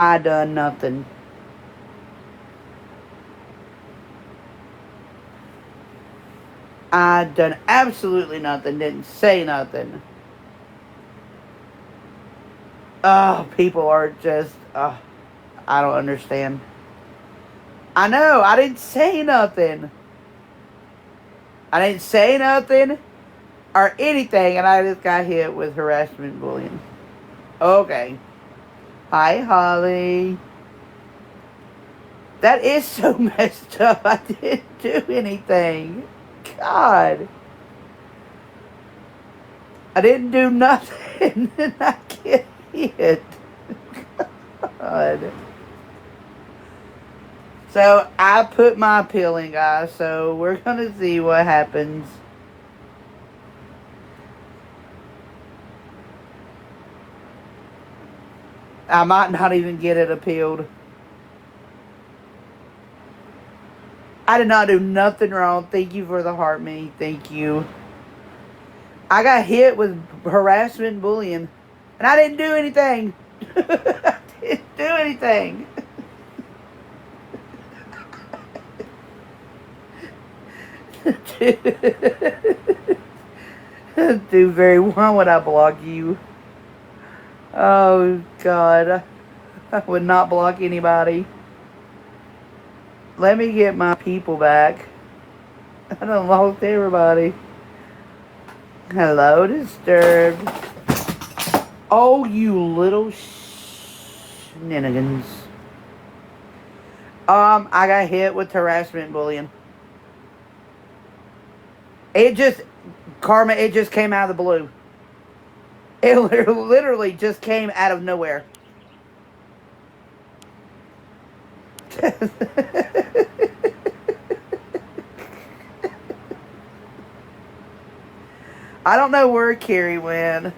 I done nothing. I done absolutely nothing. Didn't say nothing. Oh, people are just. I don't understand. I know. I didn't say nothing. I didn't say nothing or anything, and I just got hit with harassment bullying. Okay. Hi, Holly. That is so messed up. I didn't do anything. God. I didn't do nothing. And I get hit. God. So I put my pill in, guys. So we're gonna see what happens. I might not even get it appealed. I did not do nothing wrong. Thank you for the heart me. Thank you. I got hit with harassment and bullying. And I didn't do anything. I didn't do anything. Do very well when I block you. Oh, God. I would not block anybody. Let me get my people back. I done lost everybody. Hello, Disturbed. Oh, you little shenanigans. I got hit with harassment and bullying. It just, Karma, it just came out of the blue. It literally just came out of nowhere. I don't know where Carrie went.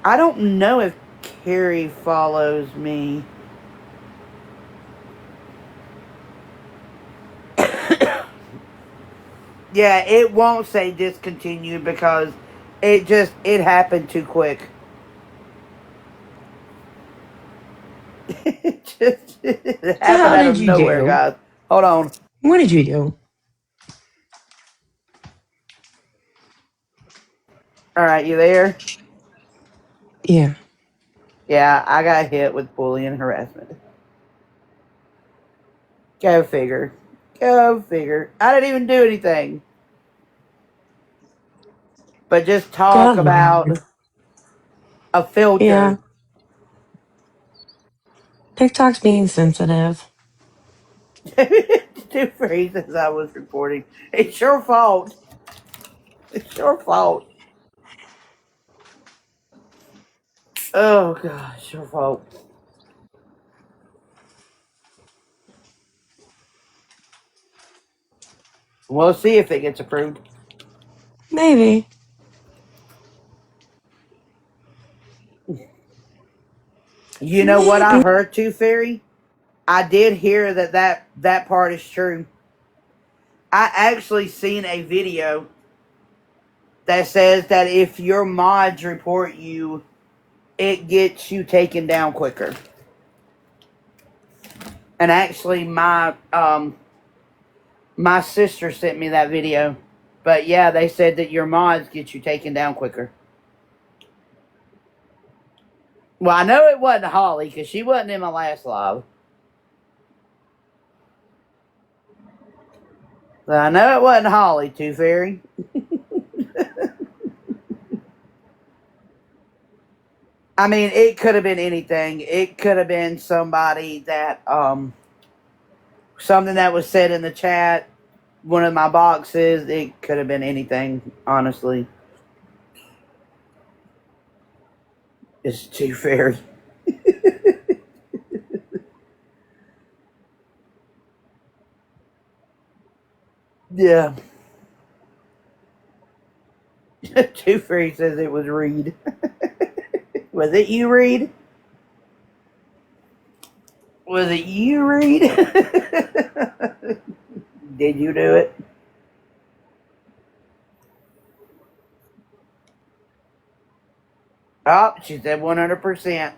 I don't know if Carrie follows me. Yeah, it won't say discontinued because it happened too quick. It The happened hell out of did you nowhere, do? guys. Hold on. What did you do? All right, you there? Yeah. Yeah, I got hit with bullying and harassment. Go figure. Go figure. I didn't even do anything. But just talk Good about Lord. a filter. Yeah. TikTok's being sensitive. Two phrases I was reporting. It's your fault. It's your fault. Oh gosh, your fault. We'll see if it gets approved. Maybe. You know what I Maybe. heard too, Fairy? I did hear that part is true. I actually seen a video that says that if your mods report you, it gets you taken down quicker. And actually, my sister sent me that video. But yeah, they said that your mods get you taken down quicker. Well, I know it wasn't Holly because she wasn't in my last live. But I know it wasn't Holly, Too Fairy. I mean, it could have been anything. It could have been somebody that something that was said in the chat, one of my boxes. It could have been anything, honestly. It's Too Fairy. Yeah. Too Fairy says it was Reed. Was it you, Reed? Was it you, Reed? Did you do it? Oh, she said 100%.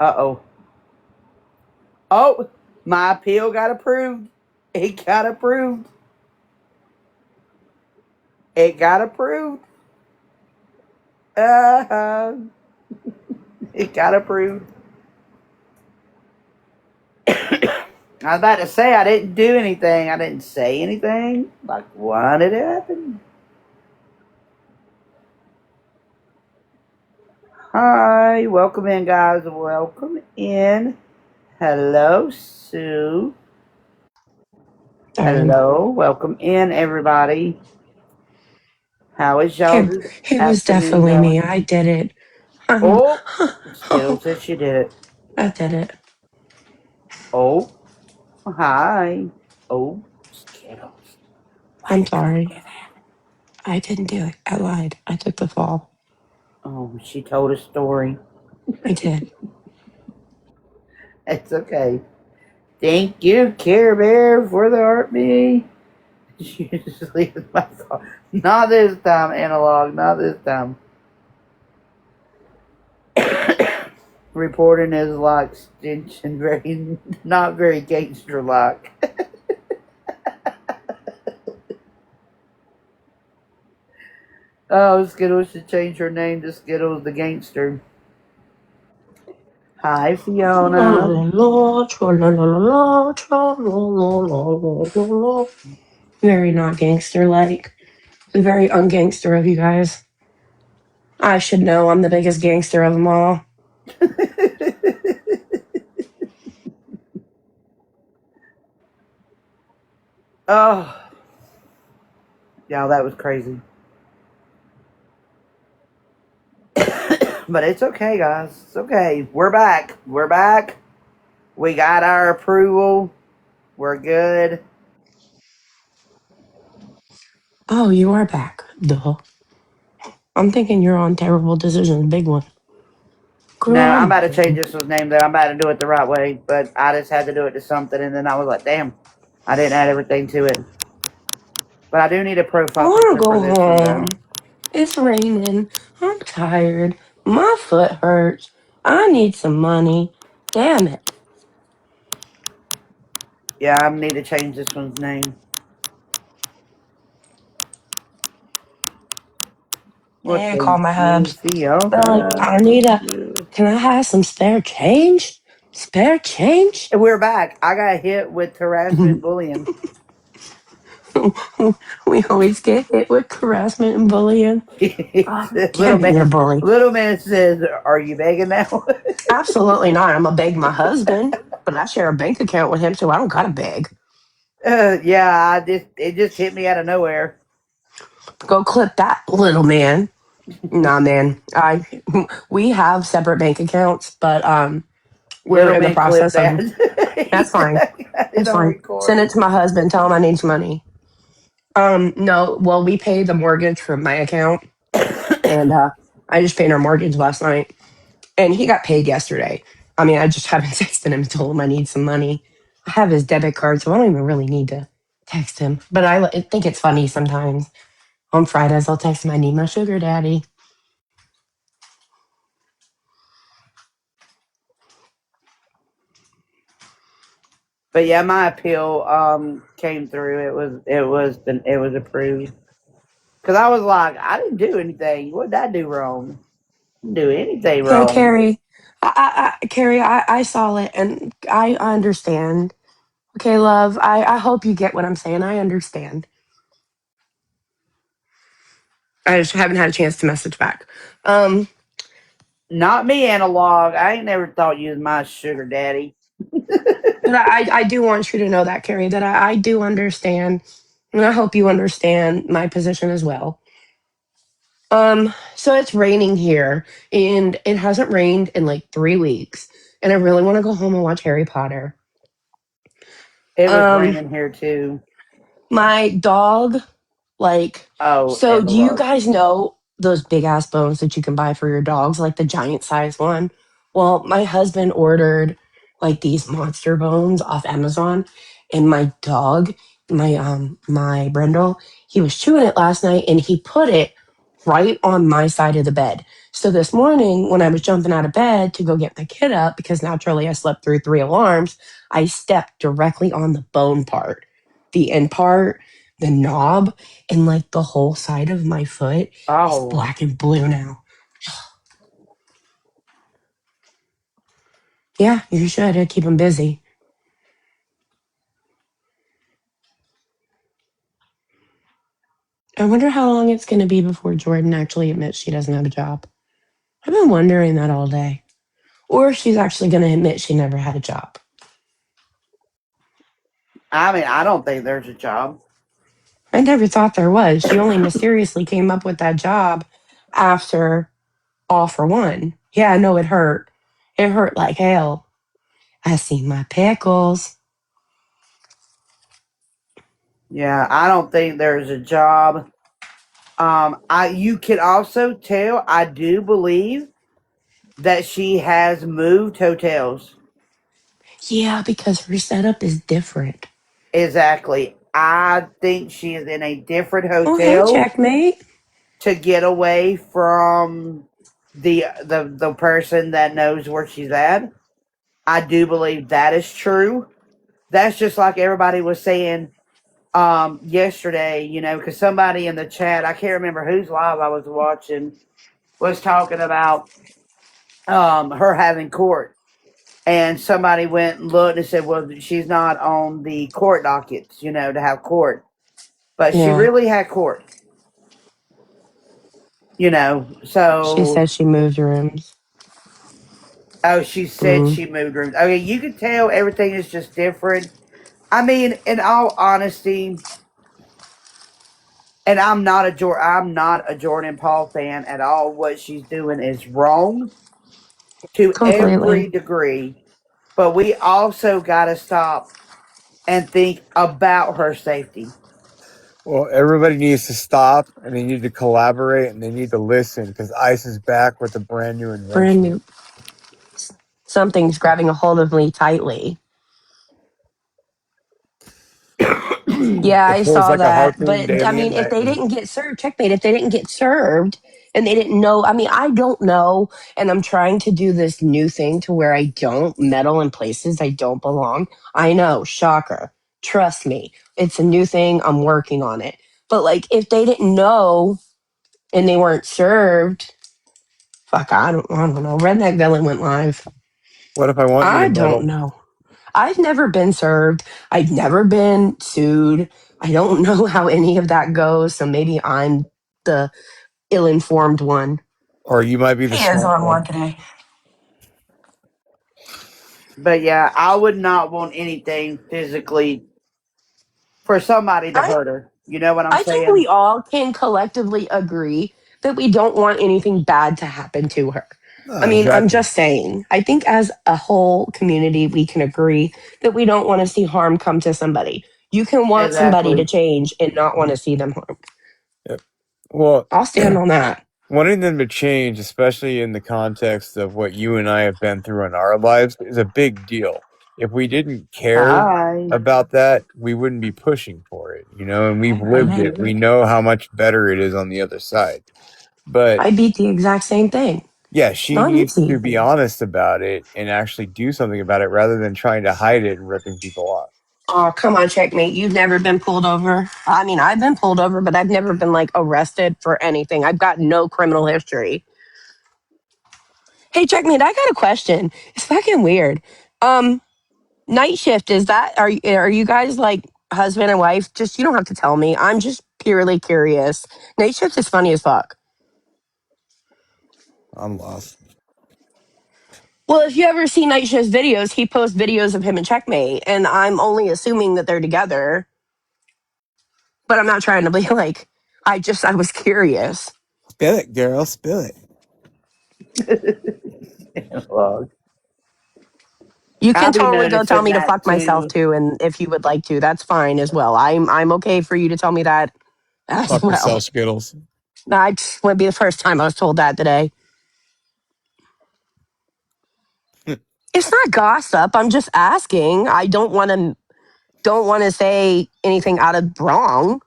Uh-oh. Oh, my appeal got approved. It got approved. It got approved. Uh-huh. It got approved. I was about to say I didn't do anything. I didn't say anything. Like, why did it happen? Hi, welcome in, guys. Welcome in. Hello, Sue. Sorry. Hello, welcome in, everybody. How is y'all's It was afternoon definitely me. going? I did it. Um, Oh, Skittles said she did it. I did it. Oh, hi. Oh, Skittles. Why I'm you gonna do sorry. that? I didn't do it. I lied. I took the fall. Oh, she told a story. I did. It's okay. Thank you, Care Bear, for the heartbeat. She just leaves my phone. Not this time, analog. Not this time. Reporting is like extension, very not very gangster like. Oh, Skittles should change her name to Skittles the Gangster. Hi, La la Fiona. la, tra la la la la, tra la la la la la la. Very not gangster like. Very ungangster of you guys. I should know I'm the biggest gangster of them all. Oh, yeah, that was crazy. But it's okay, guys. It's okay. We're back. We're back. We got our approval. We're good. Oh, you are back. Duh. I'm thinking you're on Terrible Decisions, big one. No, Girl, I'm I'm about to change good. this name though. I'm about to do it the right way, but I just had to do it to something, and then I was like, damn, I didn't add everything to it. But I do need a I profile want to picture for go this one though. home. It's raining. I'm tired. My foot hurts. I need some money. Damn it. Yeah, I need to change this one's name. What Yeah, call thank my you, hubs. They're like, Fiona. I need Thank a, you. can I have some spare change? Spare change? And we're back. I got hit with harassment bullying. We always get hit with harassment and bullying. little Give me your man, bully. little man says, "Are you begging now?" Absolutely not. I'm going to beg my husband, but I share a bank account with him, so I don't got to beg. Yeah, it just hit me out of nowhere. Go clip that, little man. Nah, man. We have separate bank accounts, but we're Little in the man, clip process of. that. That's fine. Got it That's on fine. Send record. it to my husband. Tell him I need some money. No. Well, we paid the mortgage from my account, and I just paid our mortgage last night, and he got paid yesterday. I mean, I just haven't texted him, told him I need some money. I have his debit card, so I don't even really need to text him. But I think it's funny sometimes. On Fridays, I'll text him, I need my sugar daddy. But yeah, my appeal came through. It was approved. Cause I was like, I didn't do anything. What did I do wrong? Didn't do anything Yeah, wrong. Carrie. Carrie, I saw it and I understand. Okay, love. I hope you get what I'm saying. I understand. I just haven't had a chance to message back. Um, Not me, analog. I ain't never thought you was my sugar daddy. but I do want you to know that, Carrie, that I do understand. And I hope you understand my position as well. So it's raining here, and it hasn't rained in like 3 weeks. And I really want to go home and watch Harry Potter. It was Um, raining here too. my dog, like, Oh, so do you analog. guys know? those big ass bones that you can buy for your dogs, like the giant size one. Well, my husband ordered like these monster bones off Amazon, and my dog, my Brindle, he was chewing it last night, and he put it right on my side of the bed. So this morning, when I was jumping out of bed to go get my kid up, because naturally I slept through 3 alarms, I stepped directly on the bone part, the end part, the knob, and like the whole side of my foot is Oh, black and blue now. Yeah, you should. It'd keep him busy. I wonder how long it's going to be before Jordan actually admits she doesn't have a job. I've been wondering that all day. Or if she's actually going to admit she never had a job. I mean, I don't think there's a job. I never thought there was. She only mysteriously came up with that job after All for One. Yeah, I know it hurt. It hurt like hell. I see my pickles. Yeah, I don't think there's a job. You can also tell. I do believe that she has moved hotels. Yeah, because her setup is different. Exactly. I think she is in a different Oh, hey, hotel checkmate. to get away from the person that knows where she's at. I do believe that is true. That's just like everybody was saying yesterday, because somebody in the chat, I can't remember whose live I was watching, was talking about her having court. And somebody went and looked and said, well, she's not on the court dockets, to have court. But she Yeah, really had court, she so says she moved rooms. oh, she said Mm, she moved rooms. Okay, you can tell everything is just different. I mean, in all honesty, and I'm not a Jordan Paul fan at all. What she's doing is wrong to completely. every degree. But we also got to stop and think about her safety. Well, everybody needs to stop and they need to collaborate and they need to listen because ICE is back with a brand new Brand invention. new. Something's grabbing a hold of me tightly. Yeah, It I feels saw like a that. harpooned But I mean, alien if that they didn't get served, checkmate, if they didn't get served and they didn't know, I mean, I don't know. And I'm trying to do this new thing to where I don't meddle in places I don't belong. I know, shocker. Trust me. It's a new thing. I'm working on it. But like, if they didn't know and they weren't served, fuck, I don't know. Redneck Villain went live. what if I want you to I don't meddle? know. I've never been served. I've never been sued. I don't know how any of that goes. So maybe I'm the ill informed one. Or you might be the He is smart on one one. today. But yeah, I would not want anything physically for somebody to I, hurt her. You know what I'm I think saying? we all can collectively agree that we don't want anything bad to happen to her. I mean, I'm Exactly. just saying. I think as a whole community, we can agree that we don't want to see harm come to somebody. You can want somebody to Exactly. change and not want to see them harm. Yep. Well, I'll stand on that. wanting them to change, especially in the context of what you and I have been through in our lives, is a big deal. If we didn't care Hi. about that, we wouldn't be pushing for it, and we've lived it. We know how much better it is on the other side. But I beat the exact same thing. yeah, It's she not needs to easy. be honest about it and actually do something about it rather than trying to hide it and ripping people off. Oh, come on, checkmate. You've never been pulled over. I mean, I've been pulled over, but I've never been like arrested for anything. I've got no criminal history. Hey, checkmate, I got a question. It's fucking weird. Um, Night shift, is that are you guys like husband and wife? Just you don't have to tell me. I'm just purely curious. Night shift is funny as fuck. I'm lost. Well, if you ever see Night Shift's videos, he posts videos of him and checkmate, and I'm only assuming that they're together. But I'm not trying to be like, I was curious. Spill it, girl. Spill it. Well, You I'll can be totally go tell noticing me to that fuck myself too. too, and if you would like to, that's fine as well. I'm okay for you to tell me that as Fuck well. yourself, Skittles. That wouldn't be the first time I was told that today. It's not gossip. I'm just asking. I don't want to say anything out of wrong.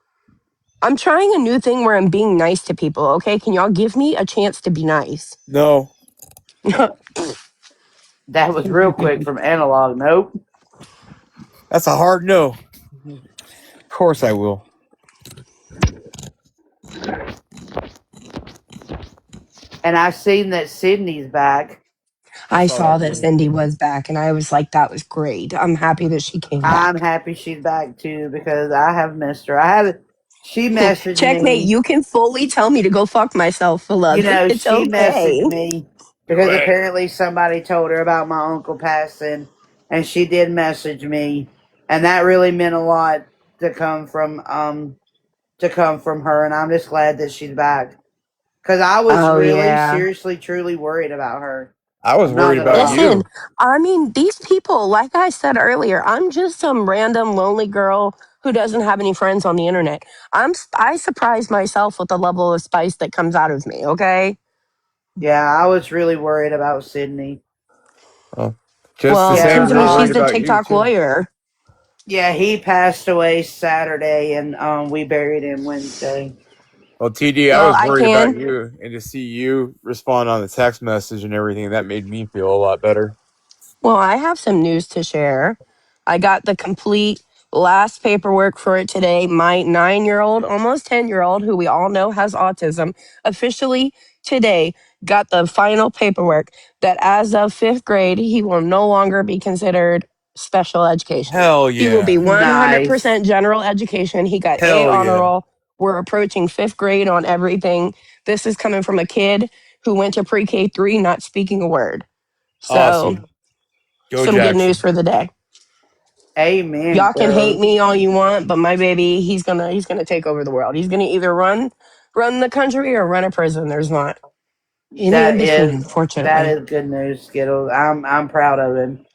I'm trying a new thing where I'm being nice to people. Okay, can y'all give me a chance to be nice? No, That was real quick from analog. Nope. that's a hard no. Of course I will. And I've seen that Sydney's back. I I saw saw that that too. Cindy was back, and I was like, that was great. I'm happy that she came I'm back. happy she's back too because I have missed her. I haven't. She messaged Checkmate, me. you can fully tell me to go fuck myself, beloved. It's She okay. messaged me Go because ahead. apparently somebody told her about my uncle passing, and she did message me, and that really meant a lot to come from her, and I'm just glad that she's back because I was Oh, really yeah. seriously truly worried about her. I was I'm not worried gonna about lie. Listen, you. I mean, these people, like I said earlier, I'm just some random lonely girl who doesn't have any friends on the internet. I surprise myself with the level of spice that comes out of me, okay? Yeah, I was really worried about Sydney. Well, just the Well, same Yeah, turns as we're out worried she's the about you TikTok too. lawyer. yeah, he passed away Saturday, and we buried him Wednesday. Well, TD, I Well, was I worried about can. you, and to see you respond on the text message and everything, that made me feel a lot better. Well, I have some news to share. I got the complete last paperwork for it today. My 9 year old, almost 10-year old, who we all know has autism, officially today got the final paperwork that as of fifth grade, he will no longer be considered special education. Hell He will be yeah. Nice. 100% general education. He got A Hell honor yeah. roll. We're approaching fifth grade on everything. This is coming from a kid who went to pre K 3 not speaking a word. So, Awesome. Go some good news Jackson. for the day. Amen, Y'all can hate bro. me all you want, but my baby, he's gonna take over the world. He's gonna either run the country or run a prison. There's not any in That between, is that unfortunately. is good news, Skittles. I'm proud of him.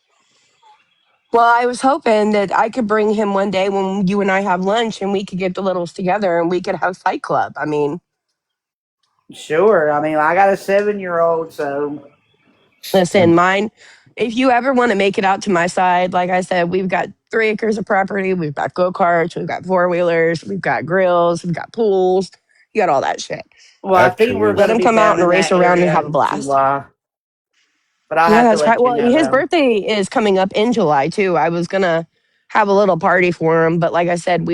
Well, I was hoping that I could bring him one day when you and I have lunch and we could get the littles together and we could have Fight Club. I mean, Sure. I mean, I got a 7-year-old, so listen, And mine, if you ever want to make it out to my side, like I said, we've got 3 acres of property, we've got go-karts, we've got four-wheelers, we've got grills, we've got pools, you got all that shit. well, I think we're actually, Let gonna him be come out down and in race that around and have area a in blast. July, but I'll Yeah, have to that's right. let you Well, know his though. birthday is coming up in July too. I was gonna have a little party for him, but like I said,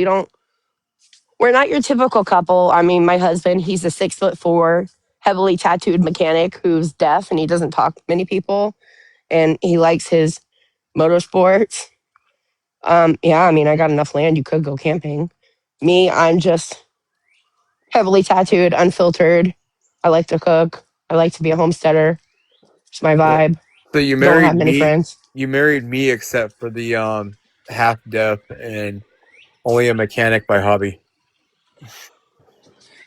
we're not your typical couple. I mean, my husband, he's a 6'4", heavily tattooed mechanic who's deaf and he doesn't talk to many people and he likes his motorsports. Yeah, I mean, I got enough land you could go camping. Me, I'm just heavily tattooed, unfiltered. I like to cook. I like to be a homesteader. It's my so, vibe. so you Don't have married many me. friends. You married me, except for the half deaf and only a mechanic by hobby.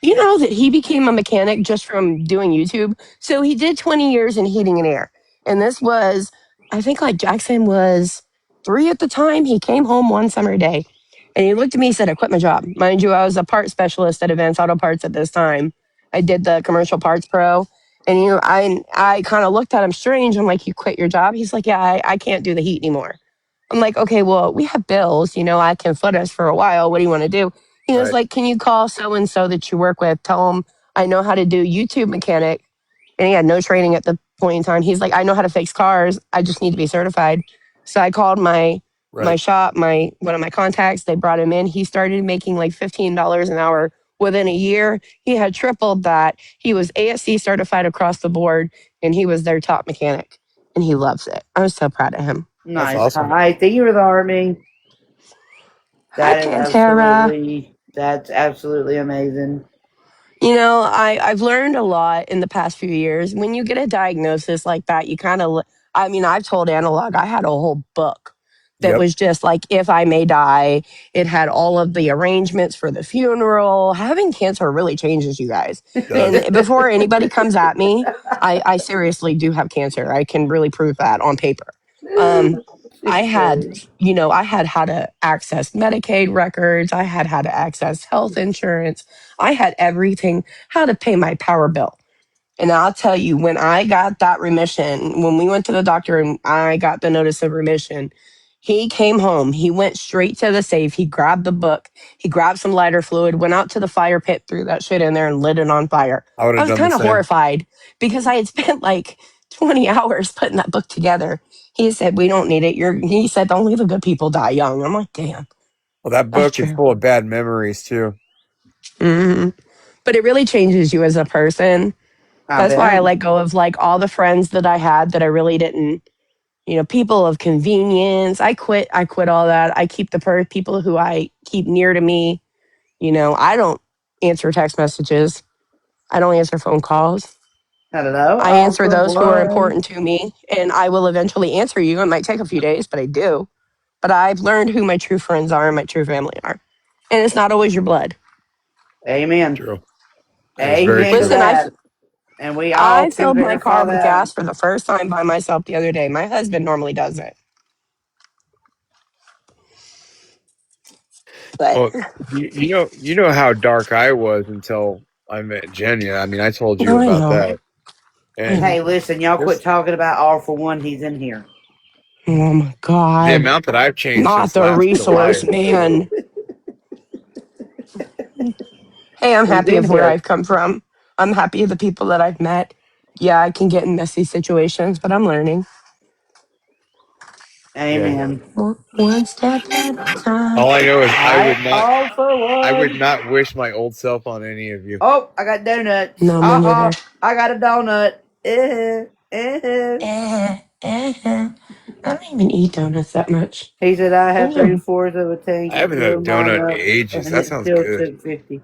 You know that he became a mechanic just from doing YouTube. So he did 20 years in heating and air. And this was, I think like Jackson was 3 at the time. He came home one summer day and he looked at me and said, I quit my job. Mind you, I was a part specialist at Advanced Auto Parts at this time. I did the commercial parts pro. And I kind of looked at him strange. I'm like, you quit your job? He's like, yeah, I can't do the heat anymore. I'm like, okay, well, we have bills. I can foot us for a while. What do you want to do? He was Right. like, can you call so and so that you work with? Tell him I know how to do YouTube mechanic. And he had no training at the point in time. He's like, I know how to fix cars. I just need to be certified. So I called my Right. shop, my one of my contacts. They brought him in. He started making like $15 an hour within a year. He had tripled that. He was ASC certified across the board, and he was their top mechanic. And he loves it. I was so proud of him. That's Nice. awesome. Hi, thank you for the army. Hi, Pantera. That's absolutely amazing. I've learned a lot in the past few years. When you get a diagnosis like that, you kind of, I mean, I've told Analog, I had a whole book that Yep. was just like, if I may die, it had all of the arrangements for the funeral. Having cancer really changes you guys. Does. And before anybody comes at me, I seriously do have cancer. I can really prove that on paper. Um, I had, I had how to access Medicaid records. I had how to access health insurance. I had everything, how to pay my power bill. And I'll tell you, when I got that remission, when we went to the doctor and I got the notice of remission, he came home. He went straight to the safe. He grabbed the book. He grabbed some lighter fluid, went out to the fire pit, threw that shit in there and lit it on fire. I would I have was done the kind of same. horrified because I had spent like 20 hours putting that book together. He said, "We don't need it." He said, "Only the good people die young." I'm like, damn, Well, that that's book is true. full of bad memories too. hmm But it really changes you as a person. I That's why I bet. let go of like all the friends that I had that I really didn't, people of convenience. I quit all that. I keep the people who I keep near to me. I don't answer text messages. I don't answer phone calls. I don't know. I All answer for those who are one. important to me, and I will eventually answer you. It might take a few days, but I do. But I've learned who my true friends are and my true family are. And it's not always your blood. Amen. True. That is very Amen to true. Listen, that. And we all I can filled my car verify with that. gas for the first time by myself the other day. My husband normally does it. But Well, you know how dark I was until I met Jenya. I mean, I told you I about know. that, I and Hey, know. listen, y'all quit this talking about all for one. He's in here. Oh my the God. amount that I've changed Not since the last July resource is insane. man. Hey, I'm He's happy in of where here. I've come from. I'm happy of the people that I've met. Yeah, I can get in messy situations, but I'm learning. Yeah. Amen. One step at a time. All I know is All for I would one. not wish my old self on any of you. Oh, I got donuts. No, me neither. I got a donut. I don't even eat donuts that much. He said I have Mm, 3/4 of a tank I and haven't had a filled mine donut in up, ages. and That it sounds still good. took 50.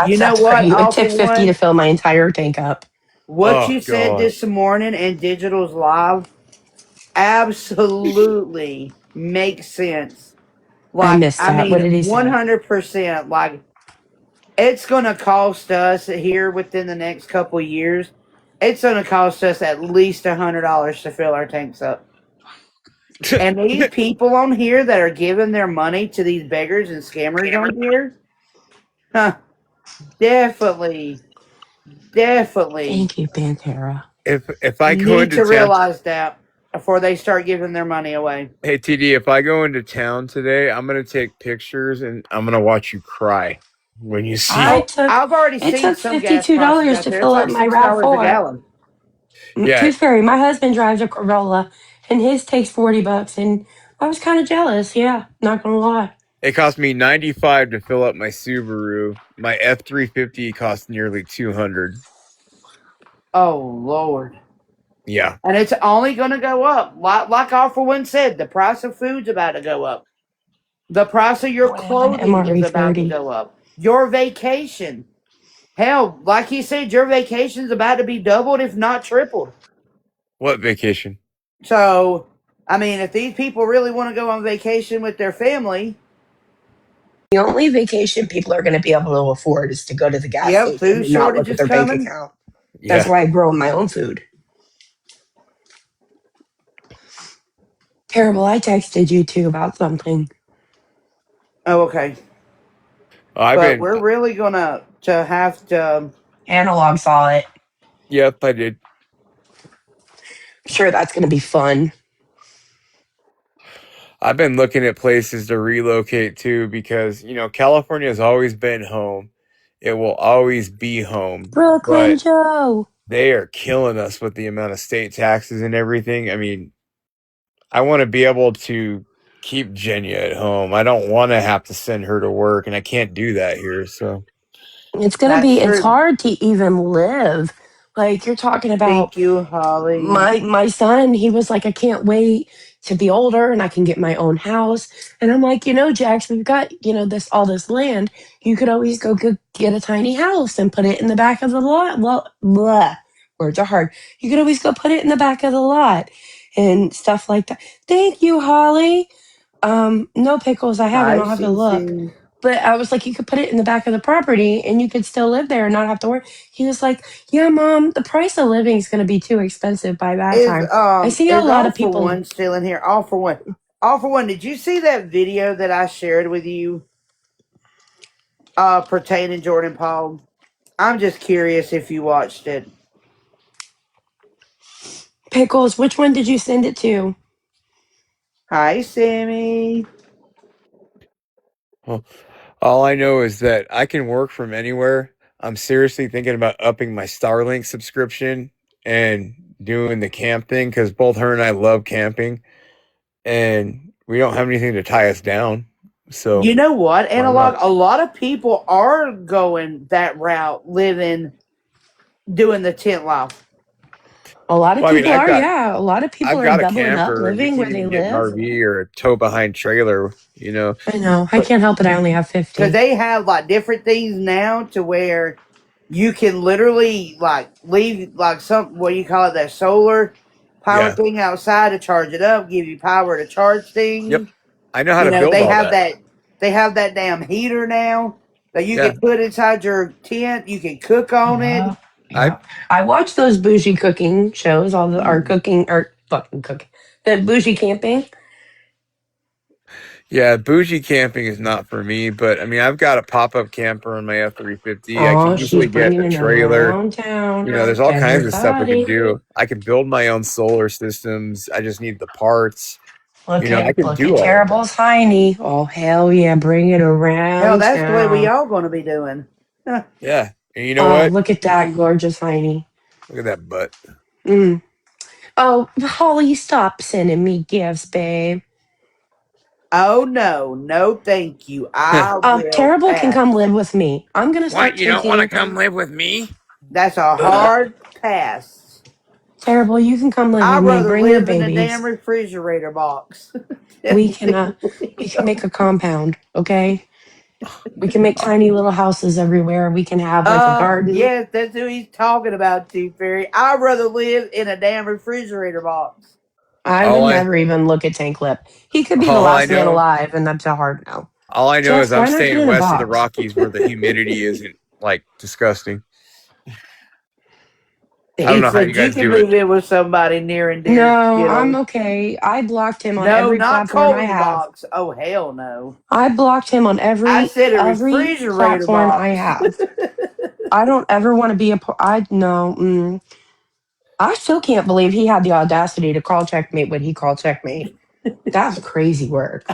You know that's what? great. It All took for 50 to one. fill my entire tank up. What Oh you said God. this morning in Digital's live absolutely makes sense. I Like, missed I that. What mean, did he say? 100%. Like, it's going to cost us here within the next couple of years. It's going to cost us at least $100 to fill our tanks up. And these people on here that are giving their money to these beggars and scammers on here, huh, definitely, definitely Thank you, Pantera. If I go need into to town, realize that before they start giving their money away. hey TD, if I go into town today, I'm gonna take pictures and I'm gonna watch you cry when you see. I Oh, took I've already it seen took some gas prices $52 out to there. It's fill up like my $6 a RAV4. gallon. Yeah, Tooth Fairy, my husband drives a Corolla and his takes $40 and I was kind of jealous. Yeah, not gonna lie. it cost me 95 to fill up my Subaru. My F350 cost nearly 200. Oh Lord. Yeah, And it's only going to go up. Like All for One said, the price of food's about to go up. The price of your Boy, I have an clothing is about to MRE30. go up. Your vacation. Hell, like he said, your vacation's about to be doubled, if not tripled. what vacation? So, I mean, if these people really want to go on vacation with their family, The only vacation people are going to be able to afford is to go to the gas yep, station food and not shortage look at is their bank coming. account. That's Yeah, why I grow my own food. Terrible. I texted you too about something. Oh, okay. I've But been. we're really gonna to have to. Analog saw it. Yep, I did. Sure, that's going to be fun. I've been looking at places to relocate to because California has always been home. It will always be home, Brooklyn but Joe. they are killing us with the amount of state taxes and everything. I mean, I want to be able to keep Jenya at home. I don't want to have to send her to work, and I can't do that here. So, That's It's true. hard to even live. Like you're talking about Thank you, Holly. my son, he was like, I can't wait to be older and I can get my own house. And I'm like, Jax, we've got, this all this land. You could always get a tiny house and put it in the back of the lot. Well, blah, words are hard. You could always go put it in the back of the lot and stuff like that. Thank you, Holly. No pickles. I haven't. Hi, I'll have to look. Cece. But I was like, you could put it in the back of the property and you could still live there and not have to worry. He was like, yeah, Mom, the price of living is going to be too expensive by that Is time. I see a lot all of for people. one still in here? All for one. All for one. Did you see that video that I shared with you pertaining Jordan Paul? I'm just curious if you watched it. Pickles, which one did you send it to? Hi, Sammy. Well, all I know is that I can work from anywhere. I'm seriously thinking about upping my Starlink subscription and doing the camp thing because both her and I love camping, and we don't have anything to tie us down. So You know what? And why not? a lot of people are going that route, doing the tent life. A lot of Well, I mean, people are, yeah. A lot of people I've are got a doubling up, camper, and we living can where they even get an live. RV or a tow behind trailer. You know, I know. I can't help it. I only have Because 50. they have like different things now to where you can literally like leave like some what do you call it, that solar power yeah, thing outside to charge it up, give you power to charge yep. things. I know how You to know, build all that. they have that damn heater now that you Yeah, can put inside your tent. You can cook on it. Yeah. I Yeah. I watch those bougie cooking shows, all the our cooking or fucking cooking. The bougie camping. Yeah, bougie camping is not for me, but I mean, I've got a pop-up camper on my F-350. I Oh, can she's easily get bringing a it trailer. around town. You know, there's all kinds of stuff I could Everybody, do. I can build my own solar systems. I just need the parts. You know, I can look do at all of that. Terrible's Heiny. Oh hell yeah, bring it Hell, around that's the way we town. all going to be doing. Yeah. And you know Oh, what? look at that gorgeous Heiny. Look at that butt. Mm. Oh, Holly, stop sending me gifts, babe. Oh no, no, thank you. I will Terrible can come pass. live with me. I'm gonna What? start You don't want to taking come live with me? That's a hard pass. Terrible. You can come live with I'd me. rather Bring your live in a damn babies. refrigerator box. We can uh we can make a compound, okay? We can make tiny little houses everywhere. We can have like a garden. Yes, that's who he's talking about, Tooth Fairy. I'd rather live in a damn refrigerator box. I would All I never even look at Tank Lip. He could be the all I last man know alive, and that's a hard no. all I know is Just I'm why not get staying in a west of the box? Rockies where the humidity isn't like disgusting. I don't He know how you said you guys can do it. move in with somebody near and dear, No, I'm kiddo. okay. I blocked him on No, every not platform I cold have. box. Oh hell no. I blocked him on I every said a every refrigerator platform I box. have. I don't ever want to be a part. I no. I still can't believe he had the audacity to call checkmate when he called checkmate. That's crazy work.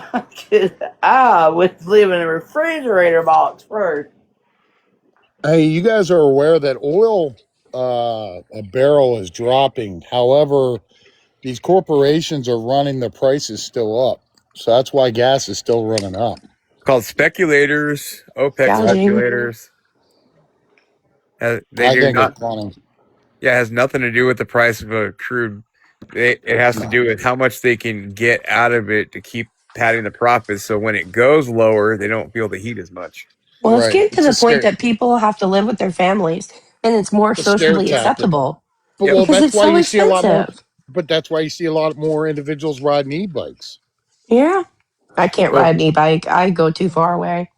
I would live in a refrigerator box first. Hey, you guys are aware that oil a barrel is dropping. However, these corporations are running the prices still up. So that's why gas is still running up. It's called speculators, OPEC I, Gouging. speculators. They I do think not. it's running. Yeah, it has nothing to do with the price of a crude. It has to No. do with how much they can get out of it to keep padding the profits. So when it goes lower, they don't feel the heat as much. Well, it's Right. getting to It's the point that people have to live with their families, and it's more a scare socially tactic. acceptable But Yep. well, because that's it's why so you see a lot more. expensive. But that's why you see a lot more individuals riding e-bikes. Yeah, I can't Well, ride an e-bike. I go too far away.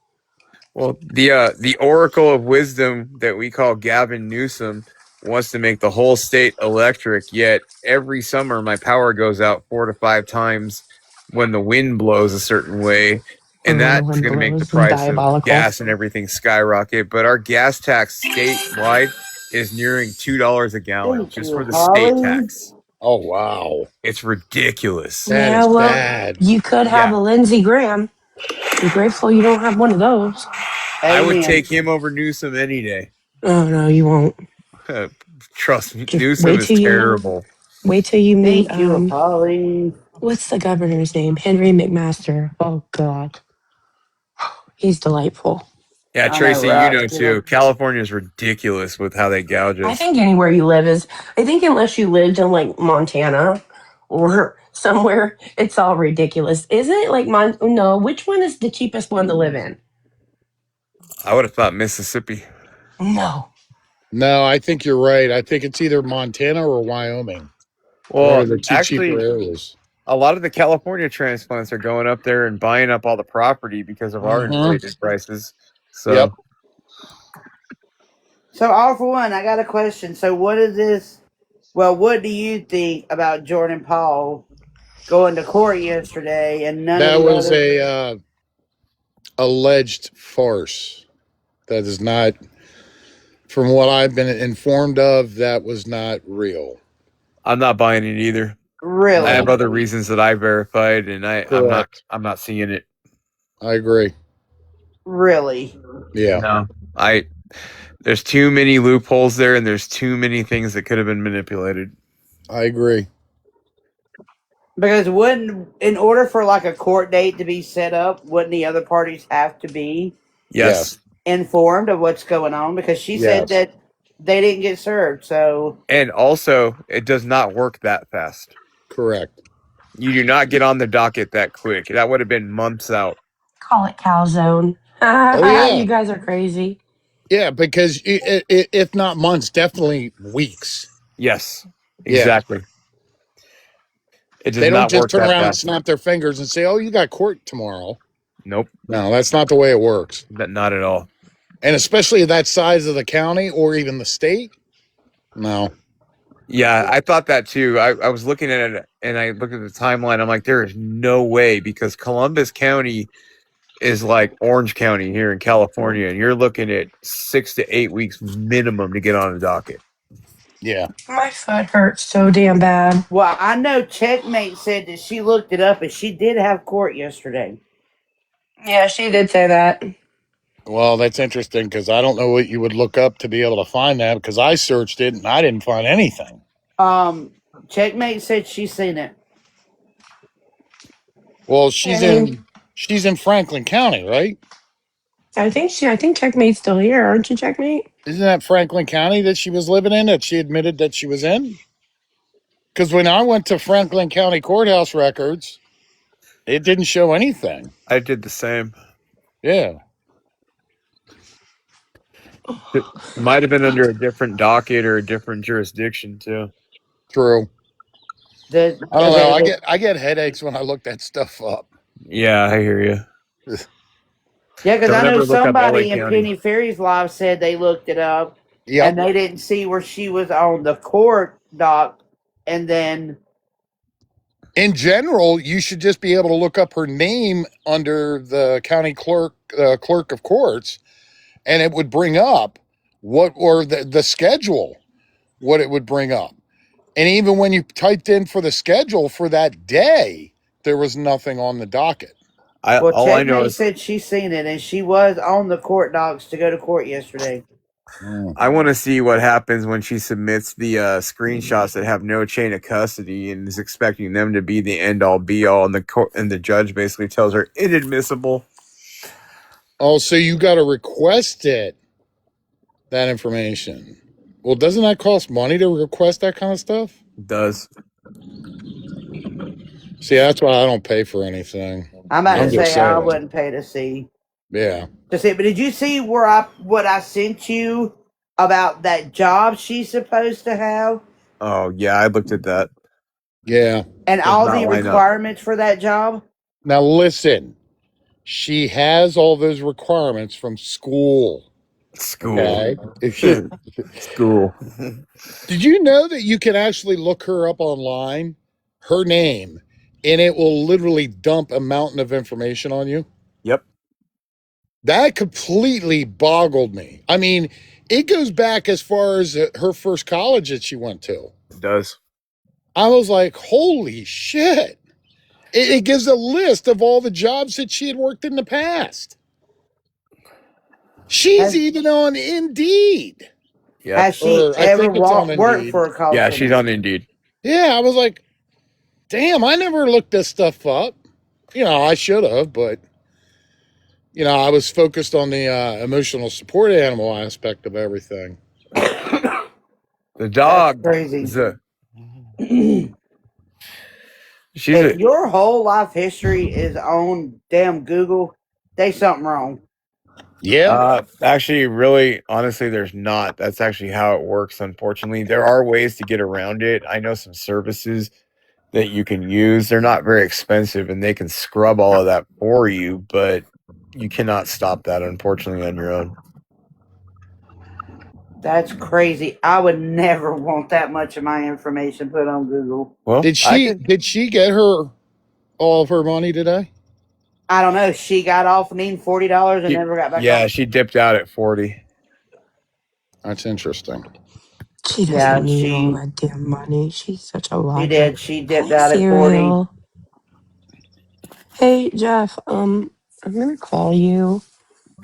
the Oracle of Wisdom that we call Gavin Newsom wants to make the whole state electric. Yet every summer, my power goes out 4 to 5 times when the wind blows a certain way, and Oh, the that's wind going to make the blows. price of Diabolical. gas and everything skyrocket. But our gas tax statewide is nearing $2 a gallon Thank just you, for the state Holly. tax. Oh wow, It's ridiculous. that Yeah, is well, bad. you could have Yeah, a Lindsey Graham. Be grateful you don't have one of those. I would Amen. take him over Newsom any day. Oh no, you won't. Trust me, Just Newsom is terrible. wait till you meet Thank you, Holly. what's the governor's name? Henry McMaster. Oh God, he's delightful. Yeah, I know, Tracy, you right? know too. California is ridiculous with how they gouge I us. think anywhere you live is. I think unless you lived in like Montana or somewhere, it's all ridiculous. Isn't it like No, which one is the cheapest one to live in? I would have thought Mississippi. No. No, I think you're right. I think it's either Montana or Wyoming. They're Well, the two cheaper actually, areas. A lot of the California transplants are going up there and buying up all the property because of our inflated prices. So Yep. So, all for one, I got a question. So, what is this? Well, what do you think about Jordan Paul going to court yesterday and none of That the was other? a alleged farce. That is not, from what I've been informed of, that was not real. I'm not buying it either. I have Really? other reasons that I verified, and Correct. I'm not seeing it. I agree. Really? Yeah, No, there's too many loopholes there, and there's too many things that could have been manipulated. I agree. Because wouldn't, in order for like a court date to be set up, wouldn't the other parties have to be Yes, Yes. informed of what's going on? Because she said Yes. that they didn't get served. So, and also it does not work that fast. Correct. You do not get on the docket that quick. That would have been months out. Call it calzone. Oh yeah. You guys are crazy. Yeah, because if not months, definitely weeks. Yes, Yeah. exactly. It does They don't not just work turn that around and fast. snap their fingers and say, "Oh, you got court tomorrow." Nope, No, that's not the way it works. not at all. And especially that size of the county or even the state. No. Yeah, I thought that too. I was looking at it and I looked at the timeline. I'm like, there is no way because Columbus County is like Orange County here in California, and you're looking at 6 to 8 weeks minimum to get on the docket. Yeah. My foot hurts so damn bad. well, I know Checkmate said that she looked it up and she did have court yesterday. Yeah, she did say that. Well, that's interesting because I don't know what you would look up to be able to find that because I searched it and I didn't find anything. Um, Checkmate said she's seen it. Well, I mean, she's in Franklin County, right? I think Checkmate's still here, aren't you, Checkmate? Isn't that Franklin County that she was living in that she admitted that she was in? Because when I went to Franklin County courthouse records, it didn't show anything. I did the same. Yeah. It might have been under a different docket or a different jurisdiction too. True. The I don't know. okay, I get headaches when I look that stuff up. Yeah, I hear you. yeah, because I Don't know ever look up LA somebody in County. Penny Ferry's live said they looked it up Yep. and they didn't see where she was on the court doc, and then In general, you should just be able to look up her name under the county clerk of courts, and it would bring up what or the schedule, what it would bring up. And even when you typed in for the schedule for that day, there was nothing on the docket. well, All I know Checkmate is said she's seen it and she was on the court docs to go to court yesterday. I want to see what happens when she submits the screenshots that have no chain of custody and is expecting them to be the end all be all, and the court and the judge basically tells her inadmissible. Oh, so you got to request that information. Well, doesn't that cost money to request that kind of stuff? It does. See, that's why I don't pay for anything. I'm about I'm to just say I saying. wouldn't pay to see. Yeah. To see, but did you see what I sent you about that job she's supposed to have Oh yeah, I looked at that. Yeah. and Does all not the line up. requirements for that job? Now listen, she has all those requirements from school. School. Okay. School. Did you know that you can actually look her up online, her name, and it will literally dump a mountain of information on you? Yep. That completely boggled me. I mean, it goes back as far as her first college that she went to. It does. I was like, holy shit. It gives a list of all the jobs that she had worked in the past. She's Has, even on Indeed. Yep. has she I ever think it's on worked Indeed. for a call Yeah, center? she's on Indeed. Yeah, I was like, damn, I never looked this stuff up. You know, I should have, but you know, I was focused on the emotional support animal aspect of everything. The dog That's crazy. is a she's If a your whole life history is on damn Google, there's something wrong. Yeah. actually really honestly there's not. That's actually how it works, unfortunately. There are ways to get around it. I know some services that you can use. They're not very expensive and they can scrub all of that for you, but you cannot stop that, unfortunately, on your own. That's crazy. I would never want that much of my information put on Google. Well, Did I she could. did she get her all of her money today? I don't know. She got off needing $40 and She, never got back yeah, on. she dipped out at 40. That's interesting. She Yeah, doesn't need all she that damn money. She's such a she liar. did. She dipped Hi, out at 40. Cereal. Hey, Jeff. I'm gonna call you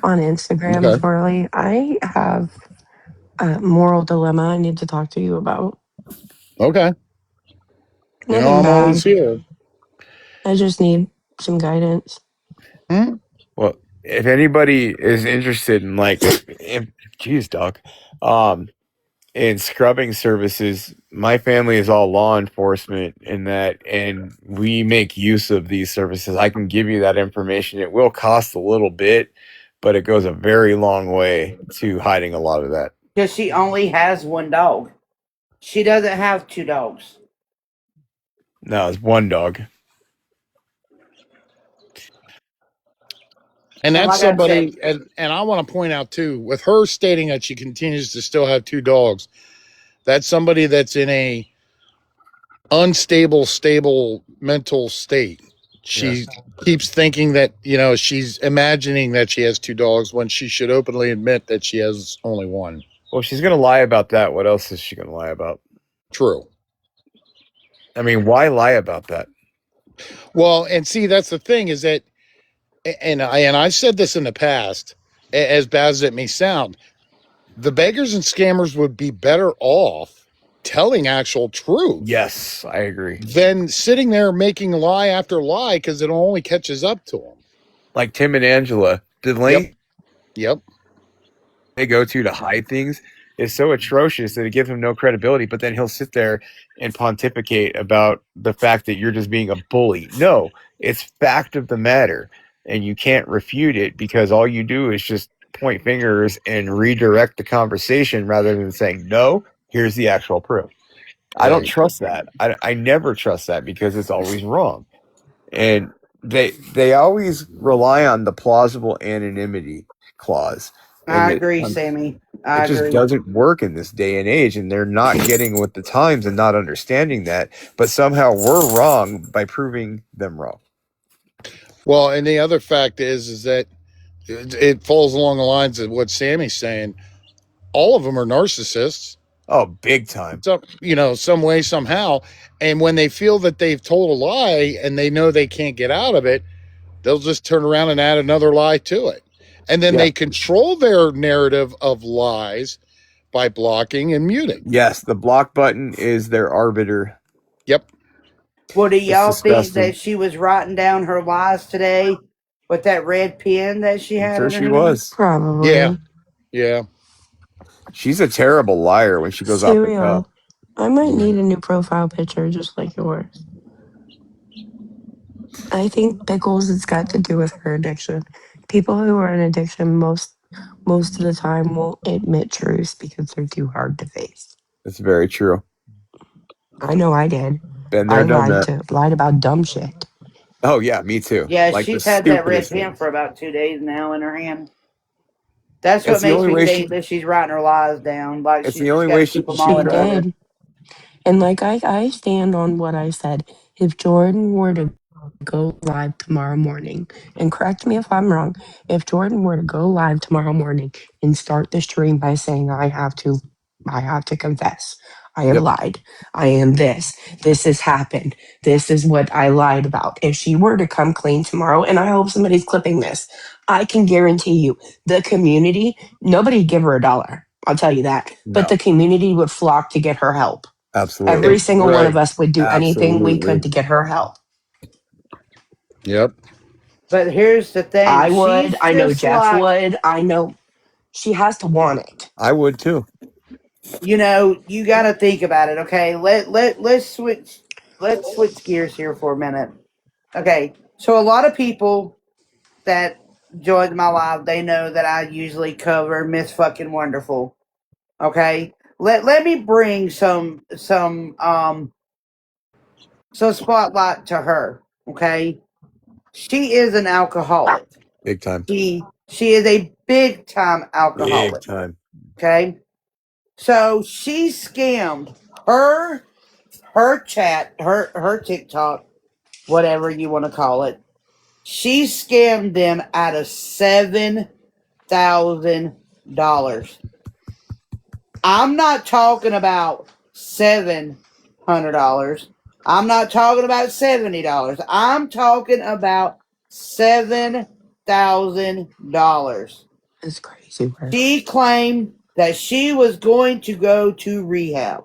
on Instagram Okay. shortly. I have a moral dilemma I need to talk to you about. Okay. You know, Nothing I'm always bad. here. I just need some guidance. Hmm? Well, if anybody is interested in geez, dog, um, in scrubbing services, my family is all law enforcement in that, and we make use of these services. I can give you that information. It will cost a little bit, but it goes a very long way to hiding a lot of that. Because she only has one dog. She doesn't have two dogs. No, it's one dog. And And that's like I said, somebody, and I want to point out too, with her stating that she continues to still have two dogs, that's somebody that's in a unstable, stable mental state. Yeah. She keeps thinking that, she's imagining that she has two dogs when she should openly admit that she has only one. Well, she's gonna lie about that. What else is she gonna lie about? True. I mean, why lie about that? Well, and see, that's the thing is that, and I've said this in the past, as bad as it may sound, the beggars and scammers would be better off telling actual truth Yes, I agree. than sitting there making lie after lie because it only catches up to them. Like Tim and Angela, the Yep. length Yep. they go to hide things is so atrocious that it gives him no credibility. But then he'll sit there and pontificate about the fact that you're just being a bully. No, it's fact of the matter, and you can't refute it because all you do is just point fingers and redirect the conversation rather than saying no. Here's the actual proof. I don't Right. trust that. I never trust that because it's always wrong. And they always rely on the plausible anonymity clause, and I agree, Sammy. it I just agree. doesn't work in this day and age, and they're not getting with the times and not understanding that, but somehow we're wrong by proving them wrong. Well, and the other fact is that it falls along the lines of what Sammy's saying. All of them are narcissists. Oh, big time. Some way, somehow. And when they feel that they've told a lie and they know they can't get out of it, they'll just turn around and add another lie to it. And then Yeah. they control their narrative of lies by blocking and muting. Yes, the block button is their arbiter. Yep. Well, do It's y'all think disgusting. that she was writing down her lies today with that red pen that she I'm had sure in her she hand? was. Yeah. Probably. Yeah. She's a terrible liar when she goes off the cuff. Cereal. I might need a new profile picture just like yours. I think pickles has got to do with her addiction. People who are in addiction most of the time won't admit truths because they're too hard to face. It's very true. I know I did. Been I there, done that. lied about dumb shit. Oh yeah, me too. Yeah, Like the she's had that red stupidest pen things. for about 2 days now in her hand. That's what It's the makes only me way she. think that she's writing her lies down. Like It's she's the just only got way to she keep can them all keep She in her track. head. did. And like I stand on what I said. If Jordan were to go live tomorrow morning, and correct me if I'm wrong, if Jordan were to go live tomorrow morning and start the stream by saying I have to confess. I have Yep. lied. I am this. This has happened. This is what I lied about. If she were to come clean tomorrow, and I hope somebody's clipping this, I can guarantee you the community, nobody give her a dollar. I'll tell you that. But No. the community would flock to get her help. Every Absolutely. single one of Right. us would do anything we could Absolutely. to get her help. Yep. But here's the thing: I would. she's I know just Jeff like, would. I know she has to want it. I would too. you got to think about it. Okay, let's switch. Let's switch gears here for a minute. Okay, so a lot of people that joined my live, they know that I usually cover Miss Fucking Wonderful. Okay, let me bring some So spotlight to her, okay? She is an alcoholic. Big time. She is a big time Big alcoholic. time. Okay? So she scammed her chat, her TikTok, whatever you want to call it. She scammed them out of $7,000. I'm not talking about $700. I'm not talking about $70. I'm talking about $7,000. It's crazy work. She claimed that she was going to go to rehab.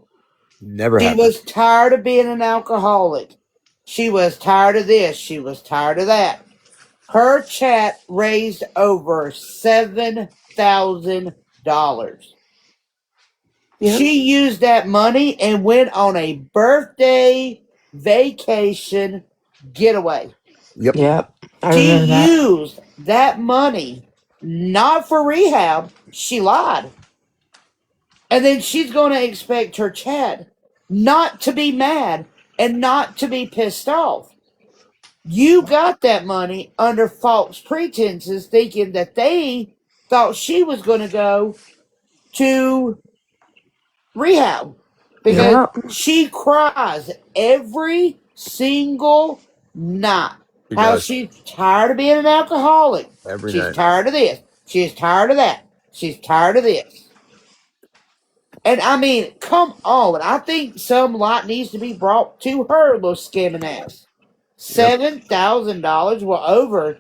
Never She happened. was tired of being an alcoholic. She was tired of this. She was tired of that. Her chat raised over $7,000. Yep. She used that money and went on a birthday vacation getaway. Yep. Yep. I She remember that. used that money not for rehab. She lied. And then she's going to expect her Chad not to be mad and not to be pissed off. You got that money under false pretenses, thinking that they thought she was going to go to rehab Yep. because Yep. she cries every single night. She How does. she's tired of being an alcoholic. Every She's night. tired of this. She's tired of that. She's tired of this. And I mean, come on. I think some light needs to be brought to her little skimming ass. Yep. $7,000. Well, over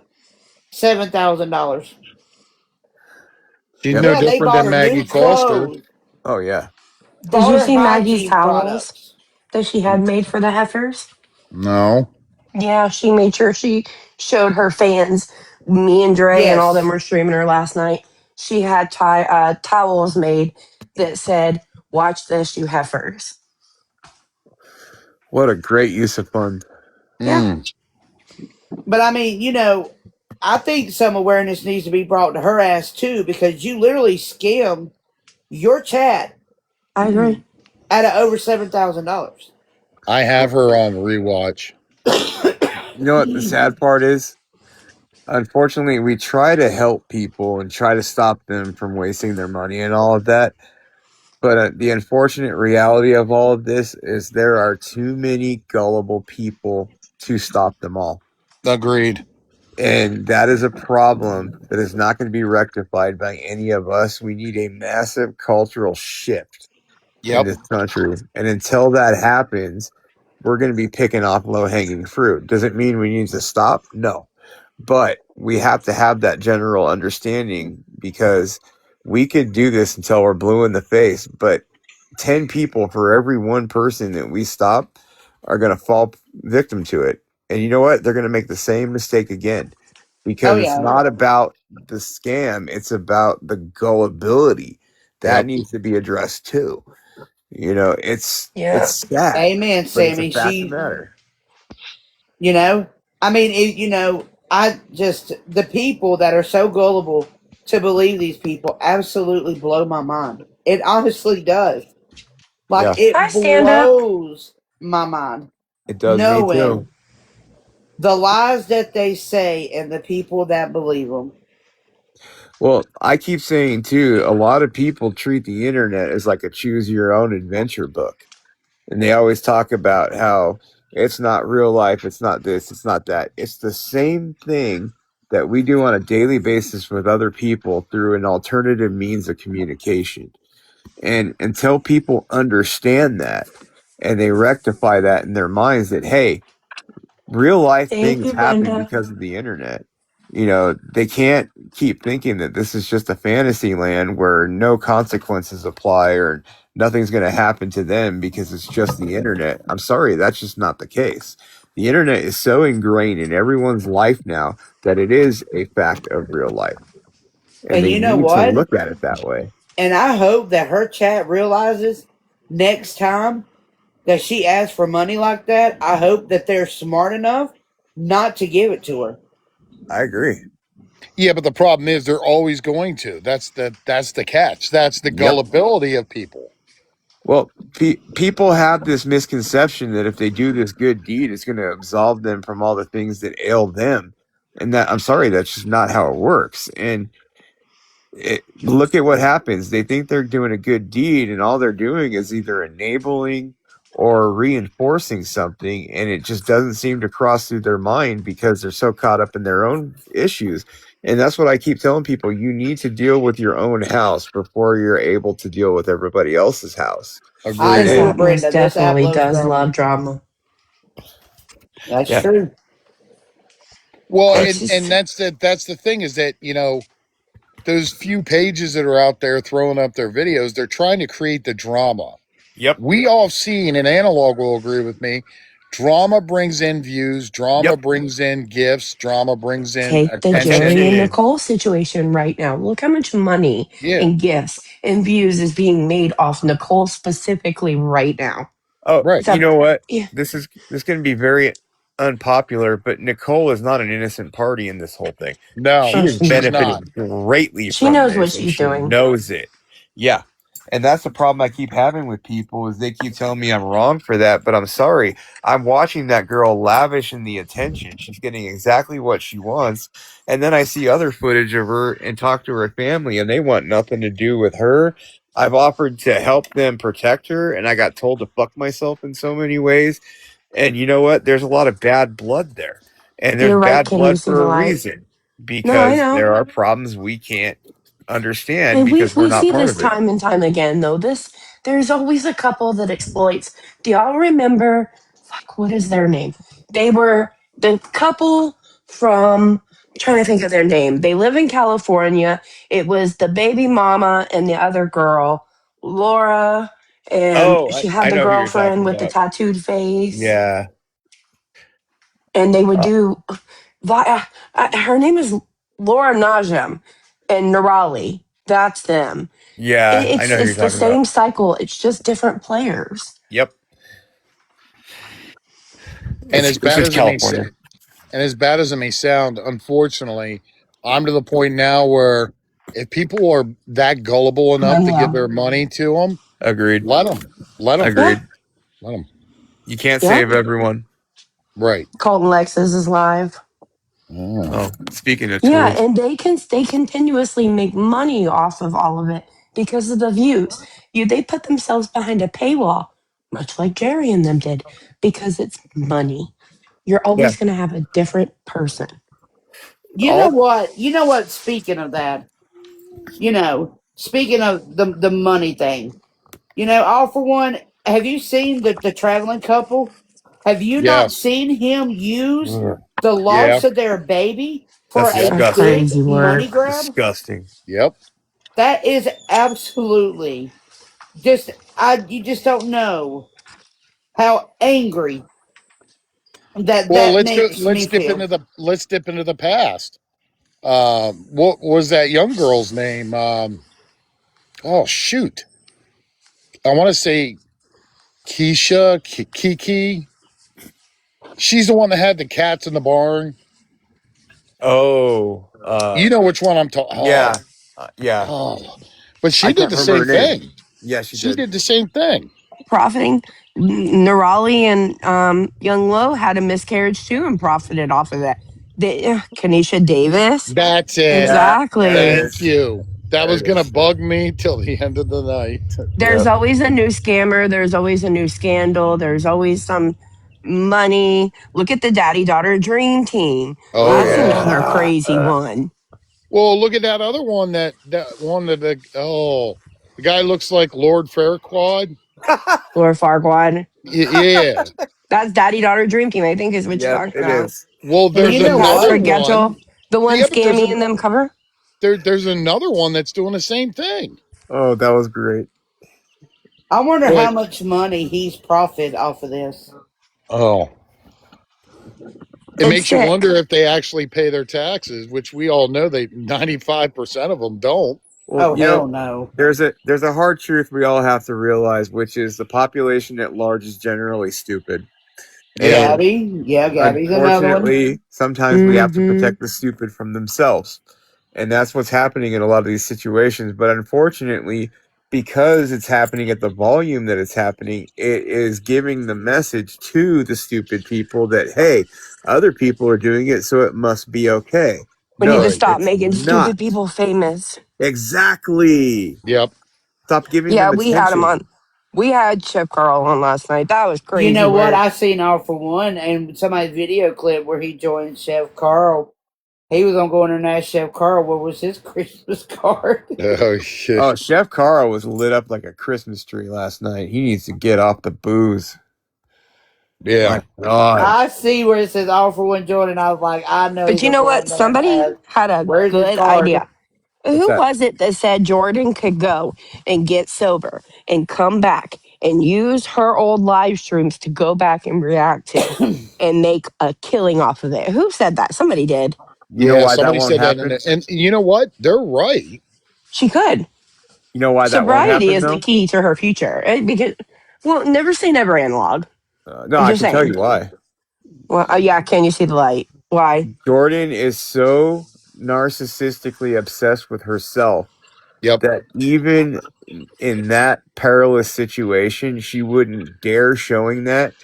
$7,000. She's Yep. no Yeah, they different bought than her Maggie new Foster. clothes, Oh yeah. Did bought you her see Maggie's hygiene towels products. that she had made for the heifers? No. Yeah, she made sure she showed her fans. Me and Dre and all them Yes. were streaming her last night. She had towels made that said, "Watch this, you heifers." What a great use of funds. Yeah, Mm. But I mean, I think some awareness needs to be brought to her ass too because you literally scammed your chat I agree. out of over $7,000. I have her on rewatch. You know what the sad part is? Unfortunately, we try to help people and try to stop them from wasting their money and all of that. But the unfortunate reality of all of this is there are too many gullible people to stop them all. Agreed. And that is a problem that is not going to be rectified by any of us. We need a massive cultural shift in Yep. this country. And until that happens, we're going to be picking off low hanging fruit. Does it mean we need to stop? No. But we have to have that general understanding because we could do this until we're blue in the face. But 10 people for every one person that we stop are going to fall victim to it. And you know what? They're going to make the same mistake again Oh, because it's yeah. not about the scam, it's about the gullibility. That Yep. needs to be addressed too. You know, Yeah, it's sad, Amen, but it's a Sammy. fact of the matter. You know, I mean, I just, the people that are so gullible to believe these people absolutely blow my mind. It honestly does. Like, Yeah, I it stand up. blows my mind it does me too. knowing the lies that they say and the people that believe them. Well, I keep saying too, a lot of people treat the internet as like a choose your own adventure book. And they always talk about how it's not real life, it's not this, it's not that. It's the same thing that we do on a daily basis with other people through an alternative means of communication. And until people understand that and they rectify that in their minds that, hey, real life Thank things you, happen Brenda. because of the internet. You know, they can't keep thinking that this is just a fantasy land where no consequences apply or nothing's going to happen to them because it's just the internet. I'm sorry, that's just not the case. The internet is so ingrained in everyone's life now that it is a fact of real life. And And they you know need to what? look at it that way. And I hope that her chat realizes next time that she asks for money like that, I hope that they're smart enough not to give it to her. I agree. Yeah, but the problem is they're always going to. That's the catch. That's the Yep. gullibility of people. Well, people have this misconception that if they do this good deed, it's going to absolve them from all the things that ail them. And that, I'm sorry, that's just not how it works. And look at what happens. They think they're doing a good deed, and all they're doing is either enabling or reinforcing something, and it just doesn't seem to cross through their mind because they're so caught up in their own issues. And that's what I keep telling people. You need to deal with your own house before you're able to deal with everybody else's house. I Because Agreed. agree, that most Brenda. This app definitely loves does love drama. drama. That's Yeah. true. Well, It's and just that's the thing is that, those few pages that are out there throwing up their videos, they're trying to create the drama. Yep. We all have seen, and Analog will agree with me, drama brings in views, drama Yep. brings in gifts, drama brings in take the attention. Jerry and Attention. Nicole situation right now. Look how much money Yeah, and gifts and views is being made off Nicole specifically right now. Oh, right. you So, know what? yeah, This going to be very unpopular, but Nicole is not an innocent party in this whole thing. No, She oh, has she she's knows. not. benefited greatly She from knows what this, and she's she doing. knows it. Yeah. And that's the problem I keep having with people is they keep telling me I'm wrong for that, but I'm sorry. I'm watching that girl lavish in the attention. She's getting exactly what she wants. And then I see other footage of her and talk to her family, and they want nothing to do with her. I've offered to help them protect her, and I got told to fuck myself in so many ways. And you know what? There's a lot of bad blood there. And there's You're right. bad Can you blood see for the a light? reason No, I because know. there are problems we can't understand And because we're we not see part this of it. time and time again though. There's always a couple that exploits. Do y'all remember fuck what is their name? They were the couple from trying to think of their name. They live in California. It was the baby mama and the other girl, Laura, and Oh, she had I the know who you're girlfriend talking with the about. tattooed face. Yeah. And they would Uh, do her name is Laura Najam and Nirali. That's them. yeah, I know who you're It's the talking about. same cycle. It's just different players. Yep. And It's as it's bad just as it may California. and as bad as it may sound, unfortunately, I'm to the point now where if people are that gullible enough to give Manuel. their money to them, Agreed. let them, let them, Yeah, Agreed. let them. You can't yeah. save everyone. Right. Colton Lexus is live. Oh. Oh, speaking of Yeah, tools. and they continuously make money off of all of it because of the views. They put themselves behind a paywall, much like Jerry and them did, because it's money. You're Yeah. always going to have a different person. You know All what? You know what? Speaking of that, speaking of the money thing, all for one, have you seen the traveling couple? Have you not Yes. seen him use Ugh, the Yeah. loss of their baby for that's a Yep. That's disgusting. crazy big money work. grab? Disgusting. Yep. That is absolutely just you just don't know how angry Well, that makes me feel. let's dip into the past. What was that young girl's name? Oh shoot, I want to say Kiki. She's the one that had the cats in the barn. Oh, You know which one I'm talking. yeah. Yeah. Oh, but I she did can't the remember same her name. thing. Yeah, she She did. did the same thing. Profiting. Nirali and Young Lo had a miscarriage too and profited off of that. Kanisha Davis. That's it. Yeah, yeah, it Exactly. Thank is. you. That There was it gonna is. bug me till the end of the night. There's Yep. always a new scammer. There's always a new scandal. There's always some money. Look at the daddy daughter dream team. Oh Oh That's yeah. another yeah. crazy one. Well, look at that other one. That one that the guy looks like Lord Fairquad. Laura Farquaad. Yeah. That's daddy daughter dream team, I think is what you're Yep, talking it about. is. Well, And there's You then know another what? Patrick Getchell, one. the one Yeah, but scammy in them cover. there's another one that's doing the same thing. Oh, that was great. I wonder how But much money he's profited off of this. oh, it It's makes you sick. wonder if they actually pay their taxes, which we all know they 95% of them don't. Well, Oh hell no. there's a hard truth we all have to realize, which is the population at large is generally stupid. Yeah. And Gabby, yeah, Gabby's another one. unfortunately, sometimes we have to Mm-hmm. protect the stupid from themselves. And that's what's happening in a lot of these situations. But unfortunately, because it's happening at the volume that it's happening, it is giving the message to the stupid people that, hey, other people are doing it, so it must be okay. We need to No, Right. stop it's making not. stupid people famous. Exactly. Yep. Stop giving Yeah, them we had him attention. on. We had Chip Carl on last night. That was You crazy know what? work. I seen All for One and somebody's video clip where he joined Chef Carl. He was gonna go in there and ask Chef Carl what was his Christmas card. Oh shit. Oh, Chef Carl was lit up like a Christmas tree last night. He needs to get off the booze. Yeah. My God. I see where it says All for One joined, and I was like, I know But he's you gonna know go what? in there and Somebody ask, had a "Where's his good card?" idea. What's Who that? was it that said Jordan could go and get sober and come back and use her old live streams to go back and react to and make a killing off of it? Who said that? Somebody did. You know Yeah. why that Somebody won't said that, happen? and you know what? They're right. She could. You know why that won't Sobriety happen, is the though? key to her future. Because, well, never say never, analog. No, I'm I just can tell saying. you why. Well, yeah, can you see the light? Why? Jordan is so narcissistically obsessed with herself Yep. that even in that perilous situation, she wouldn't dare showing that,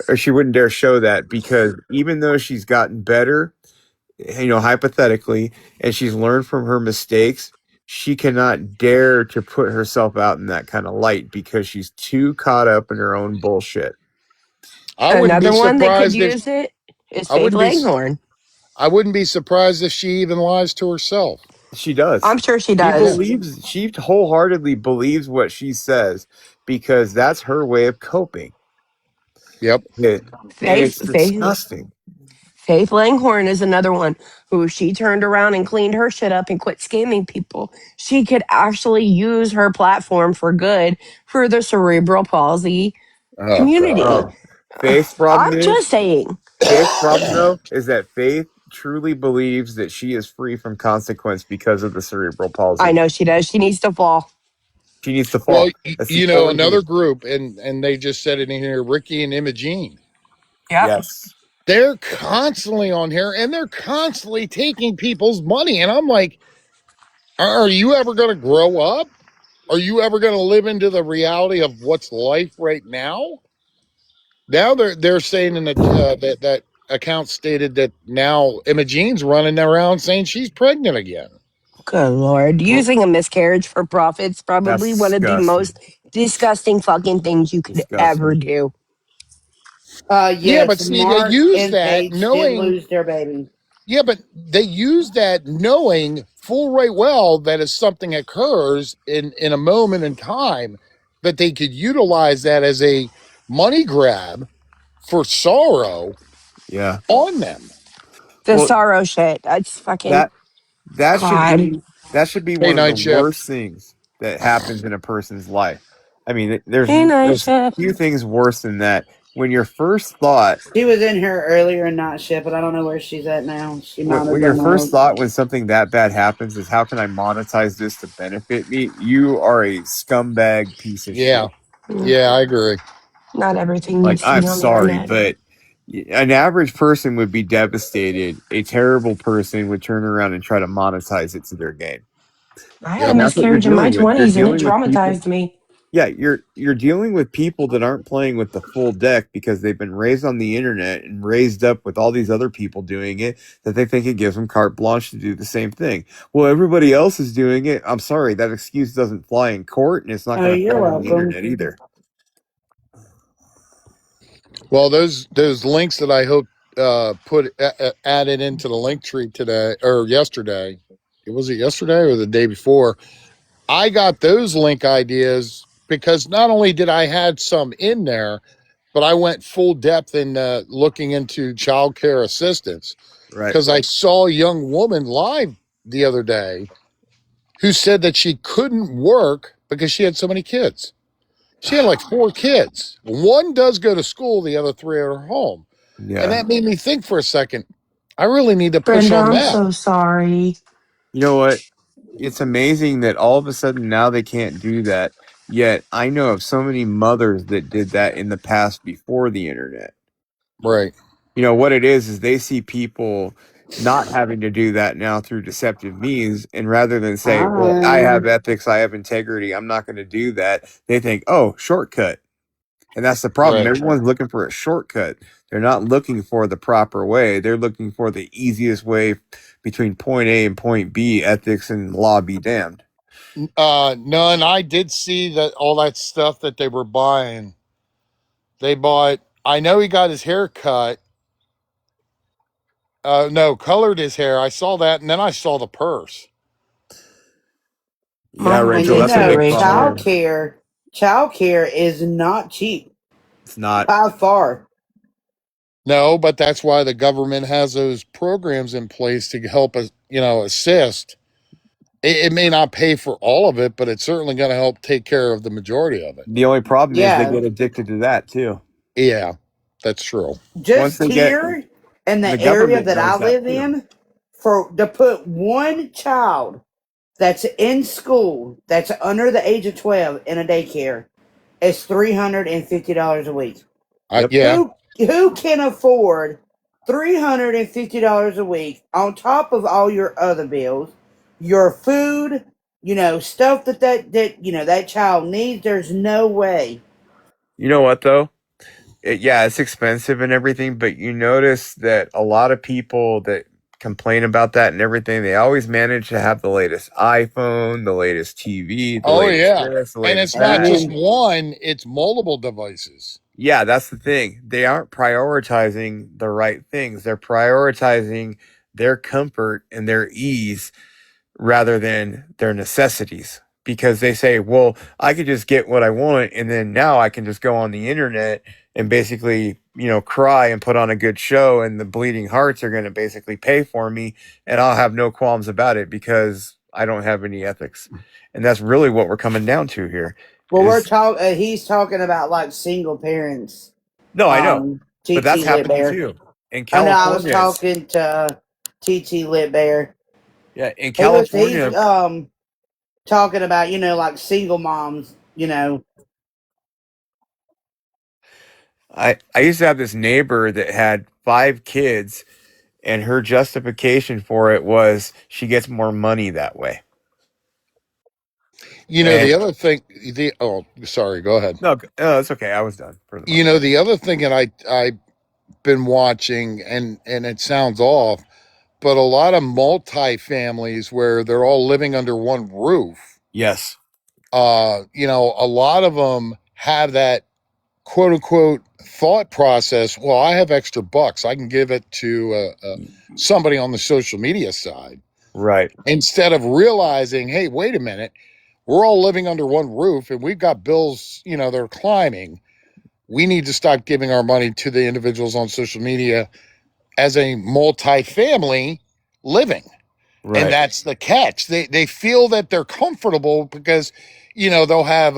or she wouldn't dare show that because even though she's gotten better, hypothetically, and she's learned from her mistakes, she cannot dare to put herself out in that kind of light because she's too caught up in her own bullshit. I wouldn't be Another one that could surprised if use it is I Faith wouldn't be Langhorn. I wouldn't be surprised if she even lies to herself. She does. I'm sure she She Yeah. does. believes, she wholeheartedly believes what she says because that's her way of coping. Yep. It, and Faith, it's Faith, disgusting. Faith Langhorn is another one who she turned around and cleaned her shit up and quit scamming people. She could actually use her platform for good for the cerebral palsy Oh God. community. Oh, Faith's problem I'm is just saying. Faith's problem though is that Faith truly believes that she is free from consequence because of the cerebral I palsy. know she does. She needs to fall. She needs to Well, fall. That's the only another thing. group, and they just said it in here, Ricky and Imogene. Yep. Yes. They're constantly on here, and they're constantly taking people's money. And I'm like, are you ever going to grow up? Are you ever going to live into the reality of what's life right now? Now they're saying in that account stated that now Imogene's running around saying she's pregnant again. Good Lord. Well, Using a miscarriage for profit's that's probably one of the disgusting. most disgusting fucking things you could ever Disgusting. do. Yeah, Yes, but see, they Mark use and that Paige did knowing. lose their baby. Yeah, but they use that knowing full right well that if something occurs in a moment in time, that they could utilize that as a money grab for sorrow Yeah. on them. The Well, sorrow shit. That's fucking that that should God. be that should be Hey, one of the Night Shift. worst things that happens in a person's life. I mean, there's Hey, night there's shift. few things worse than that. When your first thought She was in here earlier in night shift, but I don't know where she's at now. She might have when your been first out. thought when something that bad happens is how can I monetize this to benefit me? You are a scumbag piece of Yeah, shit. Mm, yeah, I agree. not everything you Like see I'm on the sorry, internet. but an average person would be devastated. A terrible person would turn around and try to monetize it to their gain. I had a Yep. And that's what you're miscarriage in my dealing with. You're 20s and it dealing with people. traumatized me. Yeah, you're dealing with people that aren't playing with the full deck because they've been raised on the internet and raised up with all these other people doing it that they think it gives them carte blanche to do the same thing. Well, everybody else is doing it. I'm sorry, that excuse doesn't fly in court and it's not Oh, going to you're fly on the welcome. internet either. Well, those links that I hope put added into the link tree today or yesterday. Was it yesterday or the day before? I got those link ideas because not only did I had some in there, but I went full depth in looking into childcare assistance Right. because I saw a young woman live the other day who said that she couldn't work because she had so many kids. She had like four kids. One does go to school, the other three are home. And Yeah. that made me think for a second. I really need to push Brenda, on I'm that. so sorry. You know what? It's amazing that all of a sudden now they can't do that. Yet I know of so many mothers that did that in the past before the internet. Right. You know what it is they see people not having to do that now through deceptive means. And rather than say, well, I Fine. have ethics, I have integrity, I'm not going to do that, they think, oh, shortcut. And that's the problem. Right. Everyone's looking for a shortcut. They're not looking for the proper way. They're looking for the easiest way between point A and point B, ethics and law be damned. None. I did see that all that stuff that they were buying. They bought. I know he got his hair cut. No, colored his hair. I saw that, and then I saw the purse. Yeah, Mom, And Rachel, you that's a know, big problem Rachel. here. child care is not cheap It's not. by far. No, but that's why the government has those programs in place to help us, assist. It may not pay for all of it, but it's certainly going to help take care of the majority of it. The only problem is they Yeah, get addicted to that too. Yeah, that's true. Once just they get, here in the the area government that I knows that live too. in, for to put one child that's in school that's under the age of 12 in a daycare is $350 a week. Yep. Yeah, Who can afford $350 a week on top of all your other bills, your food, stuff that child needs? There's no way. You know what though? Yeah, it's expensive and everything, but you notice that a lot of people that complain about that and everything, they always manage to have the latest iPhone, the latest TV, the oh latest yeah, this, the and it's latest not that. just And one; it's multiple devices. Yeah, that's the thing. They aren't prioritizing the right things. They're prioritizing their comfort and their ease rather than their necessities, because they say, well, I could just get what I want, and then now I can just go on the internet and basically, cry and put on a good show, and the bleeding hearts are going to basically pay for me, and I'll have no qualms about it because I don't have any ethics. And that's really what we're coming down to here well, we're is talking. He's talking about like single parents. no, I know, but that's TT Lit happening Bear. too in I know. I was California. talking to TT Lit Bear. Yeah, in He's California, talking about like single moms. I used to have this neighbor that had 5 kids, and her justification for it was she gets more money that way. The And other thing, sorry, go ahead. no, it's okay. I was done for the most part. The other thing that I've been watching, and it sounds off, but a lot of multi-families where they're all living under one roof. Yes, A lot of them have that quote unquote thought process. Well, I have extra bucks. I can give it to somebody on the social media side right. instead of realizing, hey, wait a minute, we're all living under one roof and we've got bills, they're climbing. We need to stop giving our money to the individuals on social media as a multi-family living. And Right. that's the catch. They feel that they're comfortable because, they'll have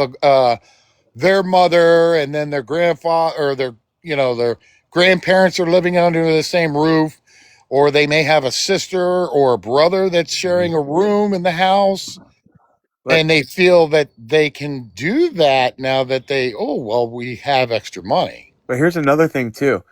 their mother and then their grandfather or their grandparents are living under the same roof, or they may have a sister or a brother that's sharing a room in the house, But and they feel that they can do that now that we have extra money. here's another thing too.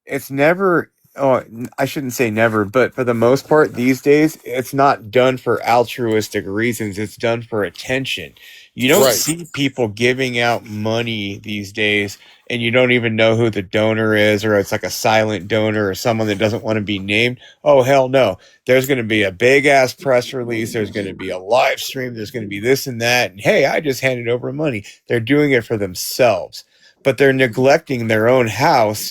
It's never, oh, I shouldn't say never, but for the most part these days it's not done for altruistic reasons. It's done for attention. You don't Right. see people giving out money these days and you don't even know who the donor is, or it's like a silent donor or someone that doesn't want to be named. Oh hell no. There's going to be a big ass press release, there's going to be a live stream, there's going to be this and that, and hey, I just handed over money. They're doing it for themselves, but they're neglecting their own house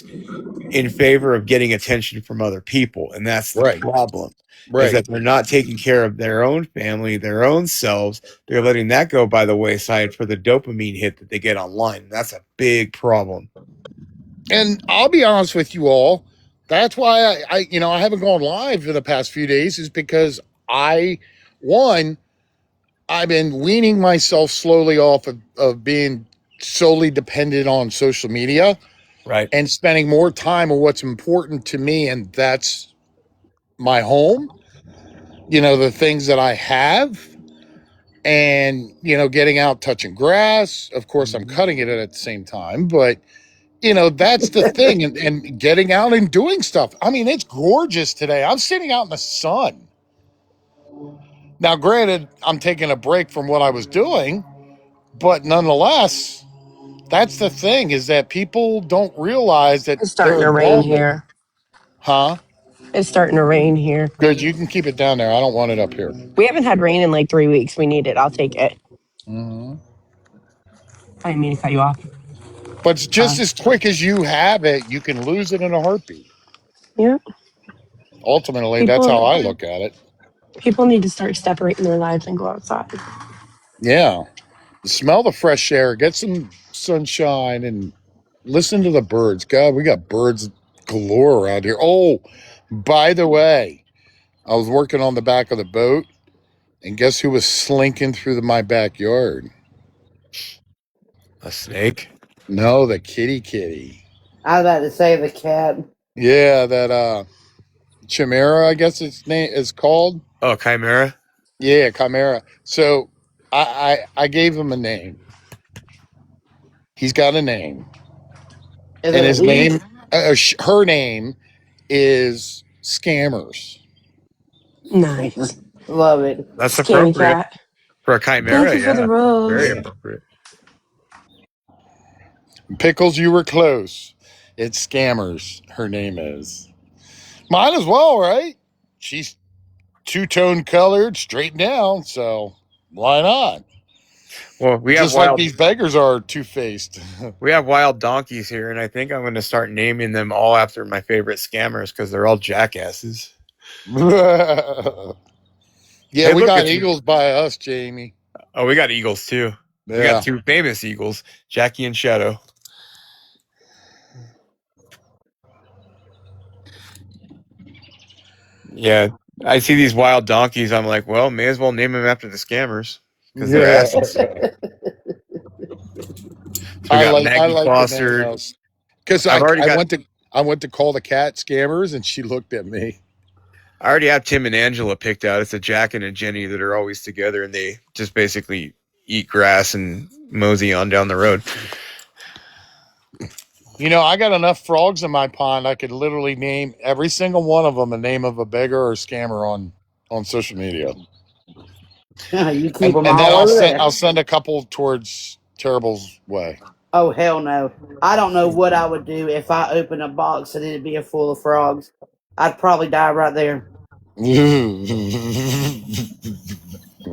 in favor of getting attention from other people. And that's the Right. problem, is Right. that they're not taking care of their own family, their own selves. They're letting that go by the wayside for the dopamine hit that they get online. And that's a big problem. And I'll be honest with you all. That's why I haven't gone live for the past few days, is because I, one, I've been weaning myself slowly off of being solely dependent on social media Right. and spending more time on what's important to me. And that's my home, the things that I have, and, getting out, touching grass. Of course, I'm cutting it at the same time, but, That's the thing, and getting out and doing stuff. I mean, it's gorgeous today. I'm sitting out in the sun. Now, granted, I'm taking a break from what I was doing, but nonetheless, that's the thing is that people don't realize that It's their starting to rain involvement. here. Huh? It's starting to rain here. Good. You can keep it down there. I don't want it up here. We haven't had rain in like 3 weeks. We need it. I'll take it. Mhm. I didn't mean to cut you off. But just as quick as you have it, you can lose it in a heartbeat. Yeah. Ultimately, that's how People I look at it. people need to start separating their lives and go outside. Yeah. Smell the fresh air, get some sunshine, and listen to the birds. God, we got birds galore around here. Oh, by the way, I was working on the back of the boat, and guess who was slinking through my backyard? A snake? No, the kitty kitty. I was about to say the cat. Yeah, that chimera, I guess its name is called. Oh, chimera. Yeah, chimera. So I gave him a name. He's got a name, Is and it a his he? name, her name is Scammers. Nice. Love it. That's Scammy appropriate cat. for a Thank chimera. you for the Yeah, very rose. appropriate. Pickles, you were close. It's Scammers. Her name is. Might as well, right? She's two-tone colored, straight down, so why not? Well, we have Just like wild these beggars are two-faced. we have wild donkeys here, and I think I'm going to start naming them all after my favorite scammers because they're all jackasses. Yeah, Hey, we look, got it's eagles by us, Jamie. oh, we got eagles too. We got Yeah. two famous eagles, Jackie and Shadow. Yeah, I see these wild donkeys. I'm like, well, may as well name them after the scammers because they're Yeah. asses. So we I got like I Maggie like the name Foster. those. Because I've already got. I went to call the cat Scammers and she looked at me. I already have Tim and Angela picked out. It's a Jack and a Jenny that are always together, and they just basically eat grass and mosey on down the road. I got enough frogs in my pond. I could literally name every single one of them a name of a beggar or scammer on social media, You keep and them and then all over there. I'll send a couple towards Terrible's way. Oh hell no! I don't know what I would do if I opened a box and it'd be a full of frogs. I'd probably die right there.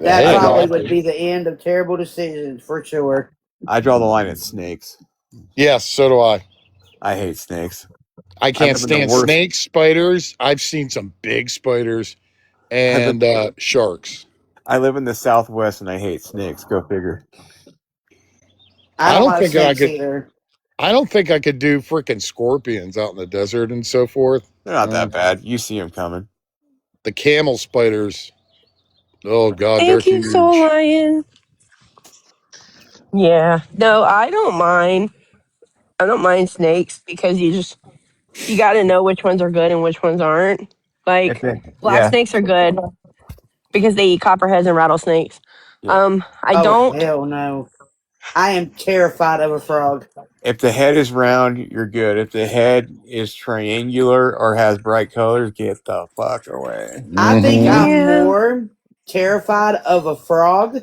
That I Hey, draw. probably would be the end of terrible decisions for sure. I draw the line at snakes. yes, so do I. I hate snakes. I I can't live in the stand worst. snakes, spiders. I've seen some big spiders I live. and sharks. I live in the Southwest, and I hate snakes. Go figure. I I don't don't like think I snakes could. either. I don't think I could do freaking scorpions out in the desert and so forth. They're not that bad. You see them coming. The camel spiders. Oh God, they're Thank you, Soul huge. Lion. Yeah. No, I don't mind. I don't mind snakes because you got to know which ones are good and which ones aren't. If Like they, black yeah, snakes are good because they eat copperheads and rattlesnakes. yeah. I Oh don't. hell no! I am terrified of a frog. If the head is round, you're good. If the head is triangular or has bright colors, get the fuck away. I think Mm-hmm. I'm Yeah. more terrified of a frog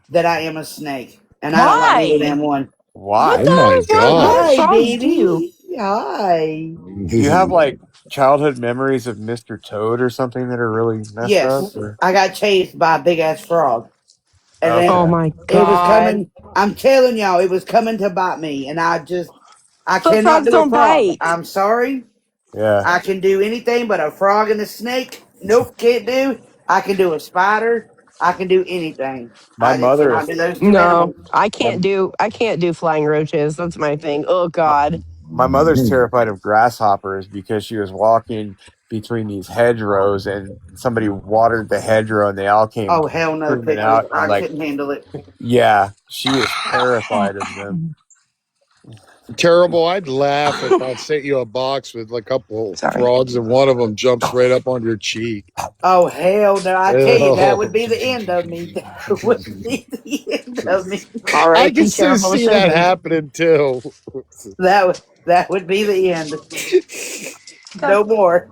than I am a snake, and I don't like neither Why? damn one. What Oh Why? the hell my is wrong? What do gosh. Hi, frogs do? baby. Hi. Do you have like childhood memories of Mr. Toad or something that are really messed up? Yes, Or I got chased by a big ass frog, and then Oh okay, my it was god. coming. I'm telling y'all, it was coming to bite me, and I But cannot frogs do a don't frog. bite. I'm sorry. yeah. I can do anything but a frog and a snake. Nope, can't do. I can do a spider. I can do anything. My I just cannot mother, do those two No, animals. my I can't do flying roaches. That's my thing. Oh god. my mother's terrified of grasshoppers because she was walking between these hedgerows and somebody watered the hedgerow and they all came Oh hell no, screaming pickles! out and I like couldn't handle it. yeah, she is terrified of them. Terrible. I'd laugh if I sent you a box with a couple Sorry. frogs and one of them jumps right up on your cheek. Oh hell no! I tell you, that would Oh. be the end of me. That would be the end of me. I can R.I.P. still Terrible see that Decision. happening too. That would be the end. No more.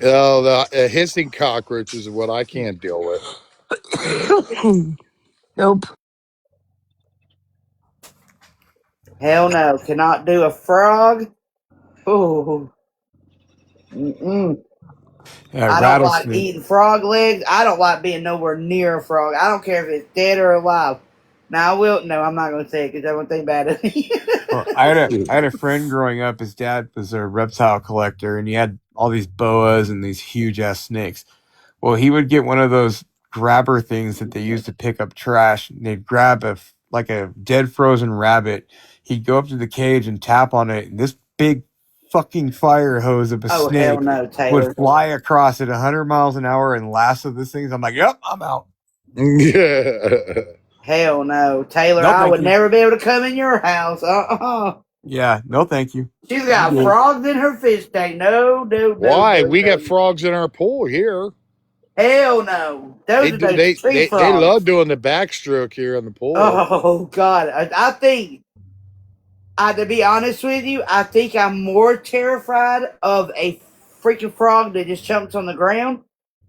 Oh, the hissing cockroaches is what I can't deal with. Nope. Hell no! Cannot do a frog. Oh. Mm-mm. Yeah, I don't like rattlesnake. eating frog legs. I don't like being nowhere near a frog. I don't care if it's dead or alive. Now I will. No, I'm not going to say it because everyone think bad of me. Well, I had a friend growing up. His dad was a reptile collector, and he had all these boas and these huge ass snakes. Well, he would get one of those grabber things that they use to pick up trash. And they'd grab like a dead frozen rabbit. He'd go up to the cage and tap on it, and this big fucking fire hose of a Oh hell snake no, would Taylor. fly across at 100 miles an hour and lasso this thing. I'm like, yep, I'm out. Yeah. Hell no, Taylor. No, I thank would you. never be able to come in your house. Yeah, no, thank you. She's I'm got good. frogs in her fish tank. No, no, no, Why? no, We got no. frogs in our pool here. Hell no. They Those are do. those tree They love frogs. doing the backstroke here in the pool. Oh God, I think. To be honest with you, I think I'm more terrified of a freaking frog that just jumps on the ground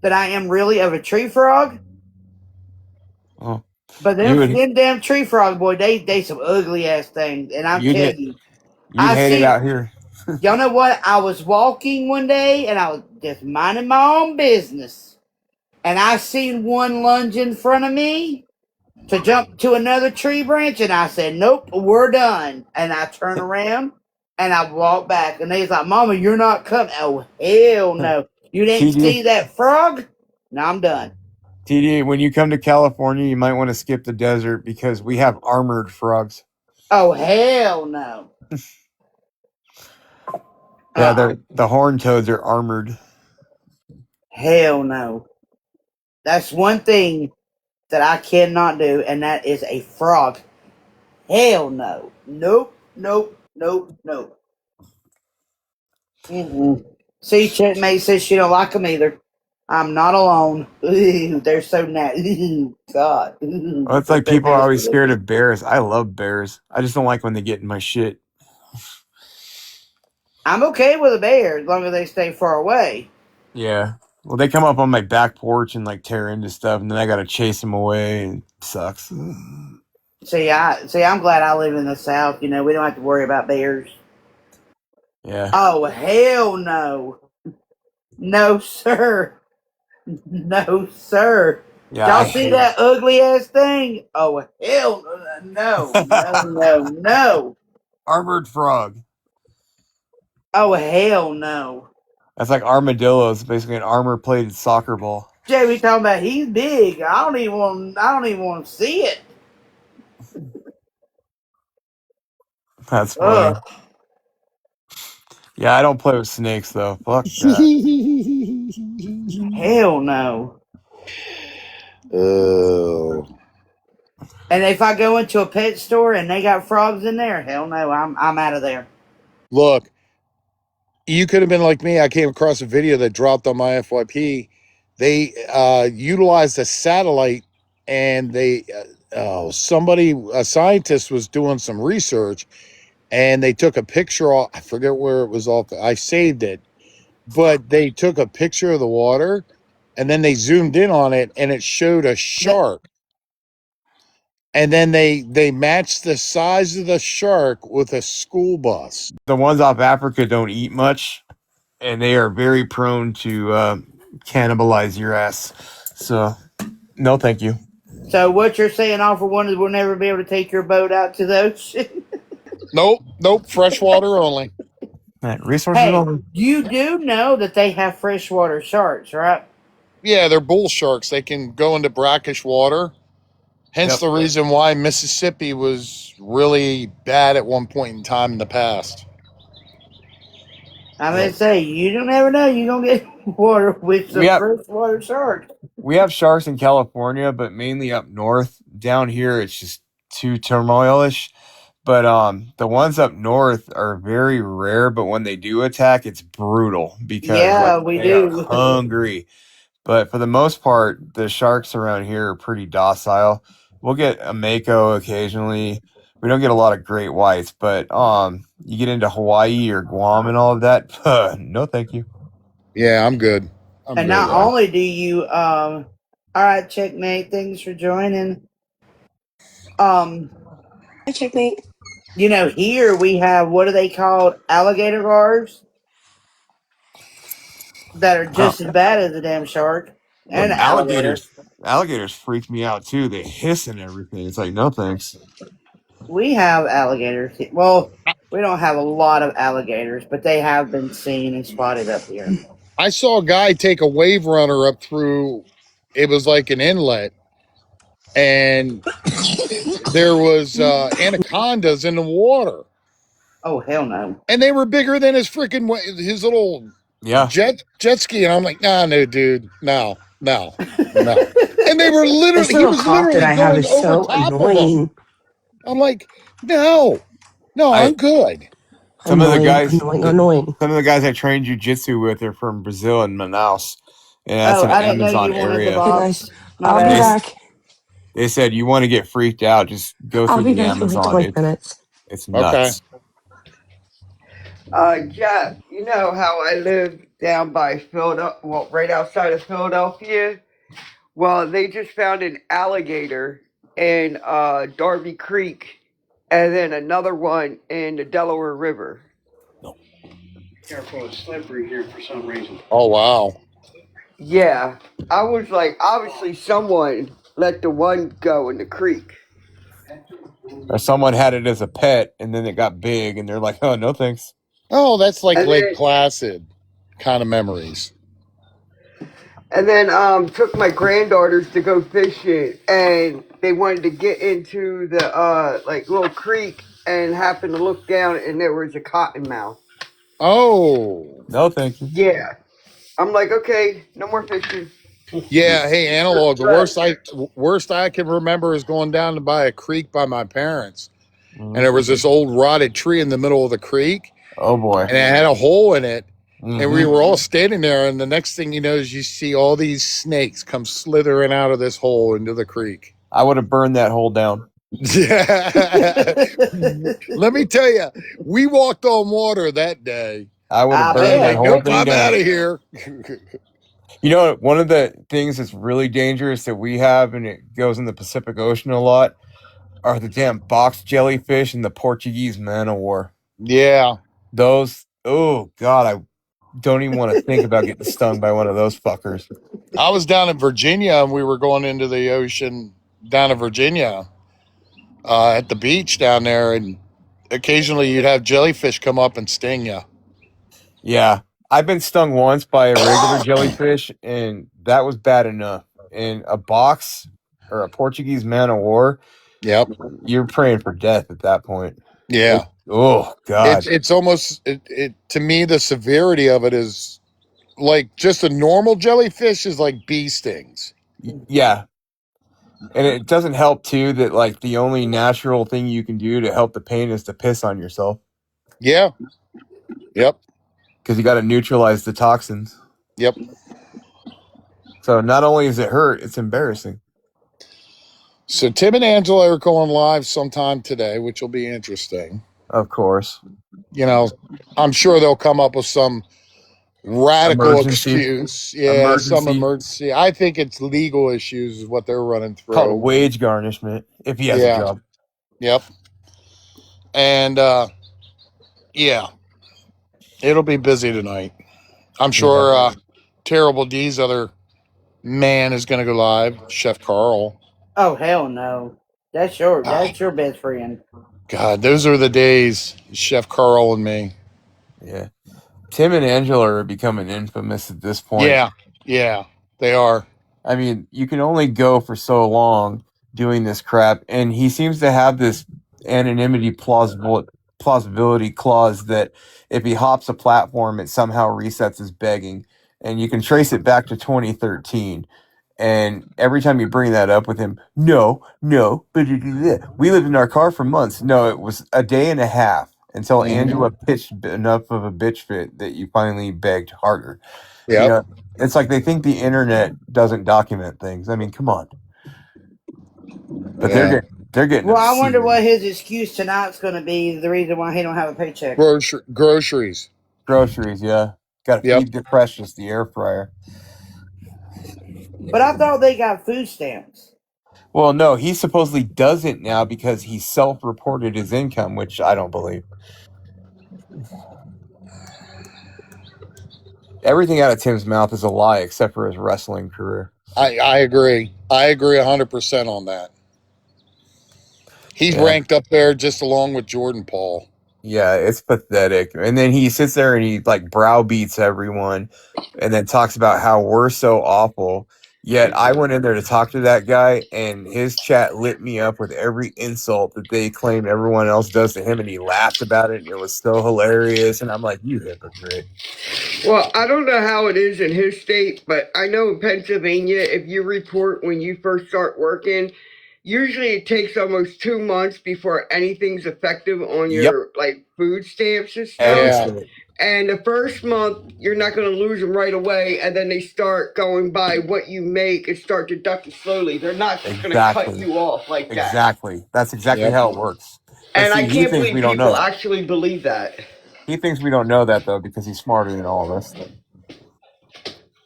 than I am really of a tree frog. Oh, But you would them damn tree frog boy, they some ugly ass things. And I'm you'd telling hit you, you'd I hate it see. out here. Y'all know what? I was walking one day and I was just minding my own business, and I seen one lunge in front of me to jump to another tree branch, and I said, "Nope, we're done." And I turned around and I walked back, and they was like, "Mama, you're not coming." Oh hell no! You didn't TD see that frog? No, I'm done. TD, when you come to California, you might want to skip the desert because we have armored frogs. Oh hell no! Yeah, Uh, the horned toads are armored. hell no. That's one thing that I cannot do, and that is a frog. Hell no. Nope. Nope. Nope. Nope. Mm-mm. See, Checkmate says she don't like them either. I'm not alone. Ooh, they're so nasty. God. Ooh, Well, it's but like they're people are nasty always scared looking. of bears. I love bears. I just don't like when they get in my shit. I'm okay with a bear as long as they stay far away. Yeah. Well, they come up on my back porch and like tear into stuff, and then I gotta chase them away, and it sucks. I'm glad I live in the South. You know, we don't have to worry about bears. Yeah. Oh hell no. No, sir. No, sir. Yeah, I Y'all see hate. that ugly ass thing? Oh hell no, no, no, no. Armored frog. Oh hell no. That's like armadillo. It's basically an armor-plated soccer ball. Jamie talking about he's big. I don't even want to see it. That's funny. Ugh. Yeah, I don't play with snakes though. Fuck that. Hell no. Oh, And if I go into a pet store and they got frogs in there, hell no, I'm out of there. look, you could have been like me. I came across a video that dropped on my FYP. They utilized a satellite, and a scientist was doing some research, and they took a picture. I forget where it was off. I saved it, but they took a picture of the water, and then they zoomed in on it, and it showed a That, shark. And then they matched the size of the shark with a school bus. The ones off Africa don't eat much, and they are very prone to cannibalize your ass. So, no, thank you. so what you're saying, all for one, is we'll never be able to take your boat out to the ocean. Nope, freshwater only. Resources Hey, only. you do know that they have freshwater sharks, right? Yeah, they're bull sharks. They can go into brackish water. Hence Yep. the reason why Mississippi was really bad at one point in time in the past. I'm Yeah. gonna say you don't ever know you're gonna get water with We some have freshwater sharks. we have sharks in California, but mainly up north. Down here, it's just too turmoilish. But the ones up north are very rare. But when they do attack, it's brutal because Yeah, like we they are do. hungry. But for the most part, the sharks around here are pretty docile. We'll get a mako occasionally. We don't get a lot of great whites, but you get into Hawaii or Guam and all of that. No, thank you. Yeah, I'm good. I'm And good. not Yeah. only do you, all right, checkmate. Thanks for joining. Um, Hi, checkmate. here we have what are they called? Alligator bars that are Oh, just as bad as the damn shark and the alligator. alligators freak me out too. They hiss and everything. It's like no thanks. We have alligators. Well, we don't have a lot of alligators, but they have been seen and spotted up here. I saw a guy take a wave runner up through. It was like an inlet, and there was anacondas in the water, Oh hell no! and they were bigger than his freaking his little Yeah. jet ski. And I'm like, nah, no, dude, no, no, no. And they were This literally, he little was cough that literally I have going is over so top of them. annoying. I'm like, no, no, I I'm good. some of the Annoying, guys annoying, annoying. some of the guys I trained jujitsu with are from Brazil and Manaus, and that's Oh, an I didn't know Amazon you wanted the area. Okay, guys, box. My I'll be They bad. back. they said you want to get freaked out, just go I'll through be the back in like Amazon. 20 minutes. It's Okay. nuts. Yeah, you know how I live down by Philadelphia, well, right outside of Philadelphia? Well, they just found an alligator in Darby Creek and then another one in the Delaware River. Careful, it's slippery here for some reason. Oh wow. Yeah, I was like, obviously someone let the one go in the creek. Or someone had it as a pet, and then it got big, and they're like, "Oh, no thanks." Oh, that's like And Lake then, Placid kind of memories. took my granddaughters to go fishing, and they wanted to get into the like little creek, and happened to look down, and there was a cottonmouth. Oh. No, thank you. Yeah, I'm like, okay, no more fishing. Yeah, hey, analog. The But worst I can remember is going down to by a creek by my parents, and Mhm. there was this old rotted tree in the middle of the creek, Oh boy. and it had a hole in it, and we Hmm. were all standing there, and the next thing you know is you see all these snakes come slithering out of this hole into the creek. I would have burned that hole down. Yeah. Let me tell you, we walked on water that day. I would have I burned that bet. Like, whole nope, thing I'm out down. of here. You know, one of the things that's really dangerous that we have, and it goes in the Pacific Ocean a lot, are the damn box jellyfish and the Portuguese man o' war. Yeah. Those, oh God, I don't even want to think about getting stung by one of those fuckers. I was down in Virginia and we were going into the ocean down in Virginia at the beach down there. And occasionally you'd have jellyfish come up and sting you. Yeah, I've been stung once by a regular jellyfish, and that was bad enough. In a box or a Portuguese man o' war, Yep. you're praying for death at that point. Yeah. Oh God. It's almost, it to me, the severity of it is like just a normal jellyfish is like bee stings. Yeah. And it doesn't help too that like the only natural thing you can do to help the pain is to piss on yourself Yeah. Yep. because you got to neutralize the toxins. Yep. So not only is it hurt, it's embarrassing. So Tim and Angela are going live sometime today, which will be interesting. Of course. You know, I'm sure they'll come up with some radical Emergency. excuse. Yeah, some Emergency emergency. I think it's legal issues is what they're running called through. wage garnishment if he has a Yeah. job. Yep. And yeah, it'll be busy tonight. I'm sure Yeah. Terrible D's other man is going to go live, Chef Carl. Oh hell no! That's your Ah, that's your best friend. God, those are the days, Chef Carl and me. Yeah. Tim and Angela are becoming infamous at this point. Yeah, yeah, they are. I mean, you can only go for so long doing this crap, and he seems to have this anonymity plausibility clause that if he hops a platform, it somehow resets his begging, and you can trace it back to 2013. And every time you bring that up with him, no, but we lived in our car for months. No, it was a day and a half until Angela pitched enough of a bitch fit that you finally begged harder. You Yep. know, it's like they think the internet doesn't document things. I mean, come on. But Yeah. they're getting Well, I wonder obscene. what his excuse tonight's going to be. The reason why he don't have a paycheck. Groceries. Groceries, yeah. Got to Yep. feed the precious, the air fryer. But I thought they got food stamps. Well, no, he supposedly doesn't now because he self-reported his income, which I don't believe. Everything out of Tim's mouth is a lie except for his wrestling career. I agree. I agree 100% on that. He's Yeah. ranked up there just along with Jordan Paul. Yeah, it's pathetic. And then he sits there and he like browbeats everyone and then talks about how we're so awful. Yet I went in there to talk to that guy and his chat lit me up with every insult that they claim everyone else does to him, and he laughed about it and it was so hilarious, and I'm like, you hypocrite. Well, I don't know how it is in his state, but I know in Pennsylvania, if you report when you first start working, usually it takes almost 2 months before anything's effective on Yep. your like food stamps and Every stuff. Yeah. state. And the first month, you're not going to lose them right away, and then they start going by what you make and start deducting slowly. They're not just going to cut Exactly. you off like that. Exactly. That's exactly Yep. how it works. But And I see, he can't thinks believe we don't know people that. actually believe that. He thinks we don't know that though because he's smarter than all of us.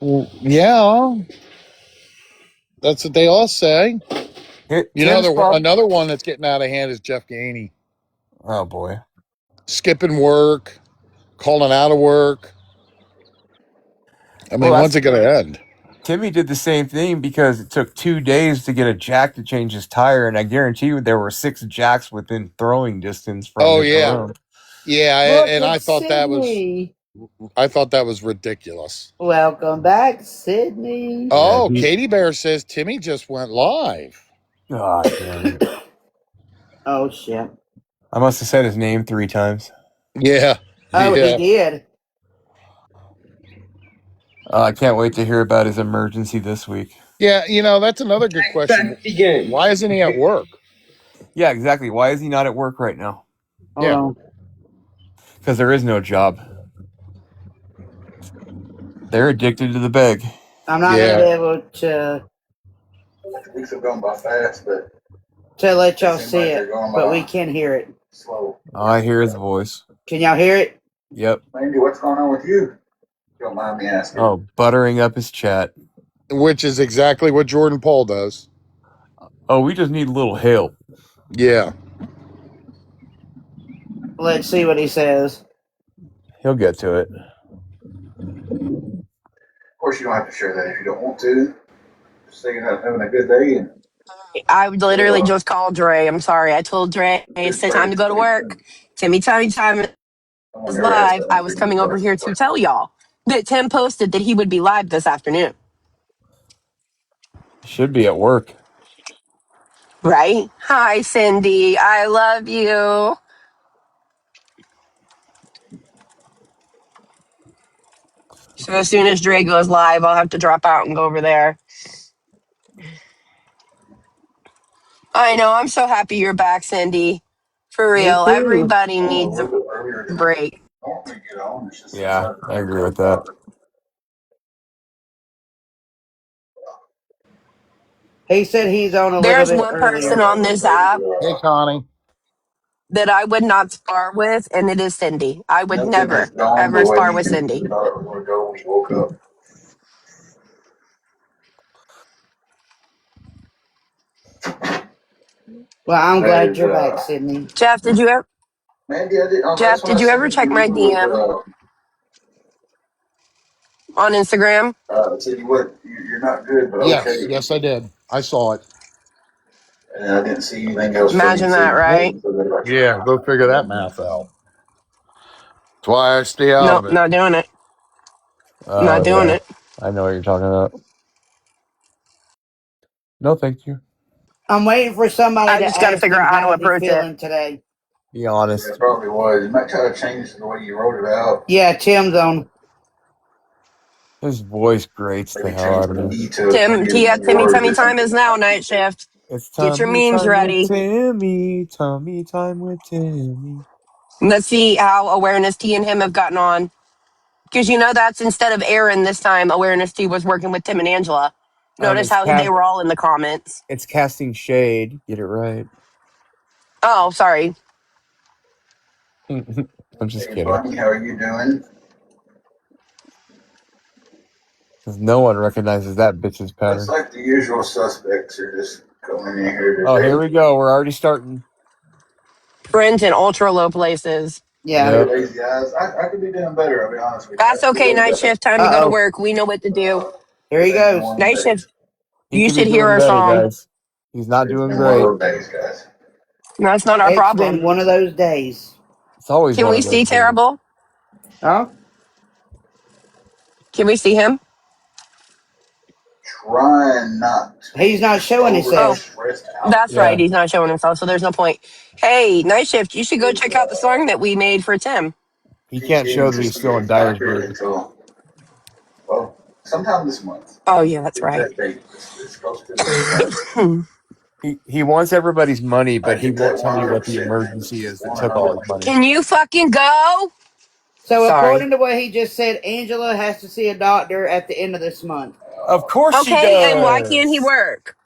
Well, yeah. That's what they all say. You know, Tim's problem. another one that's getting out of hand is Jeff Gainey. Oh boy. Skipping work, calling out of work. I Well, mean, when's it going to end? Timmy did the same thing because it took 2 days to get a jack to change his tire, and I guarantee you there were 6 jacks within throwing distance from Oh, his yeah. room. Yeah, Look and at I thought that Sydney. was ridiculous. Welcome back, Sydney. Yeah, Oh, Katie Bear says Timmy just went live. oh, damn it. Oh shit. I must have said his name 3 times. Yeah. Oh, Yeah. he did. I can't wait to hear about his emergency this week. Yeah, you know, that's another good question. Again. Why isn't he at work? Yeah, exactly. Why is he not at work right now? Hold Yeah. on. Because there is no job. They're addicted to the beg. I'm not Yeah. gonna be able to Weeks have gone by fast, but let y'all seems see like it, they're going but by we can hear it. slow. I hear his voice. Can y'all hear it? Yep. Mandy, what's going on with you? Don't mind me asking. Oh, buttering up his chat. Which is exactly what Jordan Paul does. Oh, we just need a little help. Yeah. Let's see what he says. He'll get to it. Of course, you don't have to share that if you don't want to. Just say you're having a good day and I would literally just call Dre. I'm sorry. I told Dre it's good time to go to work. Timmy time someone is never asked live. that. I I'm was sure you coming over here to tell y'all that Tim posted that he would be live this afternoon. Should be at work. Right? Hi, Cindy. I love you. So as soon as Dre goes live, I'll have to drop out and go over there. I know. I'm so happy you're back, Cindy. For Me real. too. Everybody I'm a needs a little bit earlier than I break. normally get on. It's just since Yeah, I've I agree with that. He said he's on a little There's bit one person earlier. on this app Hey, Connie. that I would not spar with, and it is Cindy. I would nothing has never, gone the ever way spar you with Cindy. thought it was going to go when you woke up. Well, I'm That glad is, you're back, Sydney. Jeff, did you ever Mandy, I did. Jeff, That's what I did you ever sent check you my was DM on Instagram? said you what you're not good, but Yes. okay. Yes, I did. I saw it. And I didn't see anything else from you, Imagine so that, you right? so that about Yeah. Go figure that math out. That's why I stay out Nope, of it. not doing it. Not Oh, doing yeah. it. I know what you're talking about. No, thank you. I'm waiting for somebody I to just got to ask figure him out how to how's he approach it. feeling today. Be Yeah, honest. it probably was. You might try to change the way you wrote it out. Yeah, Tim's on. His voice grates the Maybe hell change out of the me. E to Tim, maybe Timmy word tummy time different. is now, night shift. It's Get your tummy memes time with ready. Timmy. Tummy time with Timmy. Let's see how Awareness T and him have gotten on. Because you know that's instead of Aaron this time, Awareness T was working with Tim and Angela. Notice It's how they were all in the comments. it's casting shade. Get it right. Oh, sorry. I'm just Hey, kidding. Bunny, how are you doing? Because no one recognizes that bitch's Looks pattern. like the usual suspects are just coming in here Oh, here today. we go. We're already starting. Print in ultra low places. Yeah. Hey, Yep. lazy eyes. I could be doing better, I'll be honest with you. I That's could be okay, doing night better. shift. Time to go to Uh-oh. work. We know what to do. Here he Today's been goes. one of Night the days. shift, He you could be should hear doing our better, song. guys. He's not It's doing been one of great. those days, guys. That's not our It's been problem. one of those days. It's always Can one we of those see days. Terrible? Huh? Can we see him? Trying not to He's be not showing Oh, himself. stressed out. that's right. Yeah. He's not showing himself, so there's no point. Hey, night shift, you should go check out the song that we made for Tim. He Keep can't show getting that to he's see still in it accurate Dyersburg. until, well, sometime this month. Oh, yeah, that's right. Exact date. It's close to the deadline. He wants everybody's money, I but he get won't that tell you what the 100%, man. emergency is that took all his 100%. money. Can you fucking go? So Sorry. according to what he just said, Angela has to see a doctor at the end of this month. Of course she Okay, and why can't he does. work?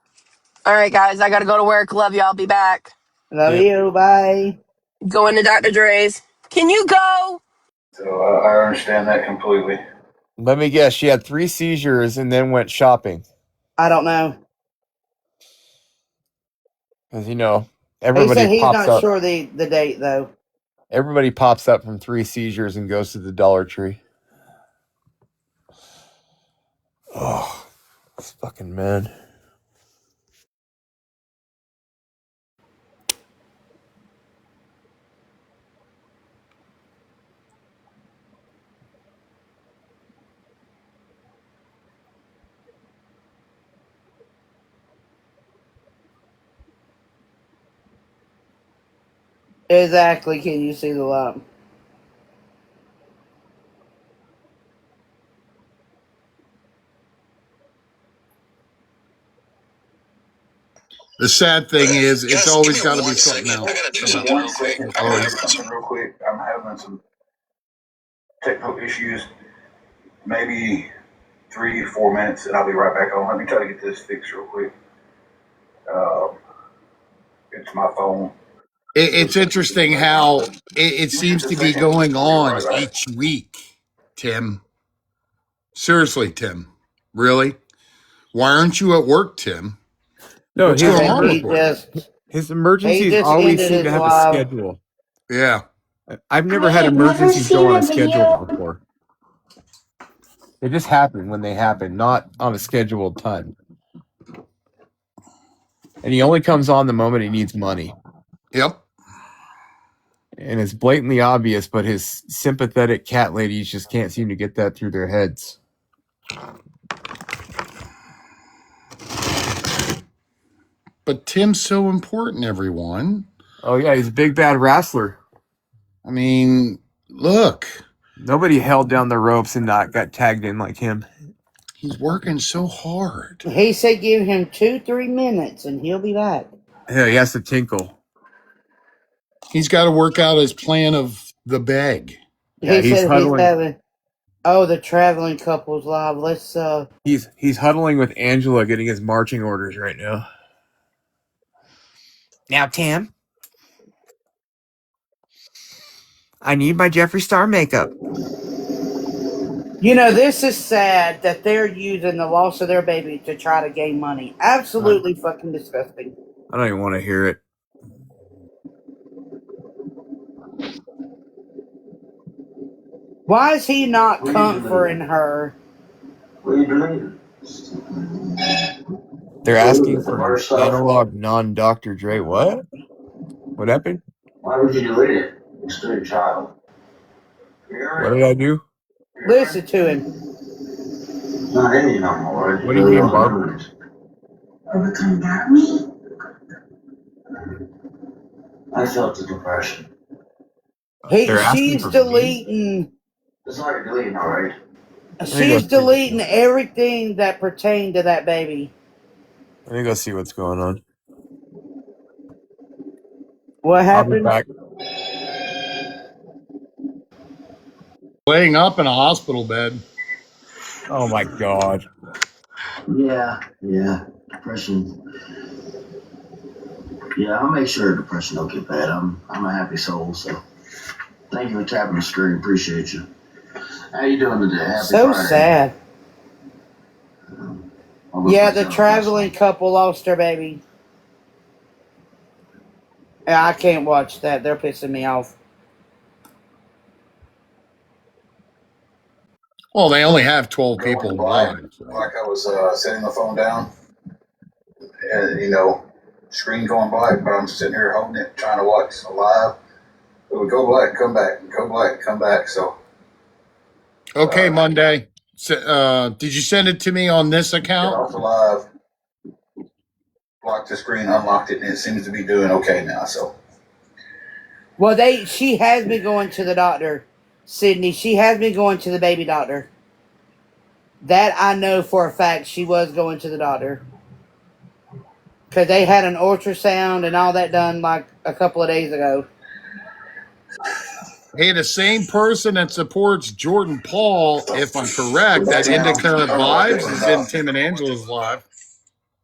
All right, guys, I gotta go to work. Love y'all. Be back. Love Yep. you. Bye. Going to Dr. Dre's. Can you go? So I understand that completely. Let me guess. She had 3 seizures and then went shopping. I don't know. Because, you know, He everybody said he's pops not up. sure the date though. Everybody pops up from 3 seizures and goes to the Dollar Tree. Oh, this fucking man. Exactly. Can you see the light? The sad thing is, it's always got to be something else. Just 1 second. I gotta do something real quick. I'm having some technical issues. Maybe 3 or 4 minutes, and I'll be right back on. Let me try to get this fixed real quick. Uh, it's my phone. It's interesting how it seems to be going on each week, Tim. Seriously, Tim. Really? Why aren't you at work, Tim? No, What's I going think on with work? his he emergencies just always ended seem to his have a live. schedule. Yeah. I've never had emergencies go on a schedule before. They just happen when they happen, not on a scheduled time. And he only comes on the moment he needs money. Yep. And it's blatantly obvious, but his sympathetic cat ladies just can't seem to get that through their heads. But Tim's so important, everyone. Oh, yeah, he's a big bad wrestler. I mean, look. Nobody held down the ropes and not got tagged in like him. He's working so hard. He said give him 2-3 minutes and he'll be back. Yeah, he has to tinkle. He's got to work out his plan of the bag. Yeah, He he's said he's huddling. having. Oh, the traveling couples live. Let's He's huddling with Angela, getting his marching orders right now. Now, Tim, I need my Jeffree Star makeup. You know, this is sad that they're using the loss of their baby to try to gain money. Absolutely fucking disgusting. I don't even want to hear it. Why is he not comforting her? They're asking for an analog non-Dr. Dre. What? What happened? Why would you delete it? It's to your child. What did I do? Listen to him. Not in you no more. What do you mean, Barb? Overcome that me? I felt the depression. They're asking She's for me? deleting. It's like deleting, alright? She's deleting everything that pertained to that baby. Let me go see what's going on. What I'll be happened? back. Laying up in a hospital bed. Oh my God. Yeah, depression. Yeah, I'll make sure depression don't get bad. I'm a happy soul, so thank you for tapping the screen. Appreciate you. How you doing today? Happy So Friday. sad. Yeah, the myself, traveling couple lost their baby. Yeah, I can't watch that. They're pissing me off. Well, they only have 12 Going people by, alive. So. like I was setting the phone down, and screen going black, but I'm sitting here holding it, trying to watch live. It would go black, come back, go black, come back. So Okay, Monday. Did you send it to me on this got account? off the live, blocked the screen, unlocked it, and it seems to be doing okay now. So Well, she has been going to the doctor, Sydney. She has been going to the baby doctor. That I know for a fact. She was going to the doctor because they had an ultrasound and all that done like a couple of days ago. Hey, the same person that supports Jordan Paul, if I'm correct, that Indica Vibes is in Tim and Angela's live.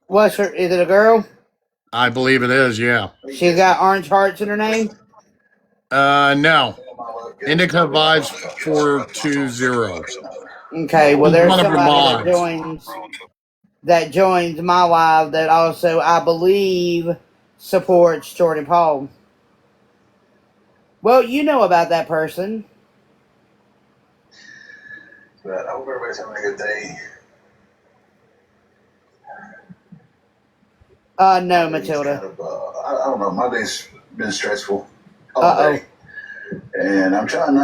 What's her? Is it a girl? I believe it is, yeah. She's got orange hearts in her name? No. Indica Vibes 420. Okay, well, He's there's one of her somebody mods. that joins my live that also, I believe, supports Jordan Paul. Well, you know about that person. but I hope everybody's having a good day. No, Matilda. Kind of, I don't know. My day's been stressful all day, and I'm trying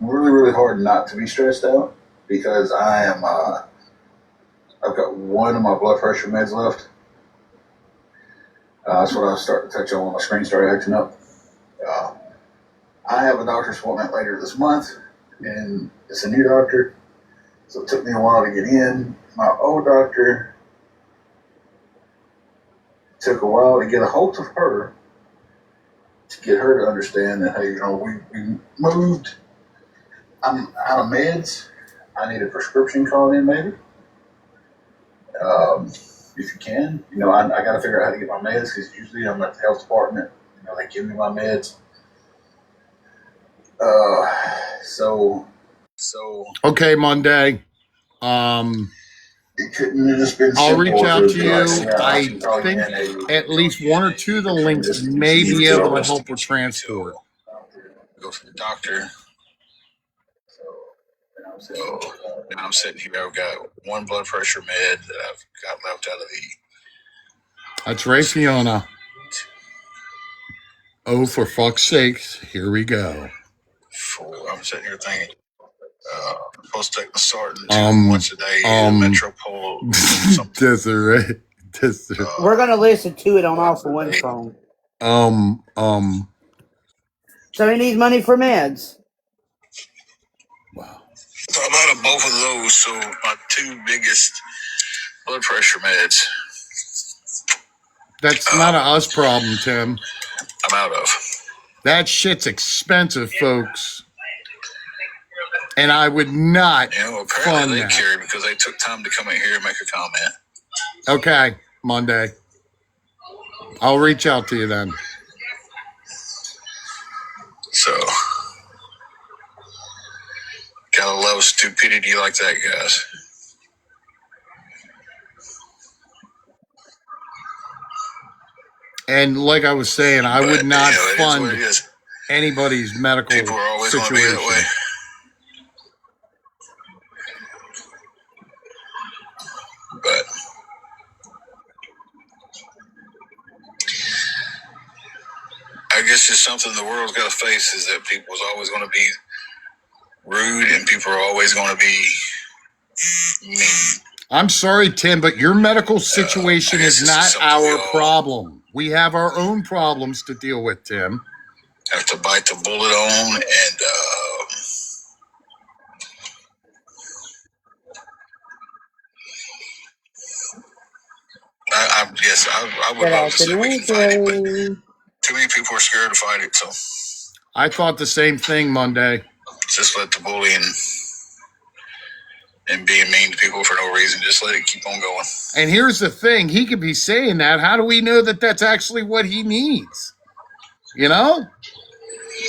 really, really hard not to be stressed out because I am. I've got one of my blood pressure meds left. That's what I was starting to touch on when my screen started acting up. I have a doctor's appointment later this month, and it's a new doctor, so it took me a while to get in. My old doctor took a while to get a hold of her to get her to understand that, hey, we moved. I'm out of meds. I need a prescription called in, maybe. If you can, I got to figure out how to get my meds because usually I'm at the health department. They give me my meds. So. Okay, Monday. It couldn't have just been I'll reach out to you. I like, think at least one or two of the links may be able to help with transport. Go to the doctor. So now I'm sitting here. I've got one blood pressure med that I've got left out of the. That's right, Fiona. Oh, for fuck's sakes. Here we go. I'm sitting here thinking, I'm supposed to take the Sartan once a day, Metropol. Desiree. We're going to listen to it on Alpha One's phone. So he needs money for meds. Wow. So I'm out of both of those. So my two biggest blood pressure meds. That's not a us problem, Tim. I'm out of. That shit's expensive, folks. And I would not fund they that. carry because they took time to come in here and make a comment. Okay, Monday. I'll reach out to you then. So, gotta love stupidity like that, guys. And like I was saying, I would not fund anybody's medical People are always situation. Going to be that way. But I guess it's something the world's got to face is that people's always going to be rude and people are always going to be mean. I'm sorry, Tim, but your medical situation is not our problem. We have our own problems to deal with, Tim. Have to bite the bullet on, and Yes, I would Good love to see if we can fight it, but afternoon, too many people are scared to fight it, so I thought the same thing Monday. just let the bullying and being mean to people for no reason, just let it keep on going. And here's the thing. He could be saying that. How do we know that that's actually what he needs? You know?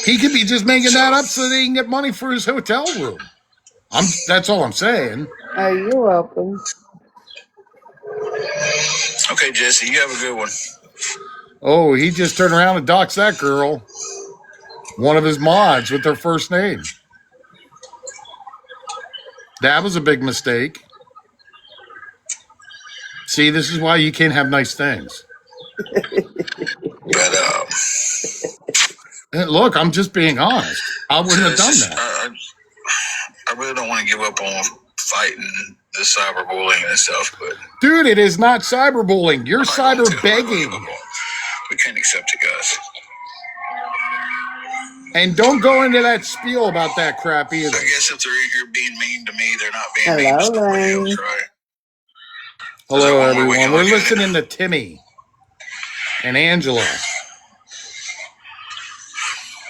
He could be just making that up so they can get money for his hotel room. That's all I'm saying. Oh, you're welcome. Okay, Jesse, you have a good one. Oh, he just turned around and doxed that girl. One of his mods with their first name. That was a big mistake. See, this is why you can't have nice things. But Look, I'm just being honest. I wouldn't have done that. I really don't want to give up on fighting the cyberbullying and stuff, but Dude, it is not cyberbullying. You're I'm not going to. cyber begging. We can't accept it, guys. And don't go into that spiel about that crap either. I guess if they're in here being mean to me, they're not being mean to Hello, somebody Lane. else, right? Hello, Is there one more we everyone. can We're look at it? listening to Timmy and Angela.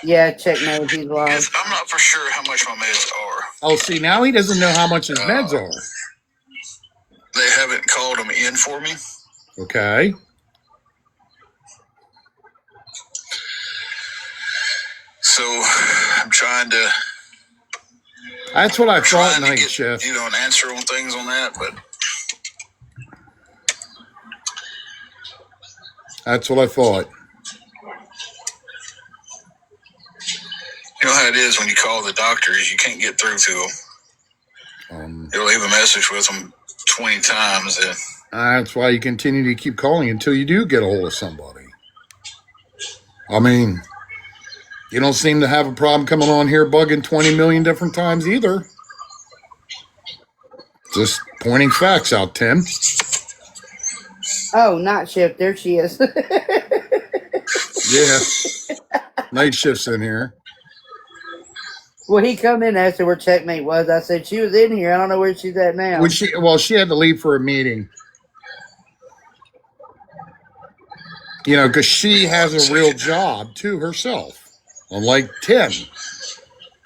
Yeah, checkmate. He's lost. Because I'm not for sure how much my meds are. Oh, see, now he doesn't know how much his meds are. They haven't called them in for me. Okay. So I'm trying to. That's what I thought trying to night get, shift. an answer on things on that, but That's what I thought. you know how it is when you call the doctors, you can't get through to them. You'll leave a message with them 20 times. And That's why you continue to keep calling until you do get a hold of somebody. I mean, you don't seem to have a problem coming on here bugging 20 million different times either. Just pointing facts out, Tim. Oh, night shift. There she is. Yeah. Night shift's in here. Well, he come in and asked her where checkmate was. I said she was in here. I don't know where she's at now. She had to leave for a meeting. You know, because she has a real job too herself, unlike Tim.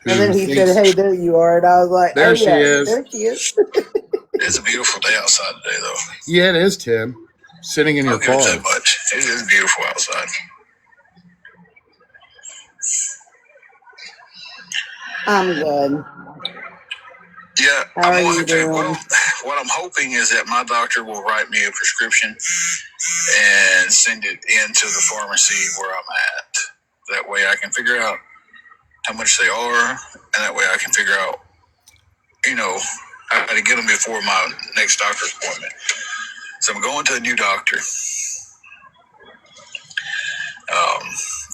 And then he said, "Hey, there you are," and I was like, There "Oh she yeah, is. there she is." it's a beautiful day outside today, though. Yeah, it is, Tim. Sitting in your I'll give it car. that much. It is beautiful outside. I'm good. Yeah, How are you doing? Well, what I'm hoping is that my doctor will write me a prescription and send it into the pharmacy where I'm at. That way I can figure out how much they are, and that way I can figure out, how to get them before my next doctor's appointment. So I'm going to a new doctor.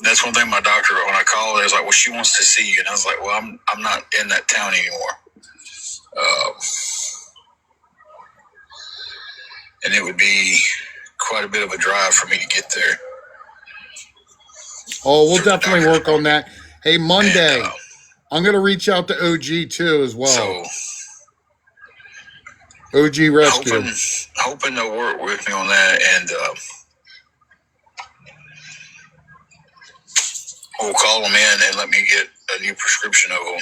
That's one thing my doctor, when I called, I was like, well, she wants to see you. And I was like, well, I'm not in that town anymore. And it would be quite a bit of a drive for me to get there. Oh, we'll definitely work on that. Hey, Monday, I'm going to reach out to OG too as well. So, OG Rescue. Hoping they'll work with me on that, and we'll call them in and let me get a new prescription of them.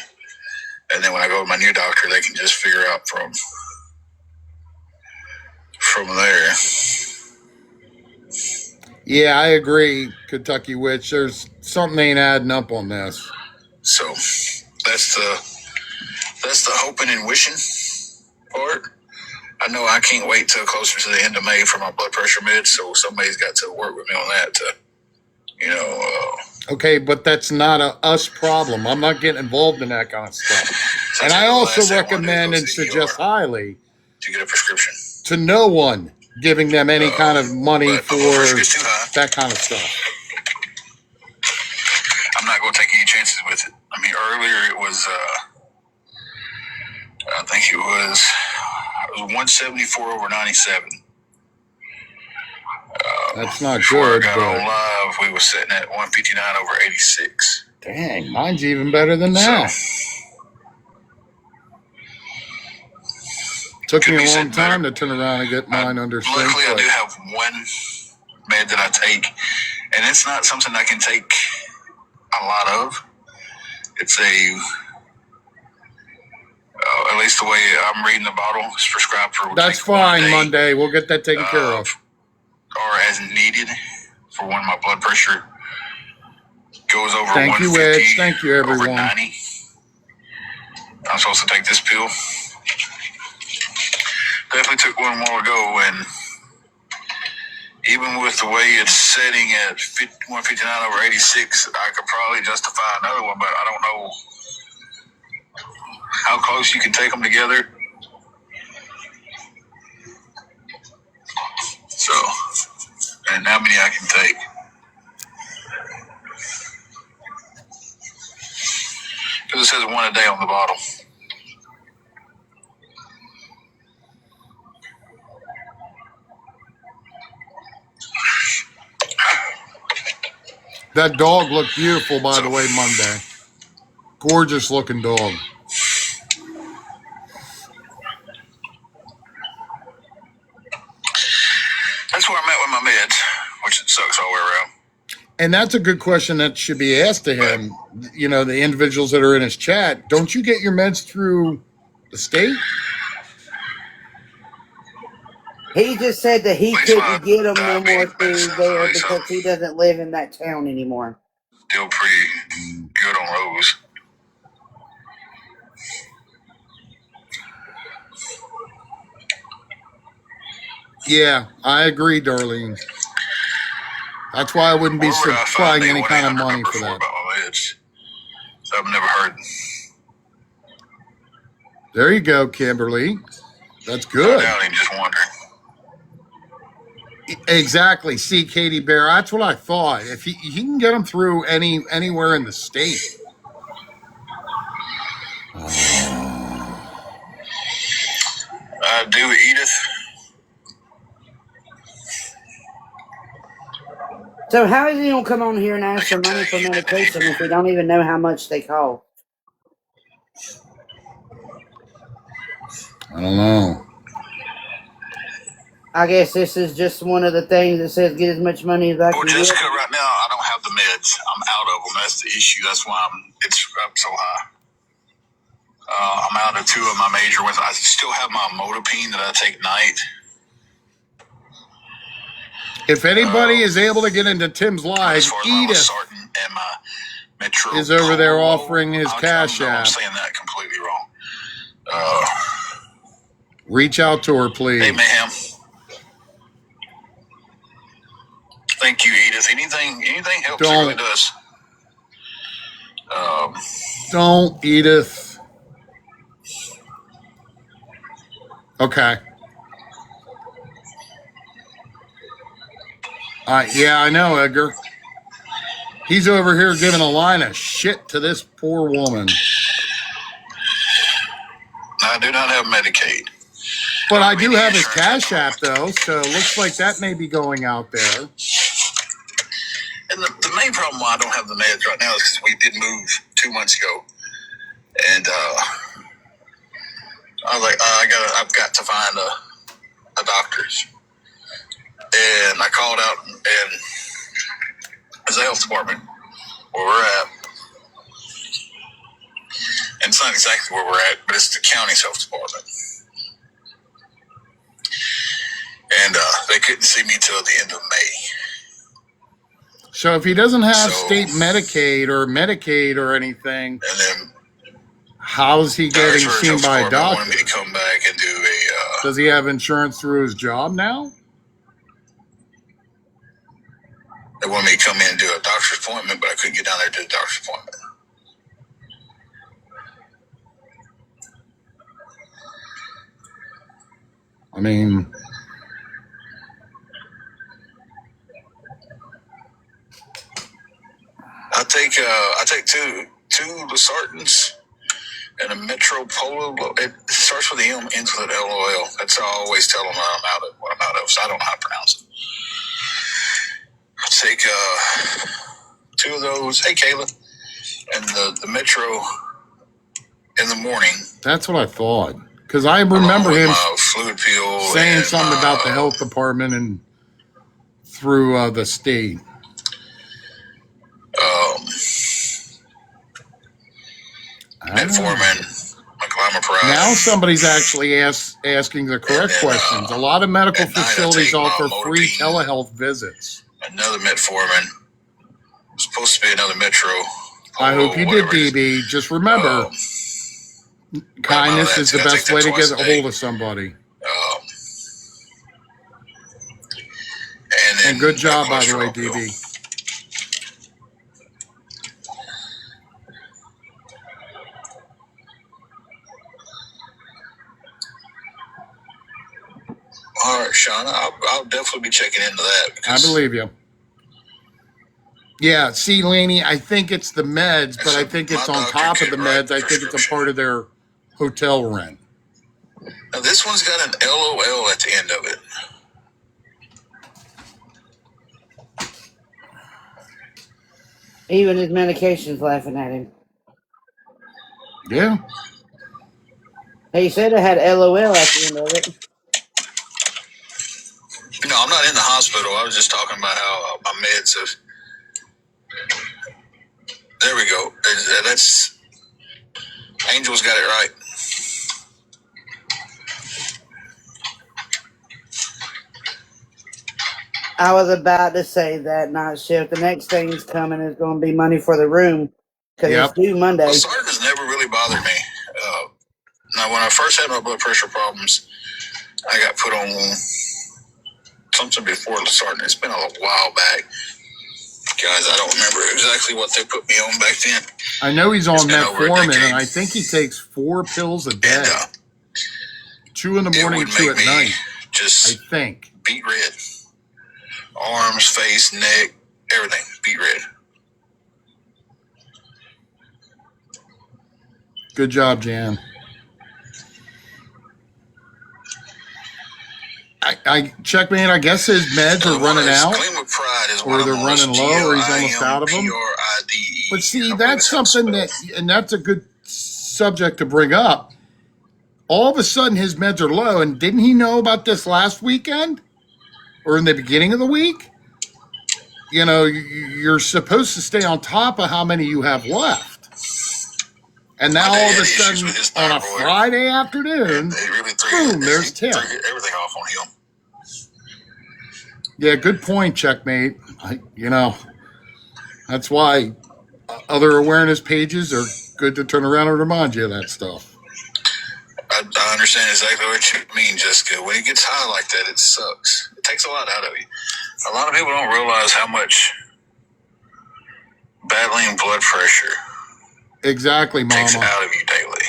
And then when I go to my new doctor, they can just figure out from there. Yeah, I agree, Kentucky Witch. There's something ain't adding up on this. So that's the hoping and wishing part. I know I can't wait till closer to the end of May for my blood pressure meds, so somebody's got to work with me on that to, Okay, but that's not a us problem. I'm not getting involved in that kind of stuff. And I also recommend and suggest highly to get a prescription to no one giving them any kind of money for that kind of stuff. I'm not going to take any chances with it. I mean, earlier it was, I think it was 174/97. That's not before good. I got on live, we were sitting at 159/86. Dang, mine's even better than that. Took me a long time to turn around and get mine under sync. Luckily, I do have one med that I take, and it's not something I can take a lot of. It's at least the way I'm reading the bottle, it's prescribed for. That's fine, Monday. We'll get that taken care of. Or as needed for when my blood pressure goes over Thank 150. you, Edge. Thank you, everyone. Over 90. I'm supposed to take this pill. Definitely took one a while ago, and even with the way it's setting at 159/86, I could probably justify another one, but I don't know how close you can take them together. So, and how many I can take. Because it says one a day on the bottle. That dog looked beautiful, by the way, Monday. Gorgeous looking dog. That's where I'm at with my meds, which it sucks all the way around. And that's a good question that should be asked to him. You know, the individuals that are in his chat. Don't you get your meds through the state? He just said that he couldn't get them no more through medicine, there because he doesn't live in that town anymore. Still pretty good on those. Yeah, I agree, Darlene. That's why I wouldn't be supplying any kind of money for that. About my meds? So I've never heard. There you go, Kimberly. That's good. I doubt him, just wondering. Exactly. See, Katie Bear, that's what I thought. If he can get them through anywhere in the state. Do Edith. So how is he gonna come on here and ask for money for medication if we don't even know how much they cost? I don't know. I guess this is just one of the things that says get as much money as I can get. Jessica, right now I don't have the meds. I'm out of them. That's the issue. That's why it's up so high. I'm out of 2 of my major ones. I still have my Modipine that I take night. If anybody is able to get into Tim's live, Edith and my Metro is over there offering his Cash App. I'm saying that completely wrong. Reach out to her, please. Hey, ma'am. Thank you, Edith. Anything helps. It really does. Don't, Edith. Okay. Yeah, I know, Edgar. He's over here giving a line of shit to this poor woman. I do not have Medicaid. But I do have his Cash App, though, so it looks like that may be going out there. And the main problem why I don't have the meds right now is because we did move 2 months ago. And I was like, I've got to find a doctor's. And I called out, and it's the health department where we're at. And it's not exactly where we're at, but it's the county's health department. And they couldn't see me till the end of May. So if he doesn't have state Medicaid or anything, and then how's he getting seen by a doctor? Wanted me to come back and do a. Does he have insurance through his job now? They wanted me to come in and do a doctor's appointment, but I couldn't get down there to do a doctor's appointment. I mean, I take two Losartans and a Metro Polo. It starts with an M, ends with an LOL. That's how I always tell them what I'm out of, so I don't know how to pronounce it. I take 2 of those. Hey, Kayla. And the Metro in the morning. That's what I thought. Because I remember him fluid pill saying something about the health department and through the state? Metformin, glimepiride. Now somebody's actually asking the correct questions. A lot of medical facilities offer free telehealth visits. Another metformin. It's supposed to be another Metro. I hope you did, DB. Just remember, kindness is the best way to get a hold of somebody. And good job, by the way, DB. All right, Sean, I'll definitely be checking into that. I believe you. Yeah, see, Laney, I think it's the meds, but I think it's on top of the meds. I think it's a part of their hotel rent. Now, this one's got an LOL at the end of it. Even his medication's laughing at him. Yeah. He said it had LOL at the end of it. No, I'm not in the hospital. I was just talking about how my meds have... There we go. That's... Angel's got it right. I was about to say that night shift. The next thing's coming is going to be money for the room because it's due Monday. Well, Sartin has never really bothered me. Now, when I first had my blood pressure problems, I got put on something before Sartin. It's been a while back. Guys, I don't remember exactly what they put me on back then. I know he's on metformin, and I think he takes 4 pills a day. And, 2 in the morning, 2 at night. Just I think. Beat red. Arms, face, neck, everything. Beat red. Good job, Jan. I checkmate. I guess his meds are running out, or they're running low, or he's almost out of them. But see, that's something that, and that's a good subject to bring up. All of a sudden, his meds are low, and didn't he know about this last weekend, or in the beginning of the week? You know, you're supposed to stay on top of how many you have left. And now all of a sudden, on a Friday afternoon, boom, there's 10. Everything off on him. Yeah, good point, checkmate. That's why other awareness pages are good to turn around and remind you of that stuff. I understand exactly what you mean, Jessica. When it gets high like that, it sucks. It takes a lot out of you. A lot of people don't realize how much battling blood pressure exactly, Mama. takes out of you daily.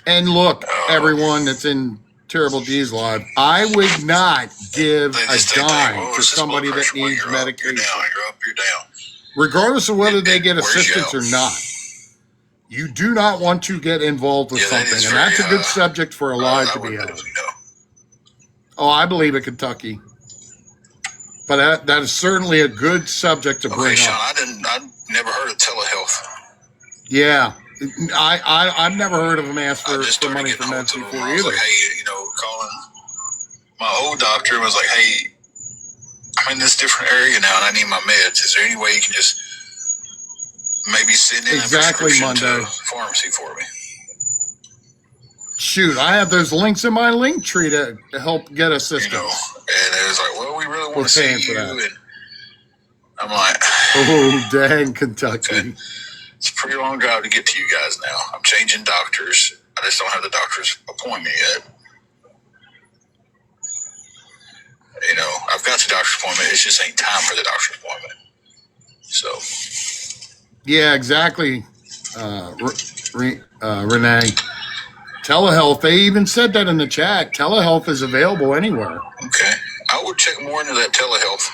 And look, everyone that's in Terrible D's live, I would not give a dime to somebody that needs medication. You're up, you're down. Regardless of whether they get assistance or not. You do not want to get involved with something, and that's a good subject for a live to be on. Oh, I believe in Kentucky. But that is certainly a good subject to bring Sean, up. I've never heard of telehealth. Yeah. I've never heard of them ask for money for meds before either. Like, hey, calling my old doctor was like, hey, I'm in this different area now and I need my meds. Is there any way you can just maybe send in a prescription to the pharmacy for me? Shoot, I have those links in my link tree to help get assistance. And it was like, well, we really want to see you. And I'm like, oh, dang, Kentucky. Okay. It's a pretty long drive to get to you guys now. I'm changing doctors. I just don't have the doctor's appointment yet. I've got the doctor's appointment. It just ain't time for the doctor's appointment. So. Yeah, exactly, Renee. Telehealth, they even said that in the chat. Telehealth is available anywhere. Okay. I would check more into that telehealth.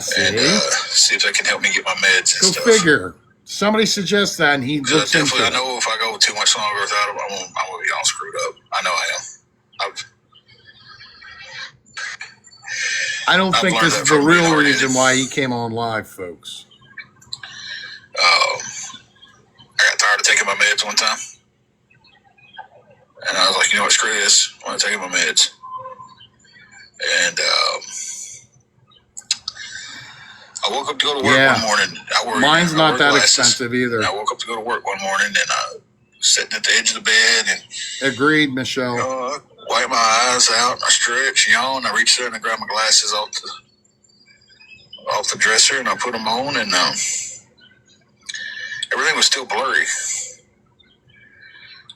See? And see if they can help me get my meds and Go stuff. figure. Somebody suggests that, and he looks into it. I know if I go too much longer without them, I'm going to be all screwed up. I know I am. I don't think this is the real reason why he came on live, folks. I got tired of taking my meds one time. And I was like, you know what, screw this. I'm going to take my meds. And I woke up to go to work one morning. Mine's not that expensive either. And I woke up to go to work one morning, and I was sitting at the edge of the bed, and agreed, Michelle. Wipe my eyes out, I stretch, yawn, I reach there and I grab my glasses off the dresser, and I put them on, and everything was still blurry.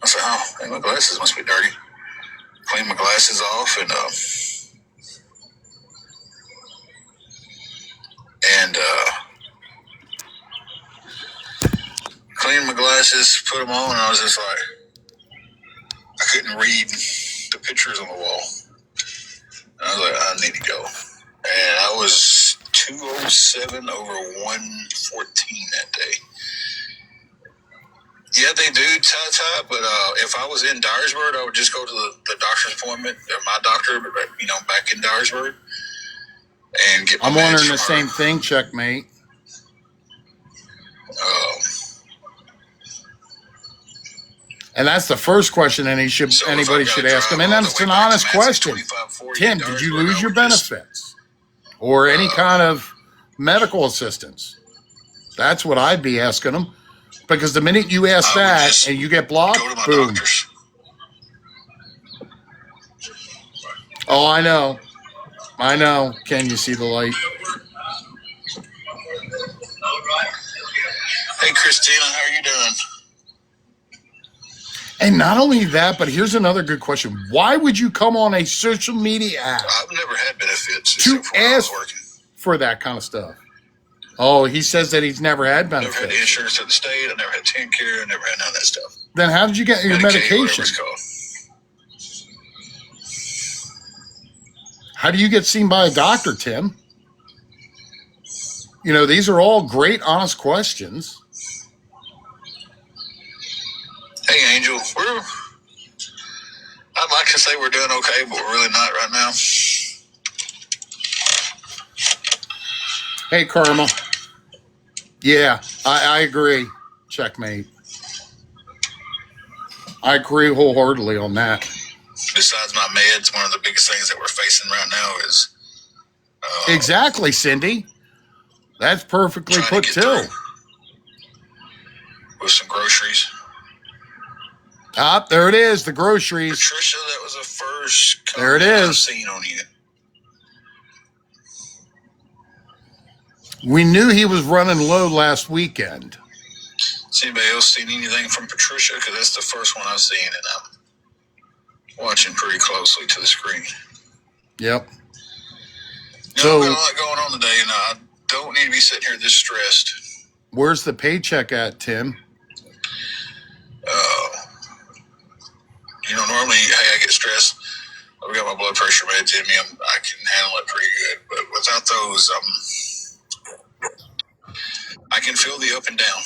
I said, "Oh, hey, my glasses must be dirty." Clean my glasses off, and cleaned my glasses, put them on, and I was just like, I couldn't read the pictures on the wall. And I was like, I need to go. And I was 207 over 114 that day. Yeah, they do tie, but if I was in Dyersburg, I would just go to the doctor's appointment, my doctor, back in Dyersburg, and get my I'm meds wondering from the same thing, checkmate. And that's the first question anybody should ask him. And that's an honest question. Tim, did you lose your benefits or any kind of medical assistance? That's what I'd be asking him. Because the minute you ask that and you get blocked, boom. Doctors. Oh, I know. Can you see the light? Hey, Christina, how are you doing? And not only that, but here's another good question. Why would you come on a social media app I've never had benefits to ask for that kind of stuff? Oh, he says that he's never had benefits. Never had the insurance to the state. I never had TennCare. I never had none of that stuff. Then how did you get your medication? How do you get seen by a doctor, Tim? These are all great, honest questions. Hey, Angel, I'd like to say we're doing okay, but we're really not right now. Hey, Karma. Yeah, I agree. Checkmate. I agree wholeheartedly on that. Besides my meds, one of the biggest things that we're facing right now is... exactly, Cindy. That's perfectly put, too. With some groceries. There it is, the groceries. Patricia, that was the first there it is. I've seen on you. We knew he was running low last weekend. Has anybody else seen anything from Patricia? Because that's the first one I've seen, and I'm watching pretty closely to the screen. Yep. So, I've got a lot going on today, and I don't need to be sitting here this stressed. Where's the paycheck at, Tim? Normally, hey, I get stressed. I've got my blood pressure meds in me. I can handle it pretty good. But without those, I can feel the up and down.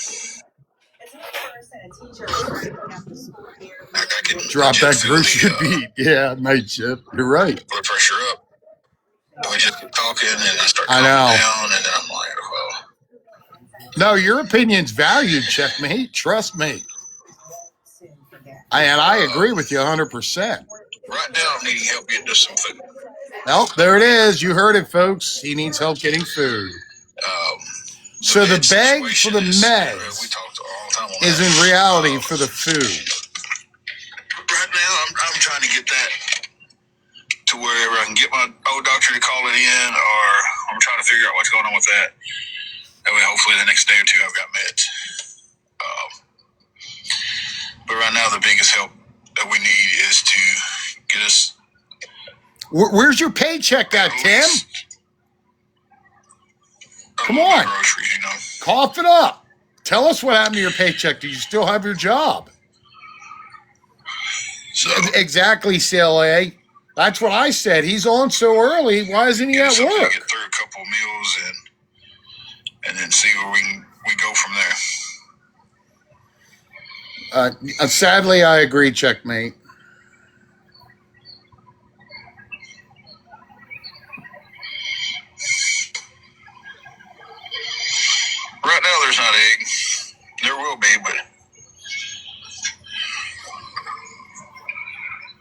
I can drop that grocery beat. Yeah, night shift. You're right. Blood pressure up. And we just keep talking, and I start calming down, and then I'm like, well. No, your opinion's valued, checkmate. Trust me. I agree with you 100%. Right now, I'm needing help getting us some food. Well, there it is. You heard it, folks. He needs help getting food. So the bag for the meds is in reality for the food. Right now, I'm trying to get that to wherever I can get my old doctor to call it in, or I'm trying to figure out what's going on with that. That way, hopefully, the next day or two, I've got meds. But right now, the biggest help that we need is to get us. Where's your paycheck at, Tim? Come on. Groceries, Cough it up. Tell us what happened to your paycheck. Do you still have your job? Exactly, CLA. That's what I said. He's on so early. Why isn't he at work? Get through a couple of meals and then see where we go from there. Sadly, I agree, checkmate. Right now, there's not egg. There will be, but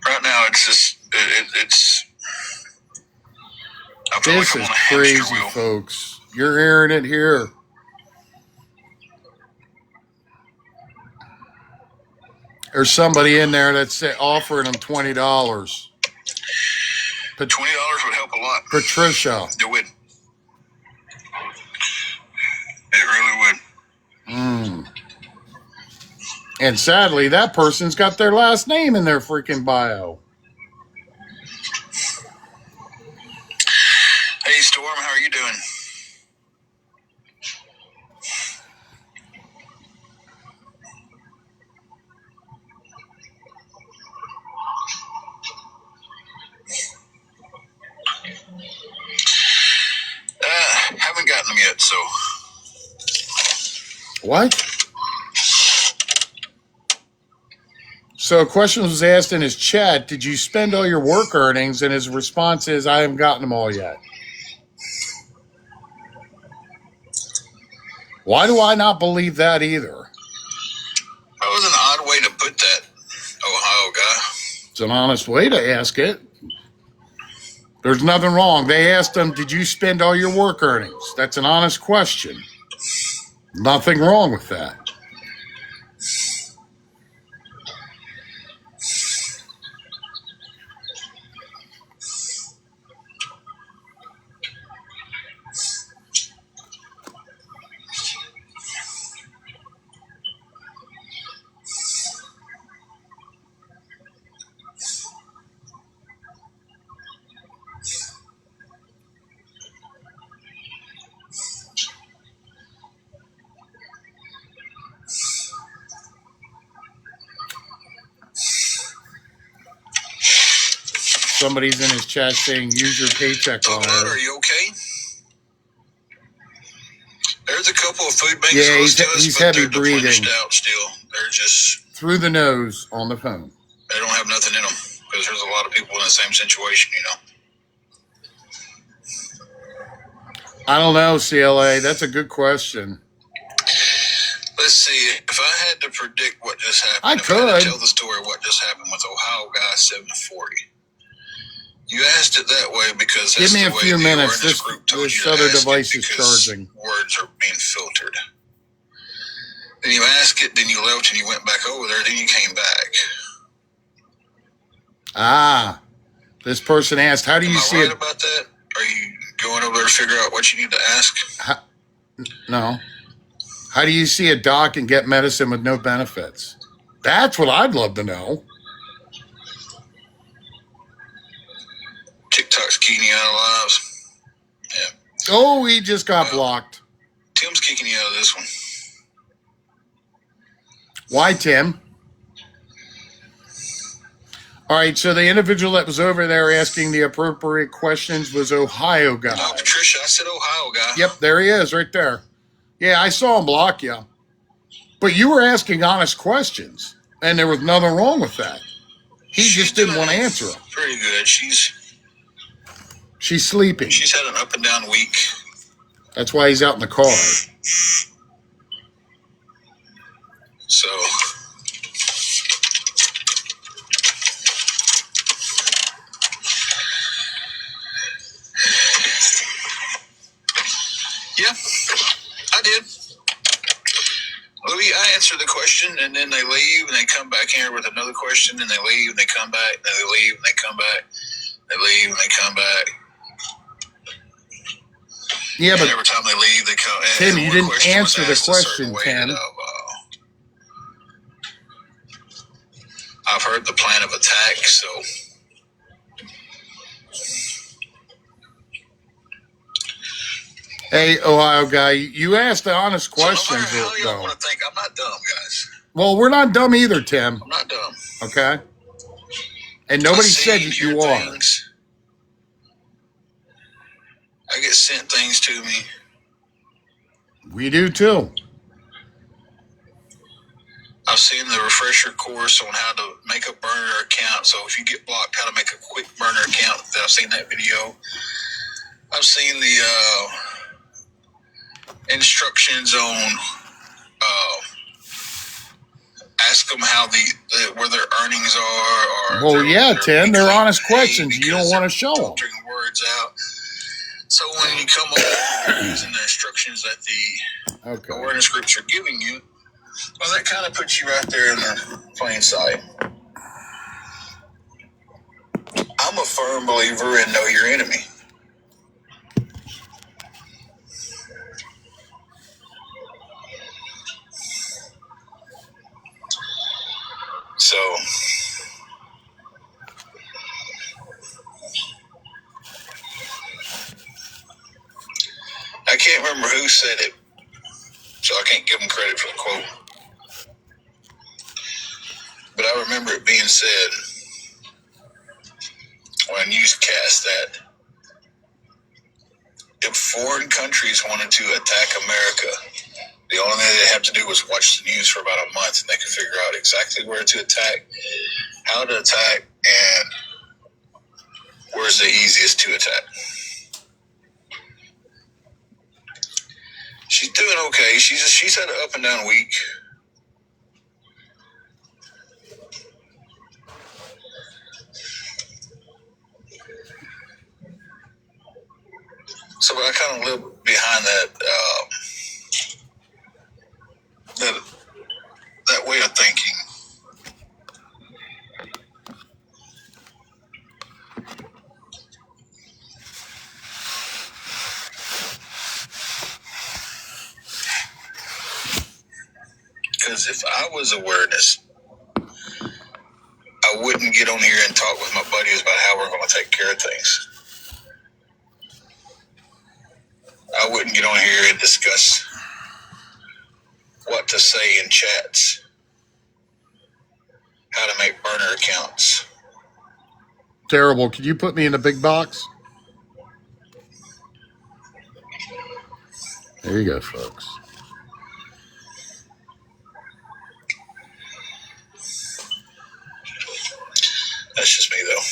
right now it's just it's. I feel This like I'm is on a hamster crazy, wheel. folks. You're hearing it here. There's somebody in there that's offering them $20. $20 would help a lot. Patricia. It would. It really would. And sadly, that person's got their last name in their freaking bio. Hey, Storm, how are you doing? Haven't gotten them yet, so. What? So a question was asked in his chat, did you spend all your work earnings? And his response is, I haven't gotten them all yet. Why do I not believe that either? That was an odd way to put that, Ohio guy. It's an honest way to ask it. There's nothing wrong. They asked him, did you spend all your work earnings? That's an honest question. Nothing wrong with that. Somebody's in his chat saying, use your paycheck Bud, wire. are you okay? There's a couple of food banks Yeah, close to us, he's but heavy they're breathing. depleted out still. They're just... Through the nose on the phone. They don't have nothing in them, because there's a lot of people in the same situation, you know. I don't know, CLA. That's a good question. Let's see. If I had to predict what just happened, I if I had could. to tell the story of what just happened with Ohio guy 740. You asked it that way because that's Give me the a way few the minutes. awareness group told This you to other ask device it is because charging. words are being filtered. Then you ask it, then you left and you went back over there, then you came back. Ah, this person asked, how do you see Am I right it? about that? Are you going over there to figure out what you need to ask? No. How do you see a doc and get medicine with no benefits? That's what I'd love to know. TikTok's kicking you out of lives. Yeah. Oh, he just got blocked. Tim's kicking you out of this one. Why, Tim? All right, so the individual that was over there asking the appropriate questions was Ohio guy. No, Patricia, I said Ohio guy. Yep, there he is right there. Yeah, I saw him block you. But you were asking honest questions, and there was nothing wrong with that. He just didn't want to answer them. Pretty good. She's sleeping. She's had an up and down week. That's why he's out in the car. So... yeah, I did. Louis, I answer the question, and then they leave, and they come back here with another question, and they leave, and they come back, and they leave, and they come back. They leave, and they come back. Yeah, but and every time they leave, they come. Tim, you didn't answer the question, Tim. I've heard the plan of attack, so... Hey, Ohio guy, you asked the honest questions. So no matter how y'all want to think, I'm not dumb, guys. Well, we're not dumb either, Tim. I'm not dumb. Okay? And nobody said that you are. Things. I get sent things to me. We do too. I've seen the refresher course on how to make a burner account. So if you get blocked, how to make a quick burner account. I've seen that video. I've seen the instructions on ask them how where their earnings are. Well, yeah, Tim, they're honest questions. You don't want to show them. Filtering words out. you come over using the instructions that the awareness groups are giving you, well, that kind of puts you right there in the plain sight. I'm a firm believer in know your enemy. So, I can't remember who said it, so I can't give them credit for the quote. But I remember it being said when newscast that if foreign countries wanted to attack America, the only thing they have to do was watch the news for about a month, and they could figure out exactly where to attack, how to attack, and where's the easiest to attack. She's doing okay. She's had an up and down week. So I kind of live behind that way of thinking. Because if I was awareness, I wouldn't get on here and talk with my buddies about how we're going to take care of things. I wouldn't get on here and discuss what to say in chats, how to make burner accounts. Terrible. Could you put me in the big box? There you go, folks. That's just me, though.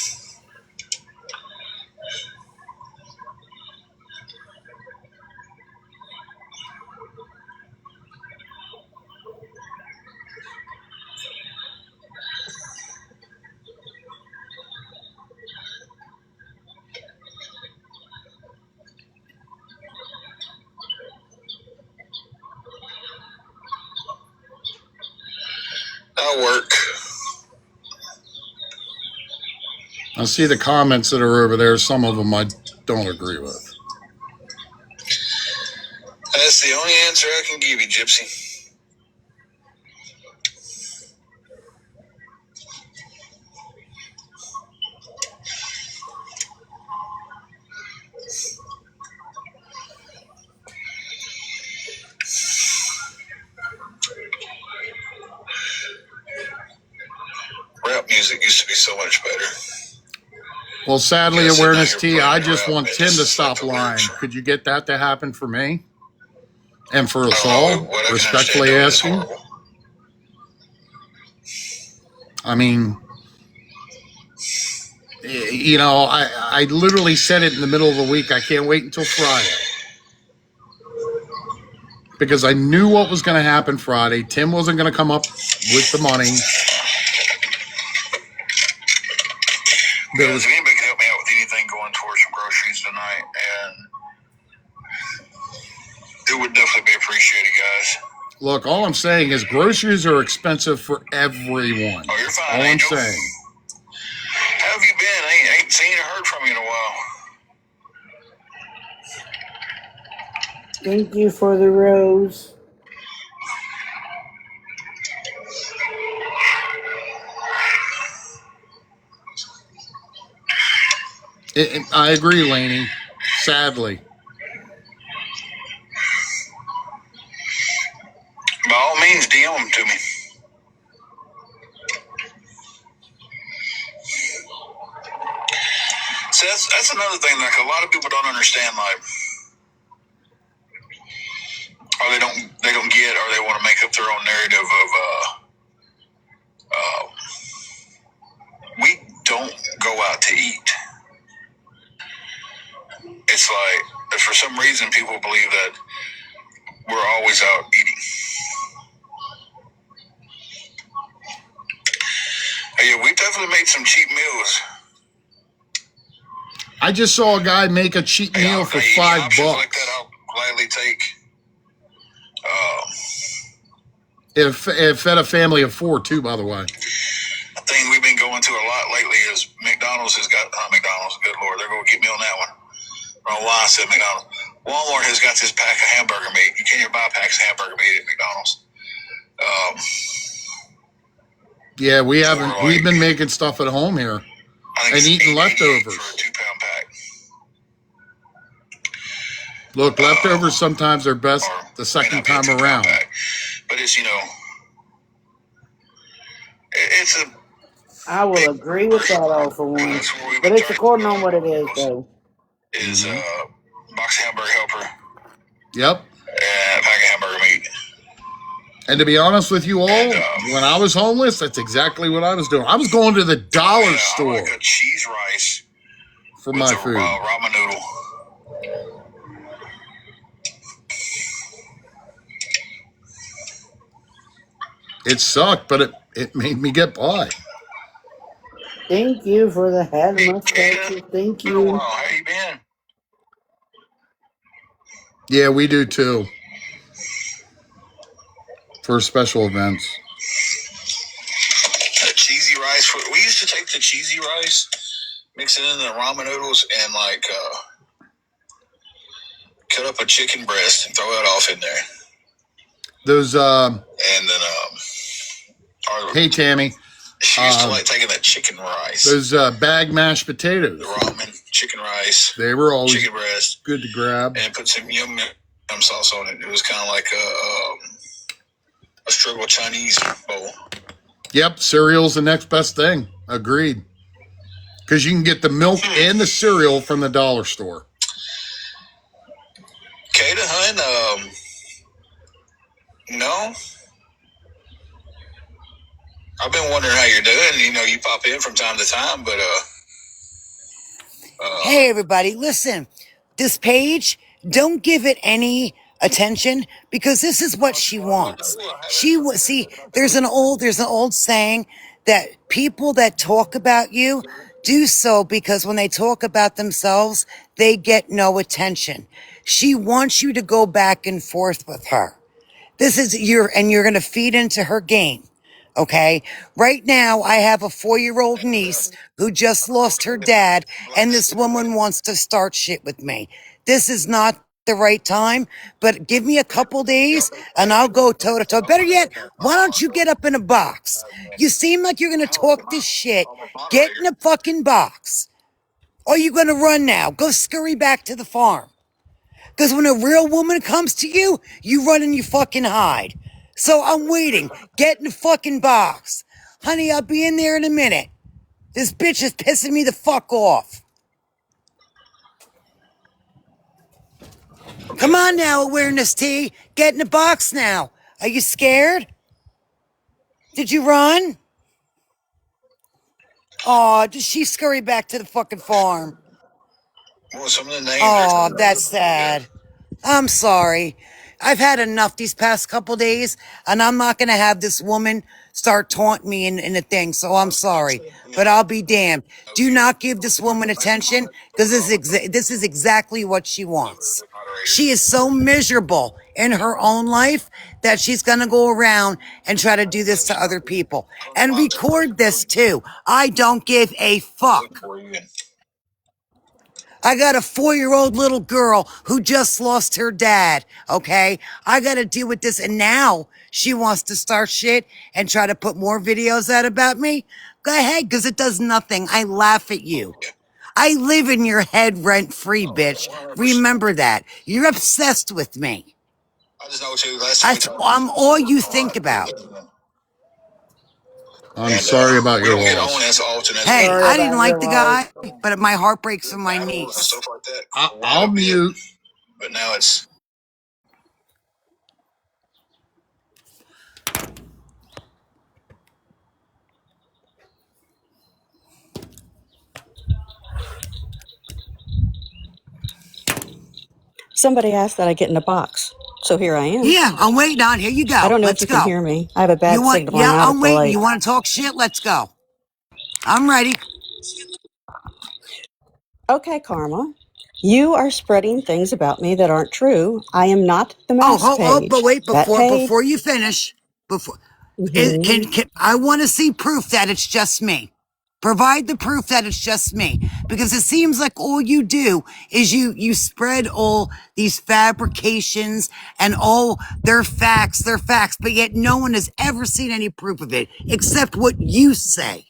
I work. I see the comments that are over there. Some of them I don't agree with. That's the only answer I can give you, Gypsy. Rap music used to be so much better. Well, sadly, Awareness T, I just want Tim to stop lying. Could you get that to happen for me? And for us all, respectfully asking. I mean, you know, I literally said it in the middle of the week. I can't wait until Friday. Because I knew what was going to happen Friday. Tim wasn't going to come up with the money. Guys, if anybody can help me out with anything going towards some groceries tonight, and it would definitely be appreciated, guys. Look, all I'm saying is groceries are expensive for everyone. Oh, you're fine, all Angel. I'm saying. How have you been? I ain't seen or heard from you in a while. Thank you for the rose. I agree, Lainey. Sadly. By all means, DM them to me. So that's another thing. Like a lot of people don't understand. Like, or they don't get, or they want to make up their own narrative of we don't go out to eat. It's like for some reason people believe that we're always out eating. Yeah, we definitely made some cheap meals. I just saw a guy make a cheap meal for $5. Like that, I'll gladly take. It fed a family of 4 too, by the way. A thing we've been going to a lot lately is McDonald's has got McDonald's. Good Lord, they're going to get me on that one. I don't know why I said McDonald's. Walmart has got this pack of hamburger meat. You can't even buy packs of hamburger meat at McDonald's. Yeah, we haven't. Like, we've been making stuff at home here and eating leftovers. For a 2-pound pack. Look, leftovers sometimes are best the second time around. But it's, it's a. I will agree with that all for one. But it's according on what it is, though. Is box hamburger helper. Yep. And a pack of hamburger meat. And to be honest with you all, when I was homeless, that's exactly what I was doing. I was going to the dollar store. I like a cheese rice for my food. Ramen noodle. It sucked, but it made me get by. Thank you for the head mustache. Thank you. How you been? Yeah, we do too. For special events. The cheesy rice. We used to take the cheesy rice, mix it in the ramen noodles, and cut up a chicken breast and throw it off in there. Those and then hey Tammy. She used to like taking that chicken rice. Those bag mashed potatoes. The ramen, chicken rice. They were always chicken breast. Good to grab. And put some yum sauce on it. It was kind of like a struggle Chinese bowl. Yep, cereal's the next best thing. Agreed. Because you can get the milk and the cereal from the dollar store. Kata, hun, no. I've been wondering how you're doing. You pop in from time to time, but hey, everybody, listen. This page, don't give it any attention because this is what she wants. There's an old saying that people that talk about you do so because when they talk about themselves, they get no attention. She wants you to go back and forth with her. You're going to feed into her game. Okay. Right now, I have a 4-year-old niece who just lost her dad, and this woman wants to start shit with me. This is not the right time, but give me a couple days and I'll go toe to toe. Better yet, why don't you get up in a box? You seem like you're going to talk this shit. Get in a fucking box. Or you going to run now? Go scurry back to the farm. Because when a real woman comes to you, you run and you fucking hide. So I'm waiting. Get in the fucking box. Honey, I'll be in there in a minute. This bitch is pissing me the fuck off. Come on now, Awareness T. Get in the box now. Are you scared? Did you run? Aw, did she scurry back to the fucking farm? Well, some of the names Aw, that's sad. I'm sorry. I've had enough these past couple days, and I'm not going to have this woman start taunting me in the thing, so I'm sorry. But I'll be damned. Do not give this woman attention, because this is exactly what she wants. She is so miserable in her own life that she's going to go around and try to do this to other people. And record this, too. I don't give a fuck. I got a 4-year-old little girl who just lost her dad, okay? I got to deal with this, and now she wants to start shit and try to put more videos out about me? Go ahead, because it does nothing. I laugh at you. I live in your head rent-free, bitch. Remember that. You're obsessed with me. I'm all you think about. I'm sorry about your loss. Hey, I didn't like the guy, but my heart breaks for my niece. I'll mute. But now it's... Somebody asked that I get in a box, so here I am. Yeah, I'm waiting on. Here you go. I don't know Let's if you go. can hear me. I have a bad signal. Yeah, I'm waiting. You want to talk shit? Let's go. I'm ready. Okay, Karma. You are spreading things about me that aren't true. I am not the mouse But page. wait, That page. before you finish, before Mhm. can I want to see proof that it's just me. Provide the proof that it's just me, because it seems like all you do is you spread all these fabrications and all their facts, but yet no one has ever seen any proof of it except what you say.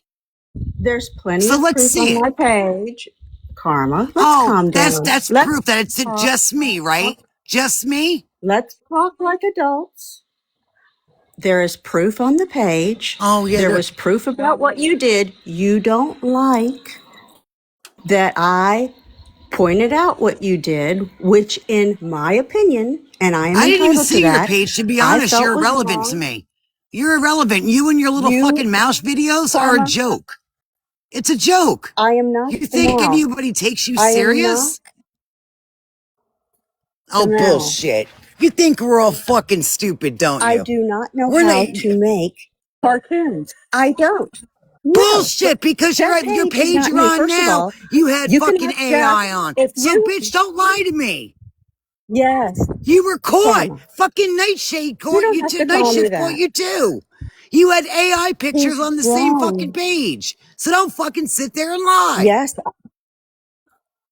There's plenty So of let's proof see on it. my page. Karma, let's calm down. That's Let's proof that it's talk. just me, right? Just me? Let's talk like adults. There is proof on the page. Oh yeah. There was proof about what you did. You don't like that I pointed out what you did, which in my opinion, and I am I didn't even entitled to see your that, page, to be I honest. felt You're was irrelevant to wrong. me. You're irrelevant. You and your little You, fucking mouse videos are a Karma, joke. It's a joke. I am not You the think mouse. anybody takes you I am not serious? the Oh, mouse. bullshit. You think we're all fucking stupid, don't I you? do not know We're how not. to make cartoons. I don't. No. Bullshit, because That your page is page not you're me. on First of now, all, you had you can fucking ask Jeff AI on. if So, you, bitch, don't lie to me. yes, You were caught. Karma. Fucking Nightshade You caught don't you have too. to call me Nightshift caught that. you too. You had AI He's pictures on the same fucking wrong. page. So don't fucking sit there and lie. Yes,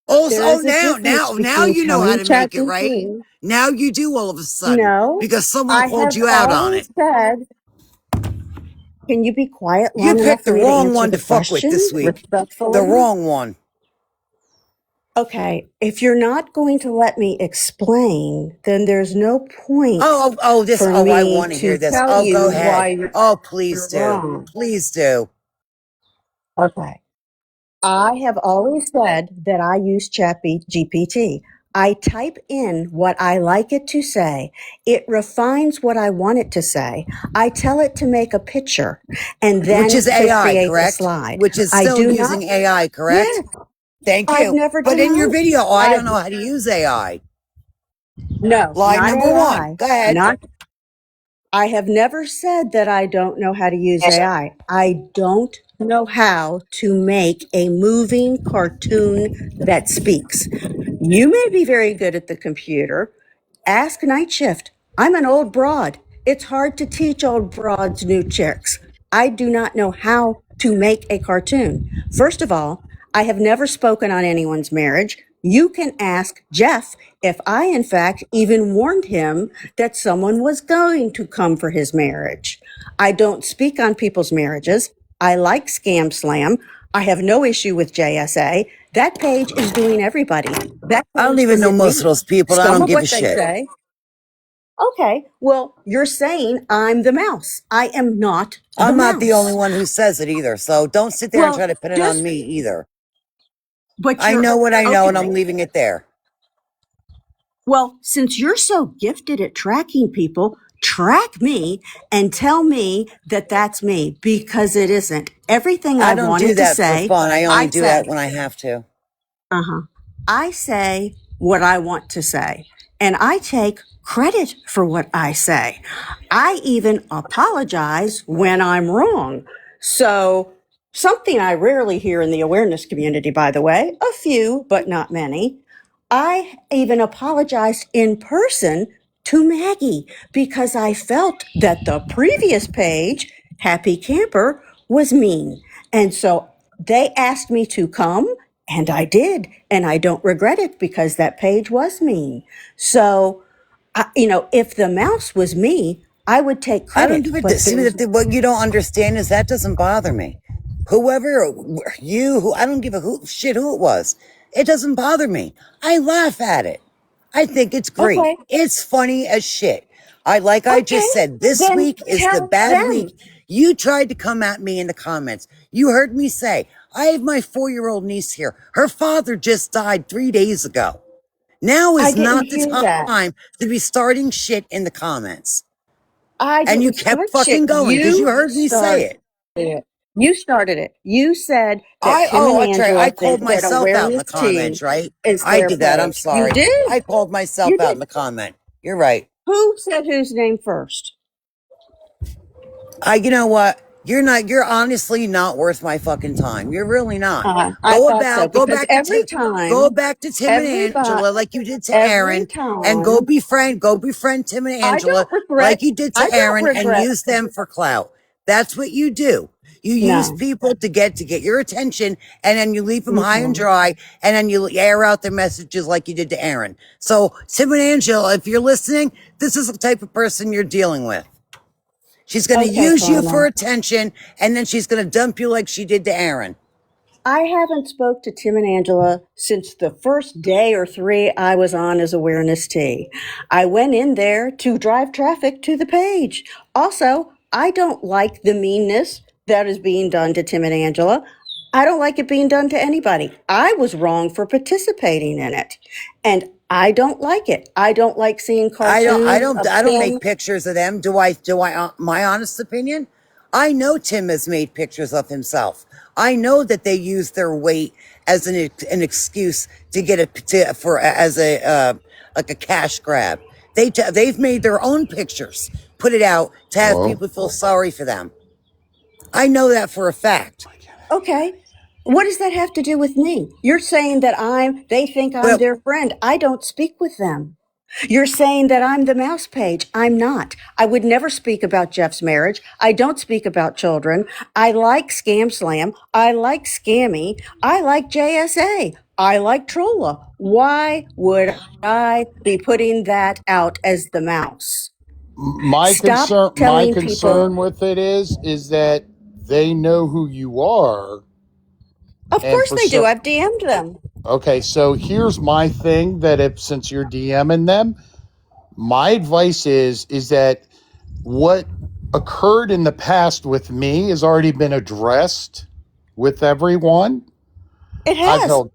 Also, there is a difference now between you know how telling to make it right. ChatGPT. Now you do all of a sudden No, because someone I called have you out on it. always said, can you be quiet You long enough picked for the me to wrong answer one the to fuck with question this week. The respectfully? wrong one. Okay, if you're not going to let me explain, then there's no point for I me want to to hear this. tell Oh, go you ahead. why Oh, please you're do. wrong. Please do. Okay. I have always said that I use ChatGPT. I type in what I like it to say. It refines what I want it to say. I tell it to make a picture and Which then is to AI, create the correct? slide. Which is I still do not, using AI, correct? yes, Thank I've you. never But in your denied, video, I don't I've, know how to use AI. no, Lie not number one. AI, Go ahead. not I have never said that I don't know how to use AI. I don't know how to make a moving cartoon that speaks. You may be very good at the computer. Ask Night Shift. I'm an old broad. It's hard to teach old broads new tricks. I do not know how to make a cartoon. First of all, I have never spoken on anyone's marriage. You can ask Jeff if I, in fact, even warned him that someone was going to come for his marriage. I don't speak on people's marriages. I like Scam Slam. I have no issue with JSA. That page is doing everybody. That I don't page even know isn't most of me. those people. I Some don't of give a what they shit. say. Okay, well, you're saying I'm the mouse. I am not the I'm not the only mouse. one who says it either. So don't sit there and try Well, to pin it on just, me either. but I you're, know what I know and I'm okay. leaving it there. Well, since you're so gifted at tracking people, track me and tell me that that's me because it isn't. Everything I I don't do wanted to that for say, fun. I only I do that say. when I have to. Uh-huh. I say what I want to say, and I take credit for what I say. I even apologize when I'm wrong. So, something I rarely hear in the awareness community, by the way, a few, but not many. I even apologized in person to Maggie because I felt that the previous page, Happy Camper, was mean. And so they asked me to come, and I did. And I don't regret it because that page was mean. So, if the mouse was me, I would take I don't credit. give a But see there's, what you don't understand is that doesn't bother me. Whoever you who I don't give a shit who it was. It doesn't bother me. I laugh at it. I think it's great. okay, It's funny as shit. I okay, just said this then week is the tell bad them. week. You tried to come at me in the comments. You heard me say, I have my 4-year-old niece here. Her father just died 3 days ago. Now I is didn't not the hear that. time to be starting shit in the comments. I And you didn't kept start shit. fucking going because you You heard me say started it. it. You started it. You said that Tim and That's right. I Angela called think that myself out in awareness the team comments, right? is I their did that. I'm page. You sorry. did. I called myself You out in did. the comment. You're right. Who said whose name first? You know what? You're honestly not worth my fucking time. You're really not. I thought so because Go back to Tim and everybody, Angela like you did to every Aaron, and go time, befriend Tim and I Angela don't regret, like you did I to don't Aaron, and regret, use them for clout. That's what you do. You use no. people to get your attention, and then you leave them high and Mm-mm. dry, and then you air out their messages like you did to Aaron. So Tim and Angela, if you're listening, this is the type of person you're dealing with. She's going to Okay, use you for Carla. attention, and then she's going to dump you like she did to Aaron. I haven't spoke to Tim and Angela since the first day or three I was on as Awareness Tea. I went in there to drive traffic to the page. Also, I don't like the meanness that is being done to Tim and Angela. I don't like it being done to anybody. I was wrong for participating in it. And I don't like it. I don't like seeing cartoons of I don't Tim. make pictures of them. My honest opinion? I know Tim has made pictures of himself. I know that they use their weight as an excuse to get as a like a cash grab. They've made their own pictures, put it out to have Hello? people feel sorry for them. I know that for a fact. Okay. What does that have to do with me? You're saying that they think I'm Well, their friend. I don't speak with them. You're saying that I'm the mouse page. I'm not. I would never speak about Jeff's marriage. I don't speak about children. I like Scam Slam. I like Scammy. I like JSA. I like Trolla. Why would I be putting that out as the mouse? My Stop concern my telling people. concern with it is that they know who you are, Of and course for they do. so I've DM'd them. okay, so here's my thing, that if since you're DMing them, my advice is that what occurred in the past with me has already been addressed with everyone. It I've has. held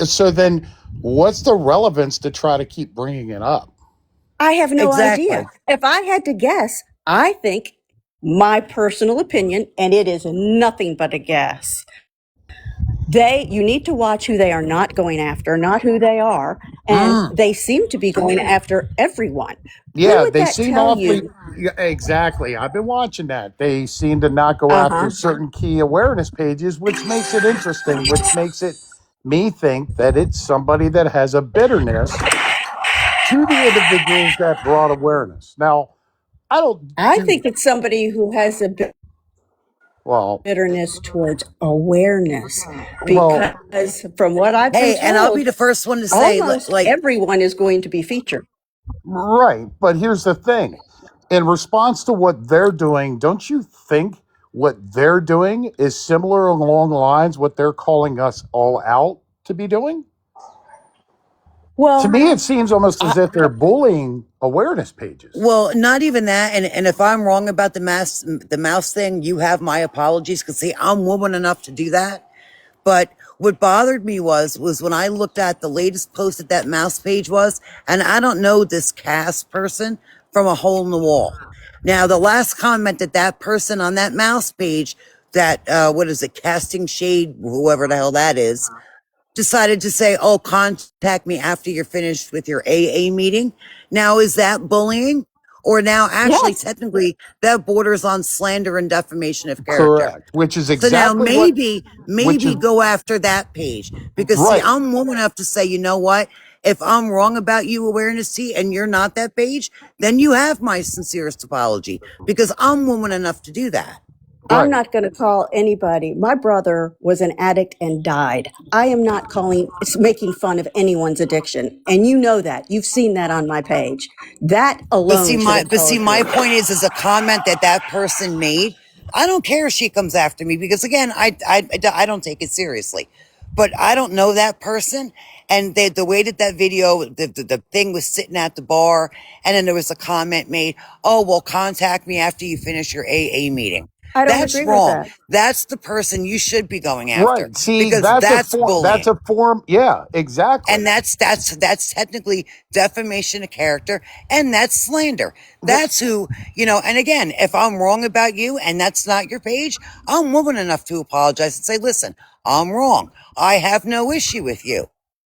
so then what's the relevance to try to keep bringing it up? I have no idea. exactly. If I had to guess, I think my personal opinion, and it is nothing but a guess. You need to watch who they are not going after, not who they are. And Mm. they seem to be going after everyone. Who Yeah, would they that seem tell awfully. you? Yeah, exactly. I've been watching that. They seem to not go Uh after huh. certain key awareness pages, which makes it interesting, which makes it me think that it's somebody that has a bitterness to the individuals that brought awareness. Now, I don't I do think it's somebody who has a well. bitterness towards awareness Well, because from what I've been Hey, and I'll be told, the first one to say, almost like, everyone is going to be featured. right. But here's the thing. In response to what they're doing, don't you think what they're doing is similar along the lines what they're calling us all out to be doing? To Well, me, it seems almost I, as if they're bullying awareness pages. well, not even that. And if I'm wrong about the mouse thing, you have my apologies. Because see, I'm woman enough to do that. But what bothered me was when I looked at the latest post that mouse page was, and I don't know this cast person from a hole in the wall. Now, the last comment that person on that mouse page, that what is it, casting shade, whoever the hell that is, decided to say, "Oh, contact me after you're finished with your AA meeting." Now, is that bullying? Or now, actually, yes, technically, that borders on slander and defamation of character. Correct. Which is So now exactly what, which maybe is go after that page. Because see, right. I'm woman enough to say, you know what? If I'm wrong about you, Awareness T, and you're not that page, then you have my sincerest apology. Because I'm woman enough to do that. I'm Right. not going to call anybody. My brother was an addict and died. I am not making fun of anyone's addiction. And you know that. You've seen that on my page. That alone should have But see, told my you. point is a comment that person made. I don't care if she comes after me because again, I don't take it seriously. But I don't know that person, and the way that video, the thing was sitting at the bar, and then there was a comment made. Oh, well, contact me after you finish your AA meeting. I don't That's agree with wrong. that. That's the person you should be going after Right. See, because that's that's bullying. a form. Yeah, And exactly. that's technically defamation of character, and that's slander. R- That's who, and again, if I'm wrong about you and that's not your page, I'm woman enough to apologize and say, listen, I'm wrong. I have no issue with you.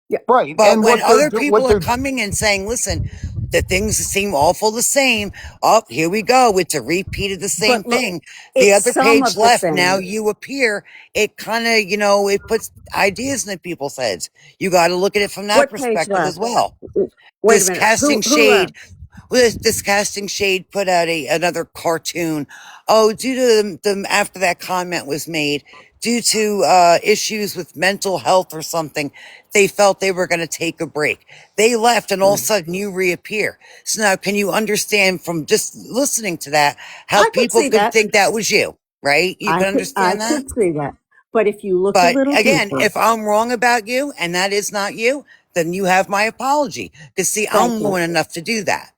Yeah. Right. But And when what they're other do, what people are they're coming and saying, listen, the things seem awful the same. Oh, here we go. It's a repeat of the same But look, thing. The it's other some page of the left, now same. you appear. It kind of, it puts ideas in people's heads. You got to look at it from that What page perspective as left? well. Wait a This minute. casting Who shade, left? this casting shade put out another cartoon. Oh, due to after that comment was made, due to issues with mental health or something, they felt they were going to take a break. They left, and all of a sudden you reappear. So now, can you understand from just listening to that how I could people see could that. think that was you, right? You can I understand that. could see that. But if you looked a But little again, deeper, if I'm wrong about you and that is not you, then you have my apology. Because see, thank I'm you. woman enough to do that.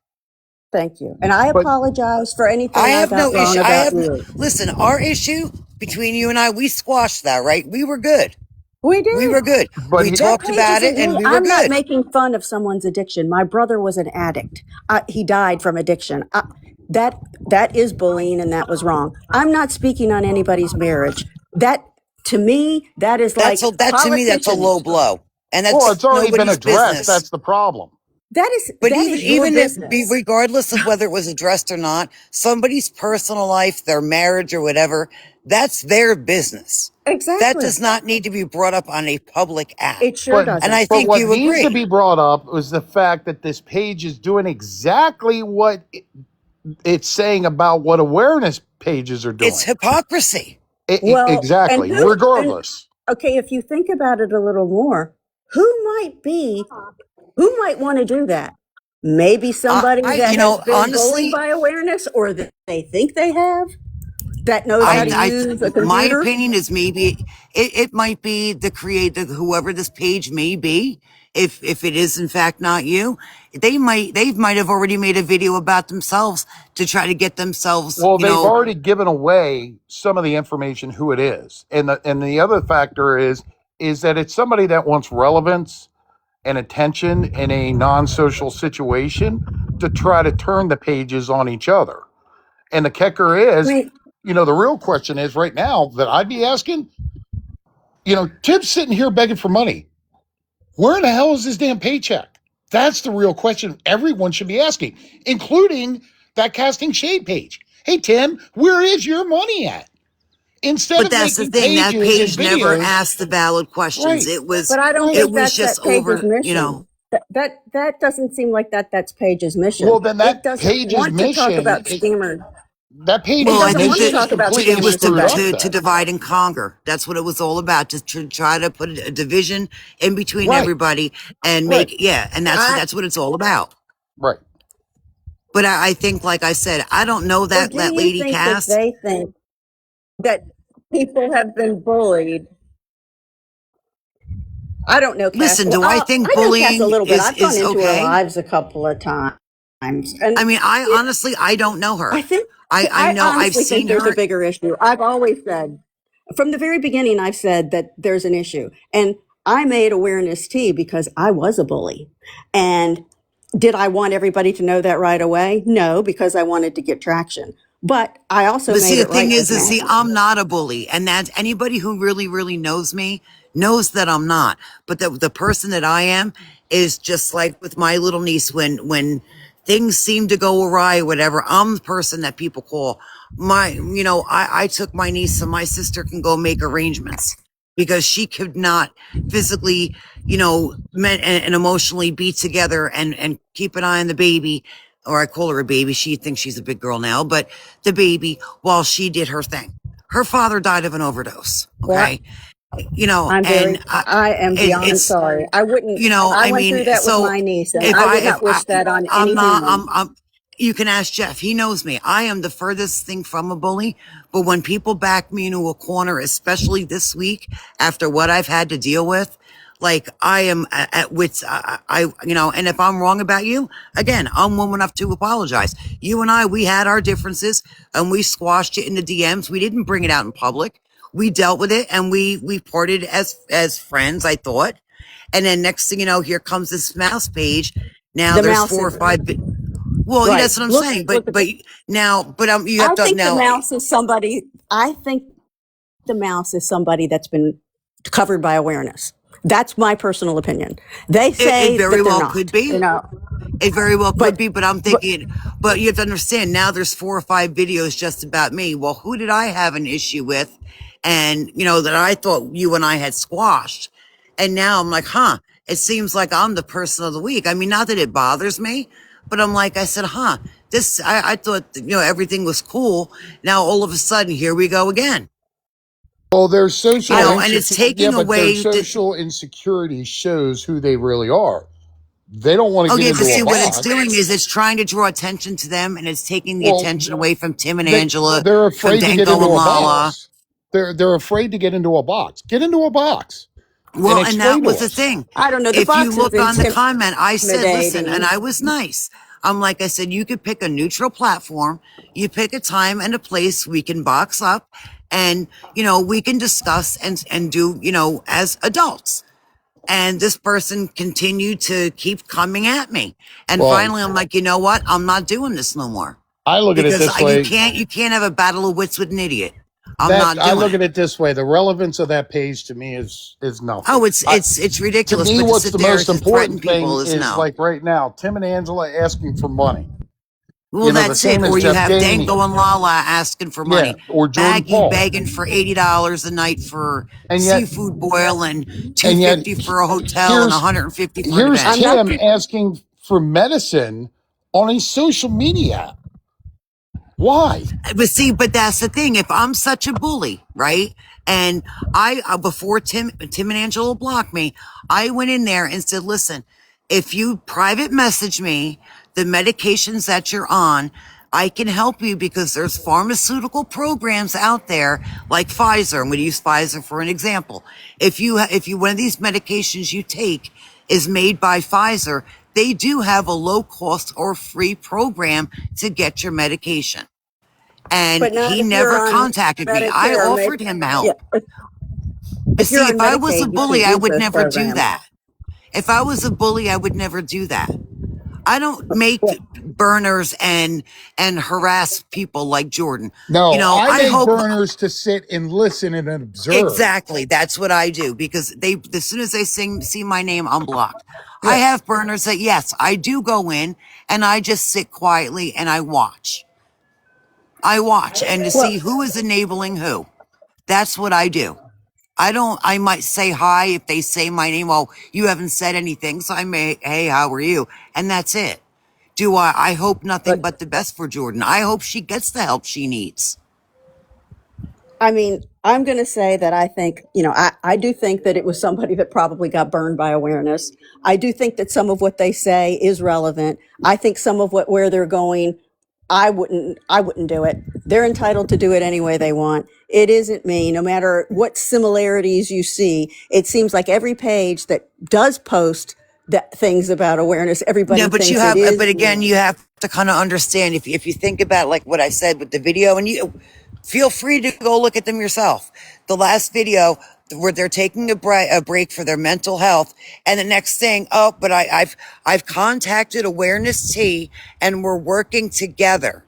Thank you. And I But apologize for I anything I have got no wrong issue. about you. Listen, our issue between you and I, we squashed that, right? We were good. We We were did. good. but We he, That talked page about it isn't and me. we were I'm not good. making fun of someone's addiction. My brother was an addict. He died from addiction. That is bullying, and that was wrong. I'm not speaking on anybody's marriage. That to me, that is like That to me, that's a low politicians. blow. And well, that's it's already been nobody's addressed. business. That's the problem. But That even is your if business. regardless of whether it was addressed or not, somebody's personal life, their marriage or whatever, that's their business. That Exactly. does not need to be brought up on a public app. It sure But And I doesn't. but think what you needs to agree. be brought up is the fact that this page is doing exactly what it's saying about what awareness pages are It's doing. hypocrisy. Well, Exactly. Regardless. okay, if you think about it a little more, who might be who might want to do that? Maybe somebody that has been bullied Honestly, by awareness or that they think they have that knows how to use a my computer. opinion is maybe it might be the creator, whoever this page may be. If it is in fact not you, they might have already made a video about themselves to try to get themselves, Well, they've already given away some of the information who it is. And the other factor is that it's somebody that wants relevance and attention in a non-social situation to try to turn the pages on each other. And the kicker is, Wait, the real question is right now that I'd be asking, Tim's sitting here begging for money. Where in the hell is his damn paycheck? That's the real question everyone should be asking, including that casting shade page. Hey, Tim, where is your money at? Instead but of that's the making thing. That pages and page never videos, asked the valid questions. right, but I don't It think right. was that's just that page's over, mission. That doesn't seem like that's page's mission. Well, then It that doesn't page's want to talk mission, about scammers. that It well, page's I doesn't think want to mission is talk about it completely was scammers screwed up today. to then. divide and conquer. That's what it was all about, to try to put a division in between Right, everybody and right, and I that's what it's all about. right. But I think, like I said, I don't know Or that do you lady think that Cass. they think that people have been bullied? I don't know, Cass. Listen, Well, do I think I know Cass a bullying little bit. I've gone is into her okay? lives a couple of times, I and mean, I honestly, I don't know I her. think I I know I've honestly think seen there's a her. bigger issue. I've always said from the very beginning, I've said that there's an issue, and I made awareness tea because I was a bully, and did I want everybody to know that right away? No, because I wanted to get traction. But I also But made see, the it thing right with is, see, men. I'm not a bully, and that's anybody who really, really knows me knows that I'm not. But the person that I am is just like with my little niece. When things seem to go awry, or whatever, I'm the person that people call. I took my niece so my sister can go make arrangements because she could not physically, and emotionally be together and keep an eye on the baby. Or I call her a baby. She thinks she's a big girl now, but the baby while she did her thing. Her father died of an overdose. Well, Okay. And I am beyond it's, sorry. I wouldn't, I I went mean, through that with so my niece, and if I I, would if not I, wish that on I'm any not, human. you can ask Jeff. He knows me. I am the furthest thing from a bully. But when people back me into a corner, especially this week after what I've had to deal with, like I am at wits, and if I'm wrong about you, again, I'm woman enough to apologize. You and I, we had our differences and we squashed it in the DMs. We didn't bring it out in public. We dealt with it and we parted as friends, I thought. And then next thing you know, here comes this mouse page. Now The there's mouse, 4 or 5. Well, right? that's what I'm Look, saying. look at But the. now, you have I to think the now. mouse is somebody. I think the mouse is somebody that's been covered by awareness. That's my personal opinion. They It say very that they're well could not, be. It very well could but be, but I'm but thinking, but you have to understand now there's 4 or 5 videos just about me. Well, who did I have an issue with? And, that I thought you and I had squashed. And now I'm like, it seems like I'm the person of the week. I mean, not that it bothers me, but I'm like, I said, I thought, everything was cool. Now all of a sudden, here we go again. Well, their And it's taking but their away social insecurity shows who they really are. They don't want to get okay, but into a see what it's box. doing is it's trying to draw attention to them, and it's taking the Well, attention away from Tim and they Angela, they're from afraid to get Danko into and a Lala. box. They're afraid to get into a box. Get into a box and Well, and that explain to was the us. thing. I don't know. The If you box is look on the comment, I said, listen, and intimidating. I was nice. I said, you could pick a neutral platform. You pick a time and a place we can box up and, we can discuss and do, as adults. And this person continued to keep coming at me. And Well, finally, I'm like, you know what? I'm not doing this no more. I look at it Because this you way. can't have a battle of wits with an idiot. I'm That not I doing look it. at it this way. The relevance of that page to me is Oh, nothing. it's To ridiculous. me, But to what's sit the there most to threaten important thing people is is no. like right now, Tim and Angela asking for money. Well, The that's it. same as Or you Jeff have Danko Daney. and Lala asking for Yeah, money. or Jordan Maggie Paul. begging for $80 a night for And yet, seafood boil and and yet, $250 for a hotel and here's $150 for an here's event. I'm not. Tim asking for medicine on a social media app. Why? But that's the thing. If I'm such a bully, right? And before Tim and Angela blocked me, I went in there and said, listen, if you private message me the medications that you're on, I can help you because there's pharmaceutical programs out there like Pfizer. I'm going to use Pfizer for an example. If one of these medications you take is made by Pfizer, they do have a low cost or free program to get your medication. And But not he if you're never on contacted me. I Medicare or offered him yeah. help. But If you're see, on if I was a Medicaid, you bully, can't I use would those never do programs. that. If I was a bully, I would never do that. I don't make Well, burners and harass people like Jordan. No, I I make hope burners to sit and listen and observe. exactly that's what I do because as soon as they see my name, I'm blocked. I Yeah. have burners that yes, I do go in and I just sit quietly and I watch. I watch and to see well, who is enabling who. That's what I do. I might say hi if they say my name. Oh, you haven't said anything. So hey, how are you? And that's it. I hope nothing but but the best for Jordan. I hope she gets the help she needs. I mean, I'm going to say that I think, I do think that it was somebody that probably got burned by awareness. I do think that some of what they say is relevant. I think some of where they're going, I wouldn't do it. They're entitled to do it any way they want. It isn't me. No matter what similarities you see, it seems like every page that does post things about awareness, No, everybody but thinks it is but again, me. you have to kind of understand if you think about like what I said with the video and you feel free to go look at them yourself. The last video where they're taking a break for their mental health and the next thing, oh, but I've contacted Awareness T and we're working together.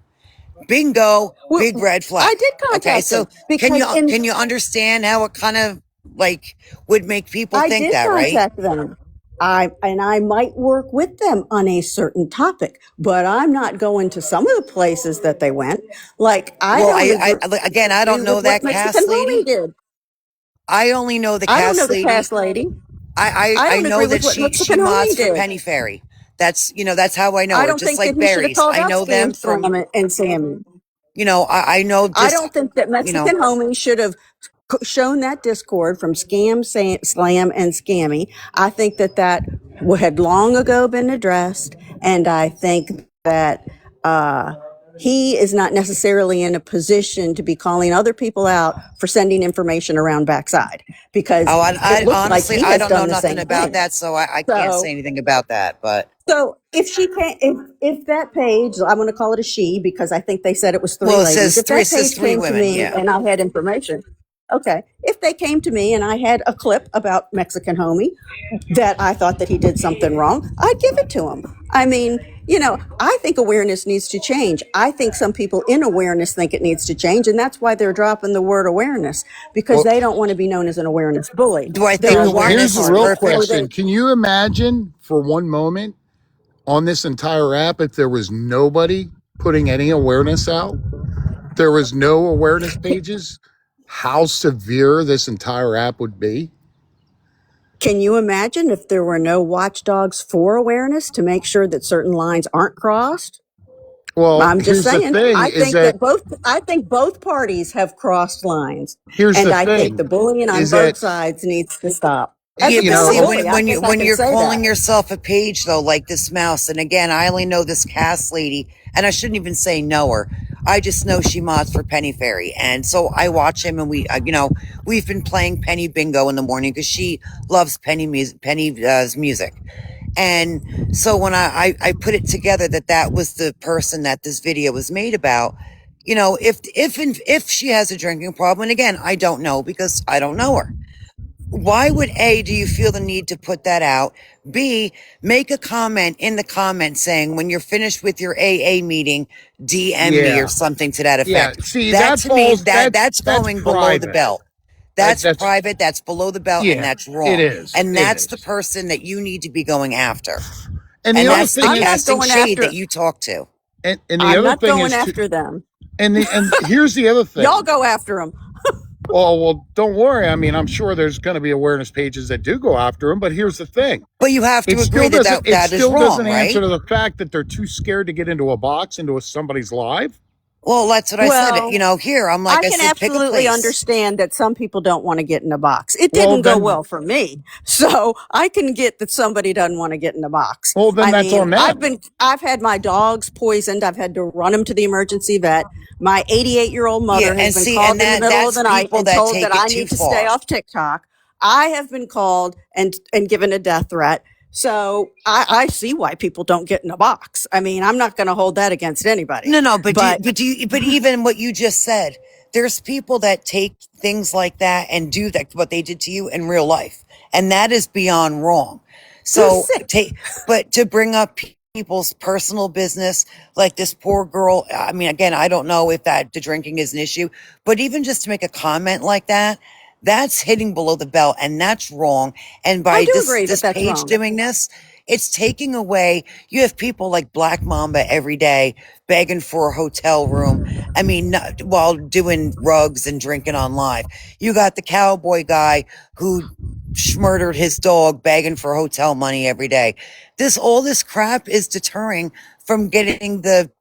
Bingo, big Well, red I flag. did Okay, contact so them because can you understand how it kind of like would make people I think did that, right? contact them. I might work with them on a certain topic, but I'm not going to some of the places that they went. Like I Well, don't again, I agree don't know with what that Mexican cast homie lady. did. I only know the I don't know cast the lady. cast lady. I I don't know agree that with what she Mexican homie mods for did. Penny Ferry. That's how I know I her. don't Just think that like he should have berries, called I out know them Scam from. Slam and Sammy. I know I just don't think that you know. Mexican homie should have shown that discord from Slam, and Scammy. I think that had long ago been addressed, and I think that he is not necessarily in a position to be calling other people out for sending information around backside because Oh, it I looks like honestly he I has don't know done the nothing same about thing. that, so I can't say So anything about that. But so if she can't, if that page, I'm going to call it a she because I think they said it was three well, ladies. If it that says page three came to women. me Yeah. and I had information, okay. If they came to me and I had a clip about Mexican homie that I thought that he did something wrong, I'd give it to him. I mean, I think awareness needs to change. I think some people in awareness think it needs to change, and that's why they're dropping the word awareness, because Well, they don't want to be known as an awareness bully. Do I There think are here's awareness the awareness is real parties, or perfect? they question. Can you imagine for one moment on this entire app if there was nobody putting any awareness out? There was no awareness pages. How severe this entire app would be? Can you imagine if there were no watchdogs for awareness to make sure that certain lines aren't crossed? Well, I'm just here's the saying. thing is that I think both parties have crossed lines, here's and the I think the thing bullying on is both that sides needs to stop. As Yeah, a you but former see, know bully, I think I when can you're say calling that. yourself a page though, like this mouse, and again, I only know this Cass lady, and I shouldn't even say know her. I just know she mods for Penny Fairy, and so I watch him, and we've been playing Penny Bingo in the morning because she loves Penny music. Penny does music, and so when I put it together that was the person that this video was made about. If she has a drinking problem, and again, I don't know because I don't know her. Why would A, do you feel the need to put that out? B, make a comment in the comments saying when you're finished with your AA meeting, DM me or yeah. something to that Yeah, effect. see That that to me, falls that's that's going below the private. belt. That's That's private, that's below the belt, and yeah, that's it wrong. is. And It that's the is. person that you need to be going after. And the And other I'm that's the thing I'm is not casting going shade that after you talk to. and the I'm other not thing going is to after them. and here's the other Y'all thing. go after them. Oh, well, don't worry. I mean, I'm sure there's going to be awareness pages that do go after them, but here's the thing. But you have to agree that It that is still doesn't wrong, answer right? to the fact that they're too scared to get into a box into somebody's live. Well, that's what I said. Well, Here, I'm I like I can said, pick a absolutely place. understand that some people don't want to get in a box. It Well, didn't go then well for me. So I can get that somebody doesn't want to get in a box. well, then I that's mean, on them. I've had my dogs poisoned. I've had to run them to the emergency vet. My 88-year-old Yeah, mother has and been see, and called in the middle of that's the night people and that told that take it I too need to stay far. off TikTok. I have been called and given a death threat. So I see why people don't get in a box. I mean, I'm not going to hold that against anybody, No, but but even what you just said, there's people that take things like that and do that what they did to you in real life, and that is beyond wrong. they're So sick. but to bring up people's personal business, like this poor girl. I mean, again, I don't know if that the drinking is an issue, but even just to make a comment like that. That's hitting below the belt and that's wrong. And I by do this agree that this that's page wrong. doing this, it's taking away. You have people like Black Mamba every day begging for a hotel room. I mean, while doing rugs and drinking on live. You got the cowboy guy who murdered his dog begging for hotel money every day. All this crap is deterring from getting the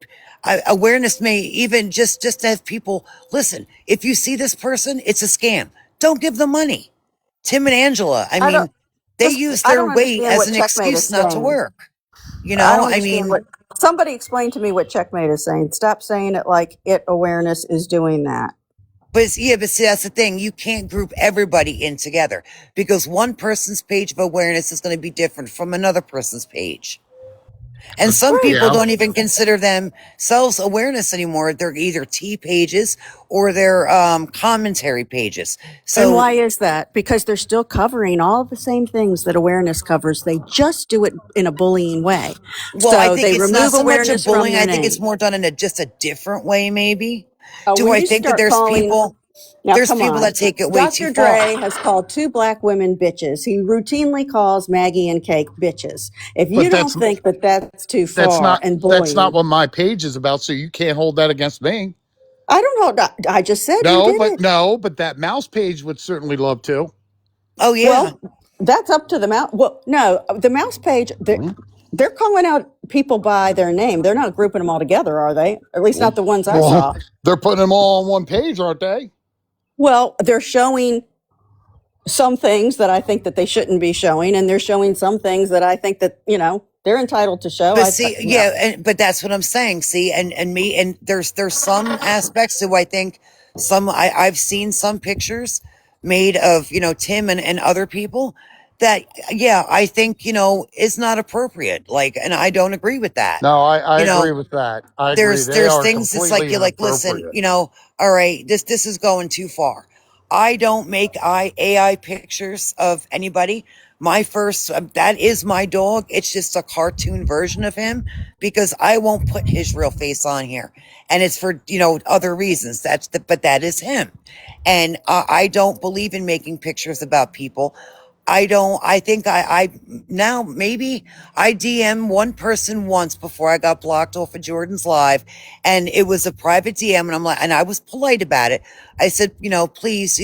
awareness. May even just to have people listen. If you see this person, it's a scam. Don't give them money. Tim and Angela, I I don't mean, they use I their don't weight understand as what an checkmate excuse is not to saying. work. I don't I understand mean, what somebody explain to me what checkmate is saying. Stop saying it like it awareness is doing that. but see, that's the thing. You can't group everybody in together because one person's page of awareness is going to be different from another person's page. And some Right. people Yeah. don't even consider themselves awareness anymore. They're either T pages or they're commentary pages. And So, why is that? Because they're still covering all the same things that awareness covers. They just do it in a bullying way. well, I So think they it's not remove so much a awareness from bullying. their I think it's name. more done in just a different way, maybe. Do When I you think that start calling, now there's come people on. that take it way too Dr. far? Dre has called two black women bitches. He routinely calls Maggie and Cake bitches. If you But don't think that that's too far and that's not bullying, what my page is about. So you can't hold that against me. I don't know. I just said who did it. No, but that mouse page would certainly love to. Oh yeah. Well, that's up to the mouse. Well, no, the mouse page, they're calling out people by their name. They're not grouping them all together, are they? At least not the ones I Well, saw. they're putting them all on one page, aren't they? Well, they're showing some things that I think that they shouldn't be showing, and they're showing some things that I think that, they're entitled to show. But see, yeah, but that's what I'm saying. See, and me, and there's some aspects to I think I've seen some pictures made of Tim and other people that yeah I think is not appropriate. Like, and I don't agree with that. No, I You agree know, with that. I agree. there's They there's are things it's like completely you're like, listen, inappropriate. all right, this is going too far. I don't make AI pictures of anybody, my first, that is my dog. It's just a cartoon version of him because I won't put his real face on here. And it's for, other reasons. But that is him. And I don't believe in making pictures about people. I don't, I think now maybe I DM one person once before I got blocked off of Jordan's live, and it was a private DM, and and I was polite about it. I said, please,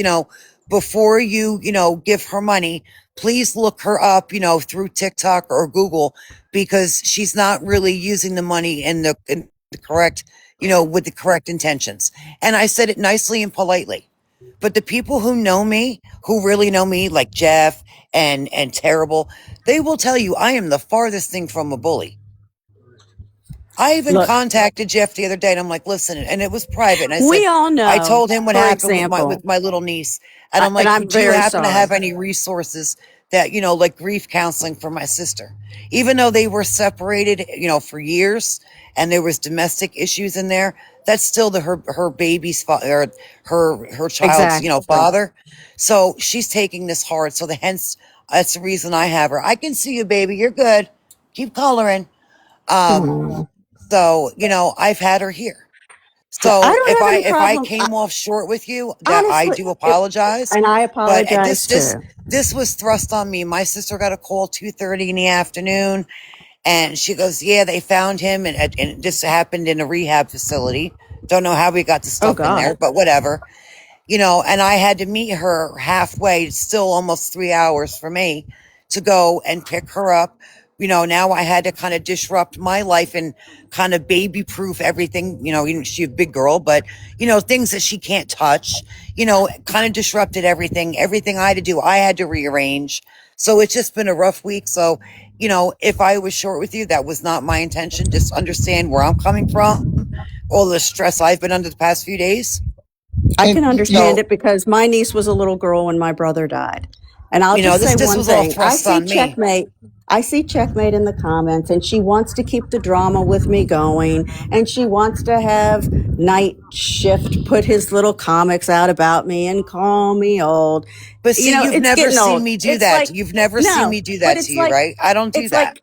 before you, give her money, please look her up, through TikTok or Google, because she's not really using the money in the correct, with the correct intentions. And I said it nicely and politely. But the people who know me, who really know me, like Jeff and Terrible, they will tell you I am the farthest thing from a bully. I even Look, contacted Jeff the other day, and I'm like, listen, and it was private. And I said, we all I know, told him what for happened with my example, with my little niece, and I'm and like, I'm do you very happen to have sorry. any resources that like grief counseling for my sister? Even though they were separated, for years, and there was domestic issues in there, that's still her baby's father, her child's Exactly. father. So she's taking this hard. So that's the reason I have her. I can see you, baby. You're good. Keep coloring. Um, Hmm. so, I've had her here. I So don't if have I any if I problem. came off short with you, that I Honestly, do apologize. and I But apologize too. this was thrust on me. My sister got a call 2:30 in the afternoon, and she goes, "Yeah, they found him, and this happened in a rehab facility. Don't know how we got the Oh stuff in God. there, but whatever." And I had to meet her halfway, still almost 3 hours for me to go and pick her up. Now I had to kind of disrupt my life and kind of baby proof everything. She's a big girl, but, things that she can't touch, kind of disrupted everything I had to do. I had to rearrange. So it's just been a rough week. So, if I was short with you, that was not my intention. Just understand where I'm coming from, all the stress I've been under the past few days. I And can understand So, it because my niece was a little girl when my brother died. And I'll just this say this one was all thing. thrust on me. I see checkmate in the comments, and she wants to keep the drama with me going, and she wants to have Night Shift put his little comics out about me and call me old. But see, you've It's never getting seen old. me do It's that. like, You've never seen no, me do but that to you, right? I don't do it's that. like,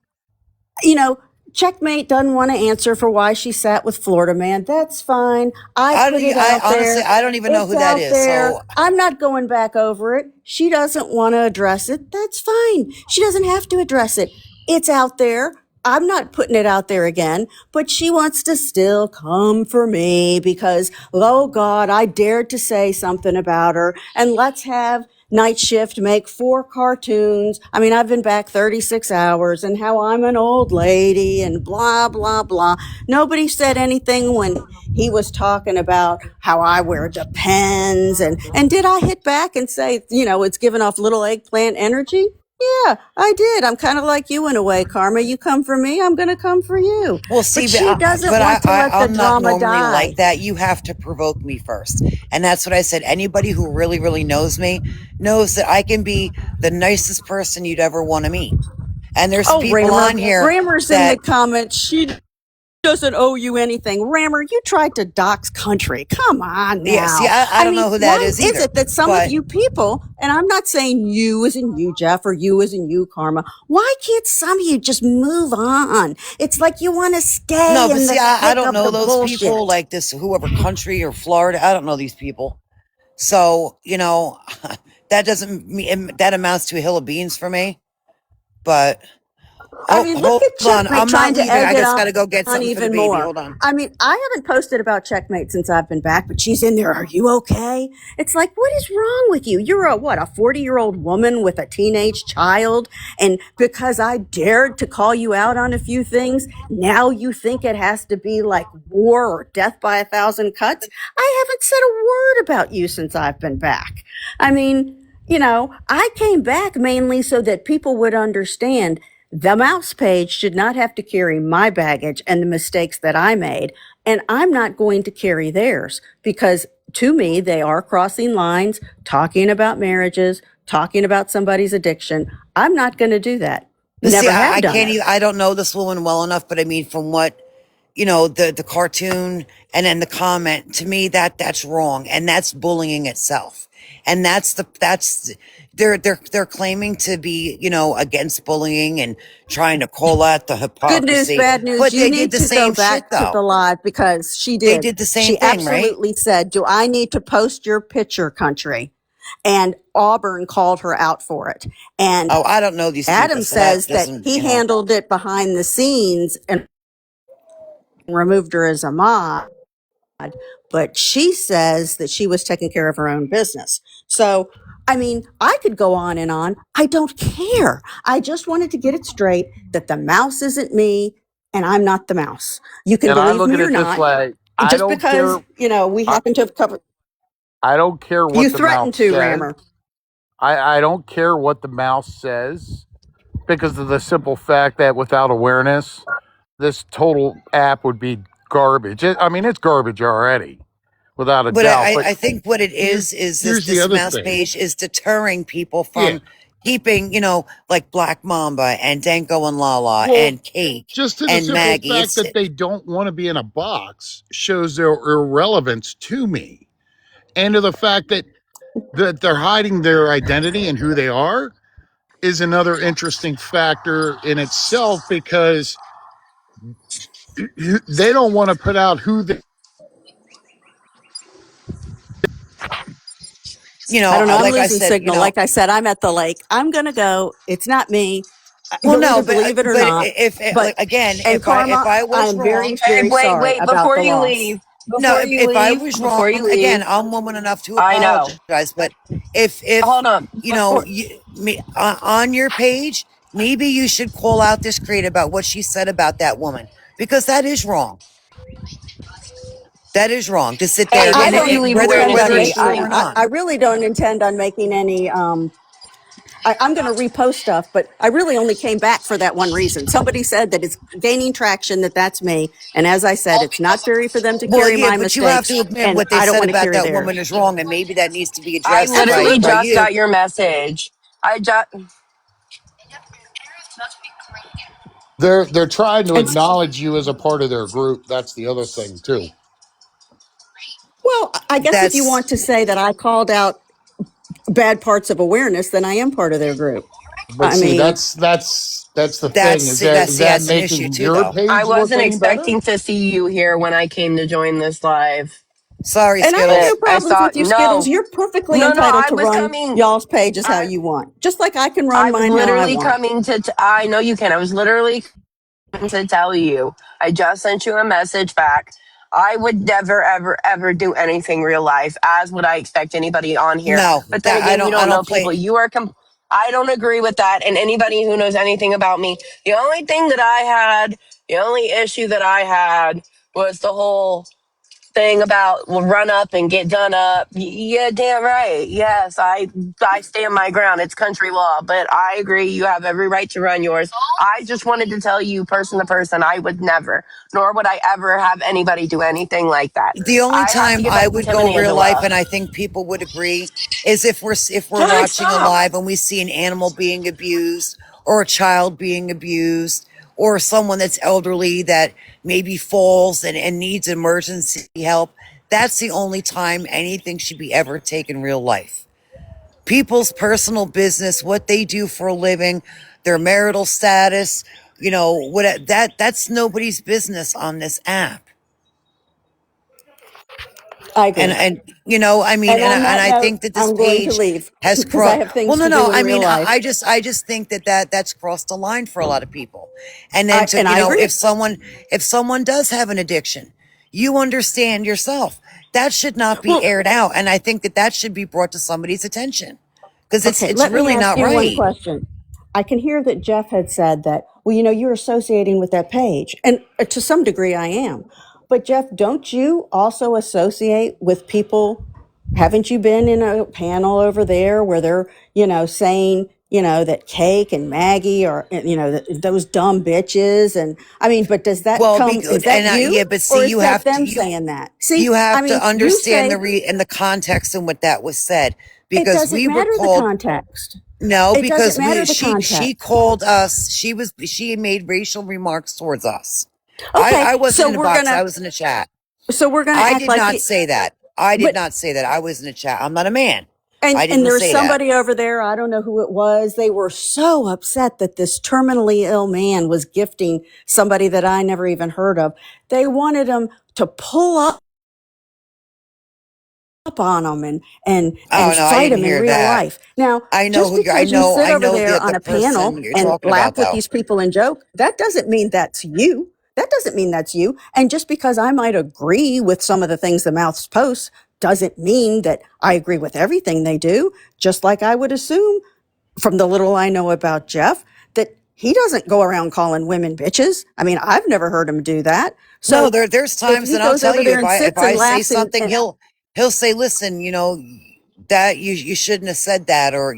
you know, Checkmate doesn't want to answer for why she sat with Florida Man. That's fine. I put it I out honestly, there. I don't even know It's who that out is. there. So I'm not going back over it. She doesn't want to address it. That's fine. She doesn't have to address it. It's out there. I'm not putting it out there again, but she wants to still come for me because, oh God, I dared to say something about her. And let's have Night Shift make 4 cartoons. I mean, I've been back 36 hours and how I'm an old lady and blah, blah, blah. Nobody said anything when he was talking about how I wear Depends. And did I hit back and say, it's giving off little eggplant energy? Yeah, I did. I'm kind of like you in a way, Karma. You come for me, I'm going to come for you. we'll see. But she doesn't But want to let the I'm not drama normally like die. that. You have to provoke me first, and that's what I said. Anybody who really, really knows me knows that I can be the nicest person you'd ever want to meet. And there's Oh, people on here Rammer's in the that comments. She doesn't owe you anything. Rammer, you tried to dox country. Come on yeah. See, now. I I don't mean, know who that why is is either. it that some of But you people, and I'm not saying you as in you, Jeff, or you as in you, Karma, why can't some of you just move on? It's like you want to no, stay but in the see, I thick don't of know the those people bullshit. like this. Whoever country or Florida, I don't know these people. So, that doesn't mean that amounts to a hill of beans for me. But I oh, mean, look hold at on. Checkmate I'm not trying to leaving. egg I it just got on to go get something for the even baby. more. Hold on. I mean, I haven't posted about Checkmate since I've been back, but she's in there. Are you okay? It's like, what is wrong with you? You're a 40-year-old woman with a teenage child. And because I dared to call you out on a few things, now you think it has to be like war or death by 1,000 cuts. I haven't said a word about you since I've been back. I mean, I came back mainly so that people would understand the mouse page should not have to carry my baggage and the mistakes that I made. And I'm not going to carry theirs because to me, they are crossing lines, talking about marriages, talking about somebody's addiction. I'm not going to do that. But see, Never have I done can't it. even, I don't know this woman well enough, but I mean, from what the cartoon and then the comment, to me, that's wrong, and that's bullying itself. And they're claiming to be, against bullying and trying to call out the Good news, hypocrisy, bad news. but You they did need the to go same shit back to the though. live because she They did. did the same She thing, right? absolutely said, "Do I need to post your picture, country?" And Auburn called her out for it. And Oh, I don't know these people, Adam so that says that doesn't, he handled it behind the scenes and removed her as a mod. But she says that she was taking care of her own business. So, I mean, I could go on and on. I don't care. I just wanted to get it straight that the mouse isn't me and I'm not the mouse. You can And I believe look me at or it this not. way. I Just don't care. because, we I, happen to have covered. I don't care You what the threatened mouse to, says. Rammer. I don't care what the mouse says because of the simple fact that without awareness, this total app would be garbage. I mean, it's garbage already, without a But doubt. But I think what it here's is here's the this other mouse thing. page is deterring people Yeah. from keeping, like Black Mamba and Danko and Lala Well, and Cake just to the and simple Maggie. fact that they don't want to be in a box shows their irrelevance to me. And to the fact that they're hiding their identity and who they are is another interesting factor in itself because they don't want to put out who they. I don't know. I'm Like I losing said, signal. Like I said, I'm at the lake. I'm going to go. It's not me. well, You'll no, either but believe it or not. if But, like, again, and if Karma, I was I'm very, wrong, Hey, very sorry wait, about before the you loss. leave, no, if I was before wrong, you again, leave, I'm woman enough to I know. apologize. But if Hold on. Before me on your page, maybe you should call out this creator about what she said about that woman, because that is wrong. That is wrong to sit there, Hey, I and before you don't leave intend awareness on whether it's page, true making, or not. I really don't intend on making any, I'm going to repost stuff, but I really only came back for that one reason. Somebody said that it's gaining traction, that that's me. And as I said, it's not fair for them to Well, carry yeah, my but you have mistakes, to admit and what they I don't said want to about carry that woman theirs. is wrong, and maybe that needs to be I addressed literally by Absolutely. just you. got your message. I just They're trying to And acknowledge you as a part of their group. That's the other thing too. well, I guess if you want That's to say that I called out bad parts of awareness, then I am part of their group. But I see, mean, that's the thing. Is see, that that's an issue making too, your though. I page look wasn't any better? expecting to see you here when I came to join this live. Sorry, and I have But Skittles. no I problems saw with you, Skittles. no. You're perfectly No, entitled I to was run coming y'all's pages how I you want, just like I can run I was mine how I literally want. coming to I know you can. I was literally to tell you. I just sent you a message back. I would never, ever, ever do anything real life, as would I expect anybody on here. No, But then that again, you I don't know don't people. play. I don't agree with that. And anybody who knows anything about me, the only thing that I had, the only issue that I had was the whole thing about will run up and get done up. Yeah, damn right. Yes, I stand my ground. It's country law, but I agree. You have every right to run yours. I just wanted to tell you, person to person, I would never, nor would I ever have anybody do anything like that. The only I have to time get I back to would Tim and go real life, Angela. and I think people would agree, is if we're John, watching a stop. live and we see an animal being abused, or a child being abused, or someone that's elderly that maybe falls and needs emergency help. That's the only time anything should be ever taken real life. People's personal business, what they do for a living, their marital status, what that's nobody's business on this app. I and agree. and I mean, And on and that I note, think that this I'm going to page leave has because I crossed. have Well, things no, to no, do in I real mean, life. I just think that's crossed the line for a lot of people. And then to, And I agree. if someone does have an addiction, you understand yourself, that should not be Well, aired out, and I think that should be brought to somebody's attention, because Okay, it's let me really ask not you one right. question. I can hear that Jeff had said that, well, you're associating with that page. And to some degree, I am. But Jeff, don't you also associate with people? Haven't you been in a panel over there where they're, saying, that Cake and Maggie are, those dumb bitches? And I mean, but does that Well, is that yeah, you? but Or see, is that them saying that? you See, I have to mean, you understand say and the context in what that was said, it because doesn't we were matter the called. context. No, It doesn't because matter the she context. called us. She made racial remarks towards us. Okay, I wasn't so in the we're box. I gonna was in the chat. so we're gonna I act did like not it, say that. I did but not say that. I was in the chat. I'm not a man. and I and didn't there's say that. somebody over there, I don't know who it was. They were so upset that this terminally ill man was gifting somebody that I never even heard of. They wanted him to pull up on them and Oh no, I fight didn't them in hear real that. life. Now, I know just who you're. I because you know. sit I over know there the on a panel person you're and talking laugh about, with though. these people and joke, that doesn't mean that's you. That doesn't mean that's you. And just because I might agree with some of the things the mouths post doesn't mean that I agree with everything they do. Just like I would assume from the little I know about Jeff that he doesn't go around calling women bitches. I mean, I've never heard him do that. No, So there's if times he that I'll goes tell over you there and if sits I and say laughs something, and he'll say, listen, that you shouldn't have said that, or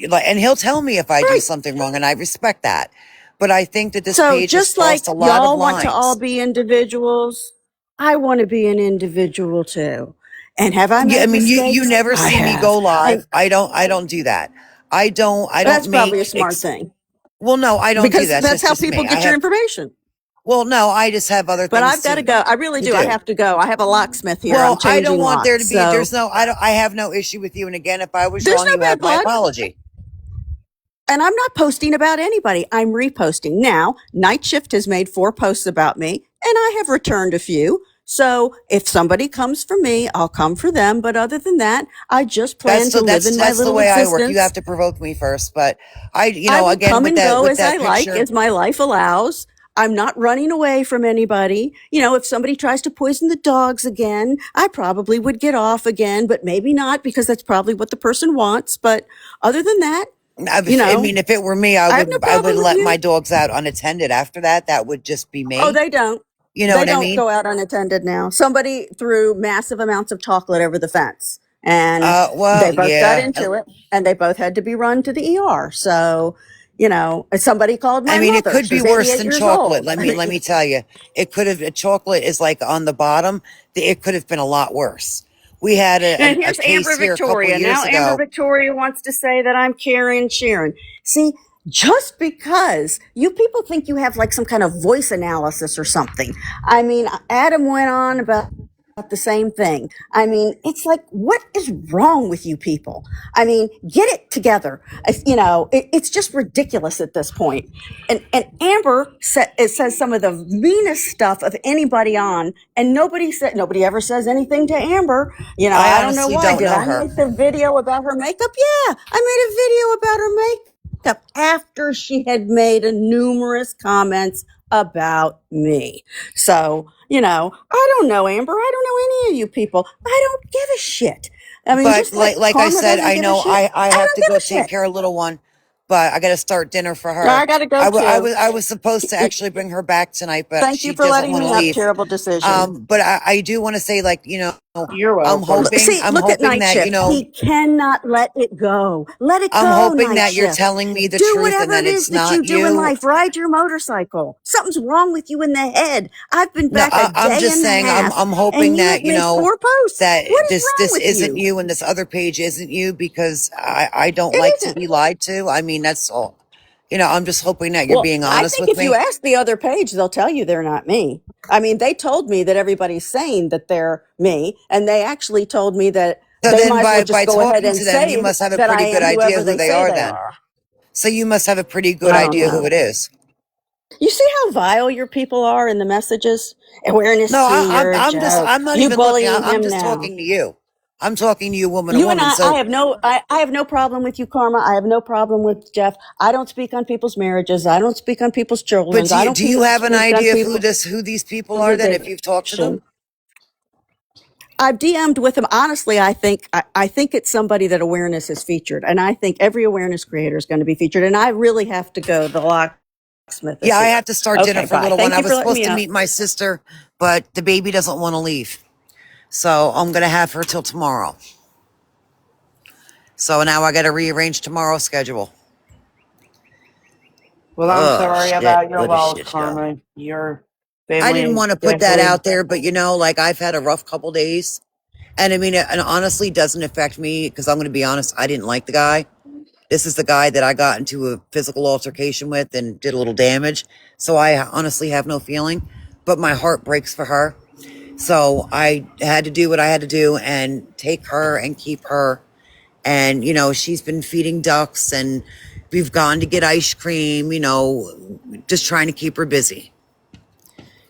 like, and he'll tell me if I do right. something wrong, and I respect that. But I think that this So page has just like crossed a lot of y'all want to all lines. be individuals, I want to be an individual too. And have I Yeah, I made mean, you mistakes? never I see me have. go And live. I don't do that. I don't that's probably a make smart thing well, no, I don't do because that. that's That's how just people me. I get your have information. well, no, I just have other But things I've got to go. I really to do. I do. have to go. I have a locksmith here. I'm Well, I don't changing want there to locks. be. So There's no. I have no issue with you. And again, if I was there's wrong, no you have bad my blood. apology. And I'm not posting about anybody. I'm reposting. Now, Night Shift has made 4 posts about me, and I have returned a few. So if somebody comes for me, I'll come for them. But other than that, I just plan to live in my That's the little way I work. You have existence. to provoke me first, but I will again come with and go as I that like, picture. as my life allows. I'm not running away from anybody. If somebody tries to poison the dogs again, I probably would get off again, but maybe not because that's probably what the person wants. But other than that, you I know, mean, if it were me, I have no I would problem with let my you. dogs out unattended. After that, that would just be Oh, me. they don't. You know They what I don't mean? go out unattended now. Somebody threw massive amounts of chocolate over the fence and they Well, both got yeah. into it and they both had to be run to the ER. So, somebody called I my mean, it mother. could be She's worse 88 than years chocolate. old. Let me tell you, it could have. Chocolate is like on the bottom. It could have been a lot worse. We had And a here's case Amber here a couple Victoria. Now years Amber ago. Victoria wants to say that I'm Karen Sharon. See, just because you people think you have like some kind of voice analysis or something. I mean, Adam went on about the same thing. I mean, it's like, what is wrong with you people? I mean, get it together. It's just ridiculous at this point. And Amber it says some of the meanest stuff of anybody on, and nobody ever says anything to Amber. I I don't know honestly why. don't Did know I her. make the video about her makeup? Yeah, I made a video about her makeup after she had made numerous comments about me. So, I don't know Amber. I don't know any of you people. I don't give a shit. I mean, But just like like I Karma said, doesn't I give a know shit. I I have don't to give go a take shit. care of little one. But I got to start dinner for her. I got to go too. I was supposed to actually bring her back tonight, but Thank you she for doesn't letting want to me up. leave. Terrible decision. But I do want to say, like, You're welcome. See, I'm look at hoping Night that, Shift. He cannot let it go. Let it I'm go, hoping Night that you're Shift. telling me the Do truth and whatever that it is it's that you not do in you. life. Ride your motorcycle. Something's wrong with you in the head. I've been No, back a I'm day just and a saying, half, I'm hoping and you that, have made 4 posts. that What is wrong this with isn't you? you and this other page isn't you, because I don't It like to isn't. be lied to. I mean, that's all. I'm just hoping that you're Well, being I honest think with if you me. ask the other page, they'll tell you they're not me. I mean, they told me that everybody's saying that they're me, and they actually told me that So they then might as well just by go ahead talking and to them, you say must have a that I pretty good am idea whoever who they they say are they then. are. So you must have a pretty good I don't idea who know. it is. You see how vile your people are in the messages? Awareness No, to you're a joke. I'm not You even looking. bullying I'm him just now. talking to you. I'm talking to you, woman to You and woman. I So, I have no problem with you, Karma. I have no problem with Jeff. I don't speak on people's marriages. I don't speak on people's but children's. I don't do you have an speak on idea of people's who these people are then, if you've talked to them? addiction. I've DM'd with him. Honestly, I think it's somebody that awareness has featured, and I think every awareness creator is going to be featured. And I really have to go. The locksmith is Yeah, I here. have to start dinner Okay, for bye. little one. Thank I you was for letting supposed me to up. meet my sister, but the baby doesn't want to leave. So I'm going to have her till tomorrow. So now I got to rearrange tomorrow's schedule. Well, I'm Oh, sorry shit. about your What a loss, shit show. Karma. Your I family didn't is want to put that definitely. out there, but like I've had a rough couple days. And I mean, and honestly, doesn't affect me because I'm going to be honest, I didn't like the guy. This is the guy that I got into a physical altercation with and did a little damage. So I honestly have no feeling, but my heart breaks for her. So I had to do what I had to do and take her and keep her. And, she's been feeding ducks and we've gone to get ice cream, just trying to keep her busy.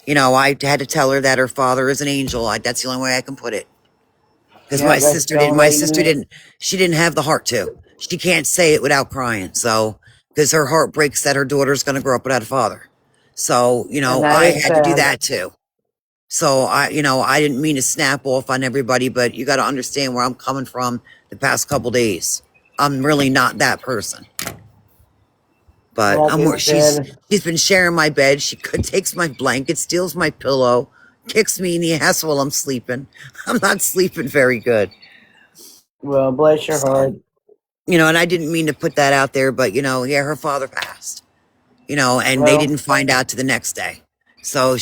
I had to tell her that her father is an angel. That's the only way I can put it. Because Yeah, that's the only way you can. she didn't have the heart to. She can't say it without crying. So, because her heart breaks that her daughter's going to grow up without a father. So, And that I is had to do sad. that too. So I didn't mean to snap off on everybody, but you got to understand where I'm coming from the past couple days. I'm really not that person, but Like I said, she's been sharing my bed. She takes my blanket, steals my pillow, kicks me in the ass while I'm sleeping. I'm not sleeping very good. well, bless your So, heart. and I didn't mean to put that out there, but yeah, her father passed, and they Well, didn't find out to the next day. So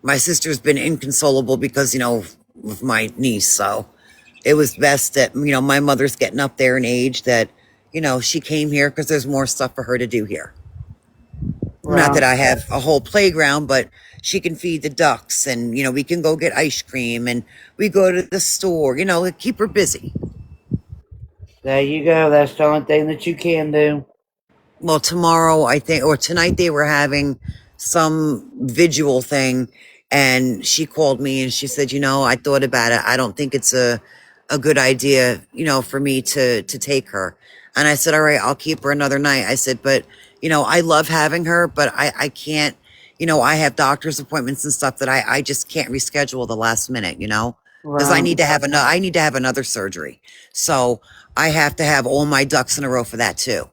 my sister's been inconsolable because, of my niece. So it was best that, my mother's getting up there in age that, she came here because there's more stuff for her to do here. Not that right. I have a whole playground, but she can feed the ducks and, we can go get ice cream and we go to the store, keep her busy. There you go. That's the only thing that you can do. Well, tomorrow, I think, or tonight, they were having some visual thing. And she called me and she said, I thought about it. I don't think it's a good idea, for me to take her. And I said, all right, I'll keep her another night. I said, but, I love having her, but I can't, I have doctor's appointments and stuff that I just can't reschedule the last minute, because Right. I need to have another surgery. So I have to have all my ducks in a row for that too.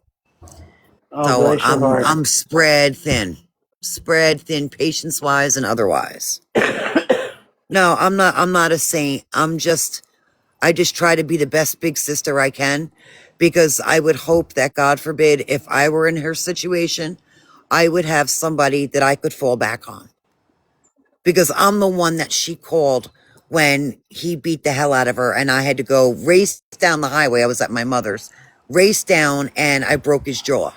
Oh, So bless your heart. I'm spread thin, patience wise and otherwise. No, I'm not a saint. I just try to be the best big sister I can, because I would hope that, God forbid, if I were in her situation, I would have somebody that I could fall back on, because I'm the one that she called when he beat the hell out of her and I had to go race down the highway. I was at my mother's, race down, and I broke his jaw.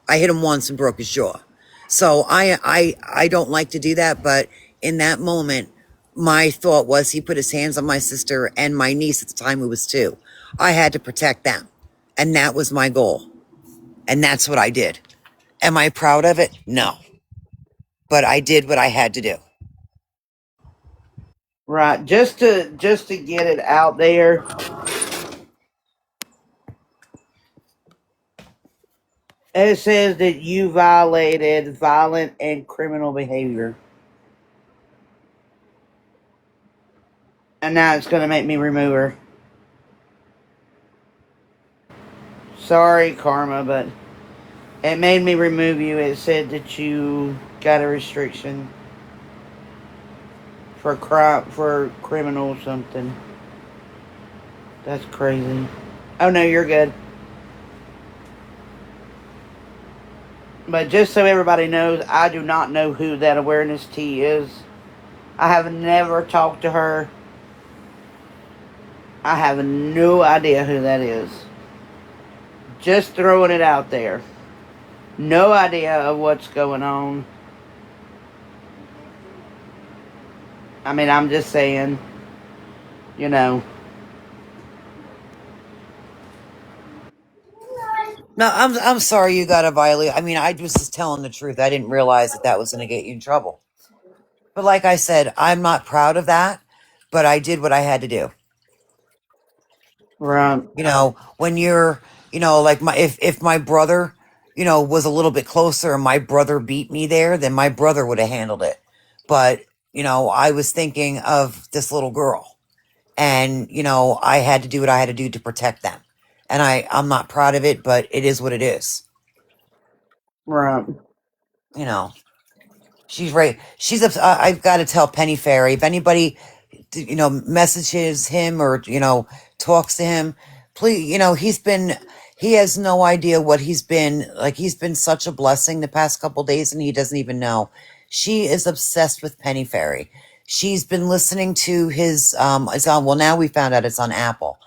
I hit him once and broke his jaw. So I don't like to do that, but in that moment, my thought was he put his hands on my sister and my niece at the time, who was 2. I had to protect them. And that was my goal. And that's what I did. Am I proud of it? No. But I did what I had to do. Right. Just to get it out there. It says that you violated violent and criminal behavior. And now it's going to make me remove her. Sorry, Karma, but it made me remove you. It said that you got a restriction for criminal something. That's crazy. Oh no, you're good. But just so everybody knows, I do not know who that awareness T is. I have never talked to her. I have no idea who that is. Just throwing it out there. No idea of what's going on. I mean, I'm just saying, you know. No, I'm sorry you got a violate. I mean, I was just telling the truth. I didn't realize that was going to get you in trouble. But like I said, I'm not proud of that, but I did what I had to do. Right. When you're, like if my brother, was a little bit closer and my brother beat me there, then my brother would have handled it. But, I was thinking of this little girl, and, I had to do what I had to do to protect them. And I'm not proud of it, but it is what it is. Right. You know, she's right. I've got to tell Penny Fairy, if anybody, messages him or, talks to him, please, he has no idea what he's been like. He's been such a blessing the past couple days and he doesn't even know. She is obsessed with Penny Fairy. She's been listening to his, it's on, well, now we found out it's on Apple,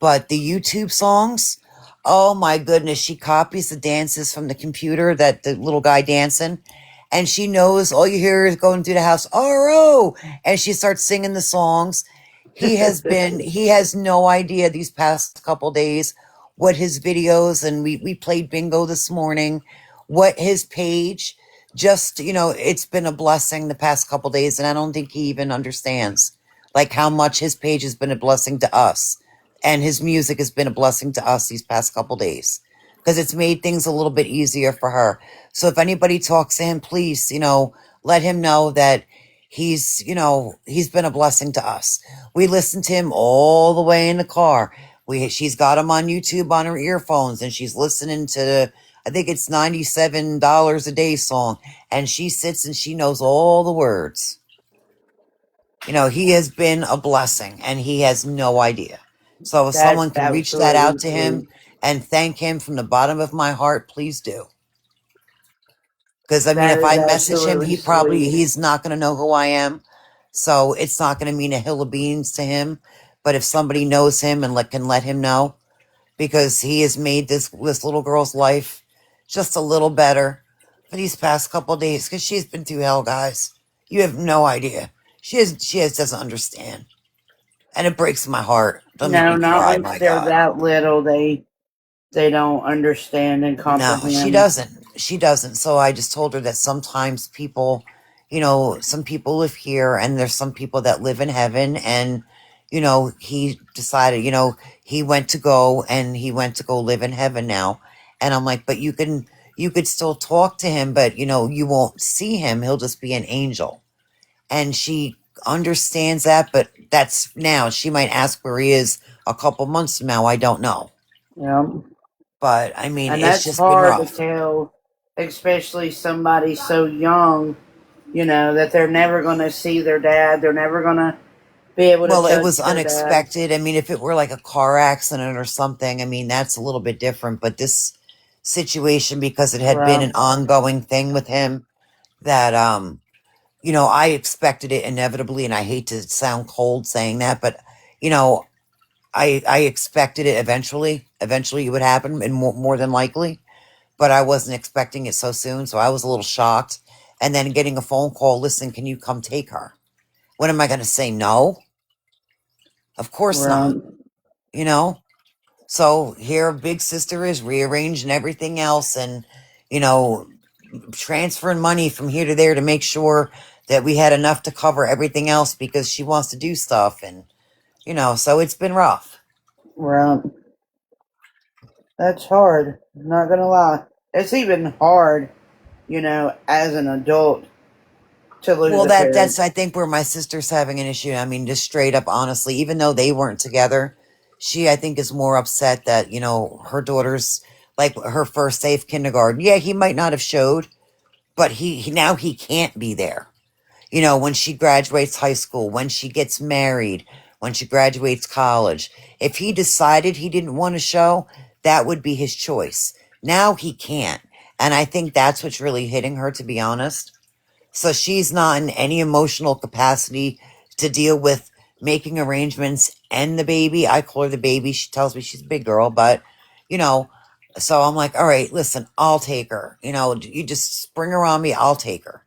but the YouTube songs Oh my goodness, she copies the dances from the computer that the little guy dancing. And she knows all you hear is going through the house, RO. And she starts singing the songs. He has no idea these past couple days what his videos, and we played bingo this morning, what his page, just, it's been a blessing the past couple days. And I don't think he even understands like how much his page has been a blessing to us and his music has been a blessing to us these past couple days because it's made things a little bit easier for her. So if anybody talks to him, please, let him know that he's been a blessing to us. We listen to him all the way in the car. She's got him on YouTube on her earphones and she's listening to, I think it's $97 a day song, and she sits and she knows all the words. He has been a blessing and he has no idea. So if That's someone can reach that out absolutely to him sweet. and thank him from the bottom of my heart, please do. Because I mean, That if is I message him, absolutely sweet. he's not going to know who I am. So it's not going to mean a hill of beans to him. But if somebody knows him and can let him know, because he has made this little girl's life just a little better for these past couple of days, because she's been through hell, guys. You have no idea. She doesn't understand. And it breaks my heart. Don't make No, me not cry, once my they're God. that little, they don't understand and No, she comprehend. doesn't. She doesn't. So I just told her that sometimes people, some people live here and there's some people that live in heaven. And, he decided, he went to go live in heaven now. And I'm like, but you could still talk to him, but, you won't see him. He'll just be an angel. And she understands that, but that's now. She might ask where he is a couple months from now. I don't know. Yeah. But I mean, And it's that's just been hard to rough. tell, especially somebody so young, that they're never going to see their dad. They're never going to be able to Well, it was touch their dad. unexpected. I mean, if it were like a car accident or something, I mean, that's a little bit different. But this situation, because it had been Right, an ongoing thing with him, that, I expected it inevitably. And I hate to sound cold saying that, but, you know, I expected it eventually. Eventually it would happen, and more than likely. But I wasn't expecting it so soon. So I was a little shocked. And then getting a phone call, listen, can you come take her? What am I going to say? No, of course not. right, You know? So here, big sister is rearranging everything else and, you know, transferring money from here to there to make sure that we had enough to cover everything else because she wants to do stuff. And, so it's been rough. right. That's hard. Not going to lie. It's even hard, as an adult to lose Well, a parent. that's, I think, where my sister's having an issue. I mean, just straight up, honestly, even though they weren't together, she, I think, is more upset that, her daughter's like her first day of kindergarten. Yeah, he might not have showed, but now he can't be there. When she graduates high school, when she gets married, when she graduates college. If he decided he didn't want to show, that would be his choice. Now he can't. And I think that's what's really hitting her, to be honest. So she's not in any emotional capacity to deal with making arrangements and the baby. I call her the baby. She tells me she's a big girl, but, you know, so I'm like, all right, listen, I'll take her. You just spring her on me, I'll take her.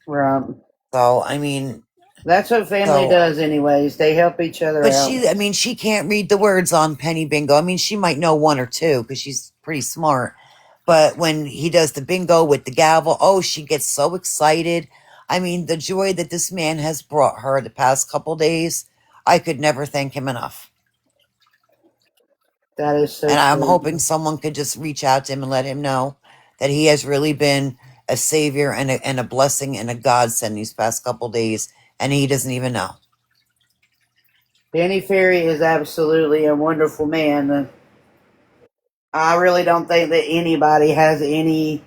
Right. So, I mean, That's what family so, does, anyways. They help each other but out. she can't read the words on Penny Bingo. I mean, she might know one or two because she's pretty smart. But when he does the bingo with the gavel, oh, she gets so excited. I mean, the joy that this man has brought her the past couple days, I could never thank him enough. That is so And I'm sweet. hoping someone could just reach out to him and let him know that he has really been a savior and a blessing and a godsend these past couple days, and he doesn't even know. Danny Ferry is absolutely a wonderful man. I really don't think that anybody has any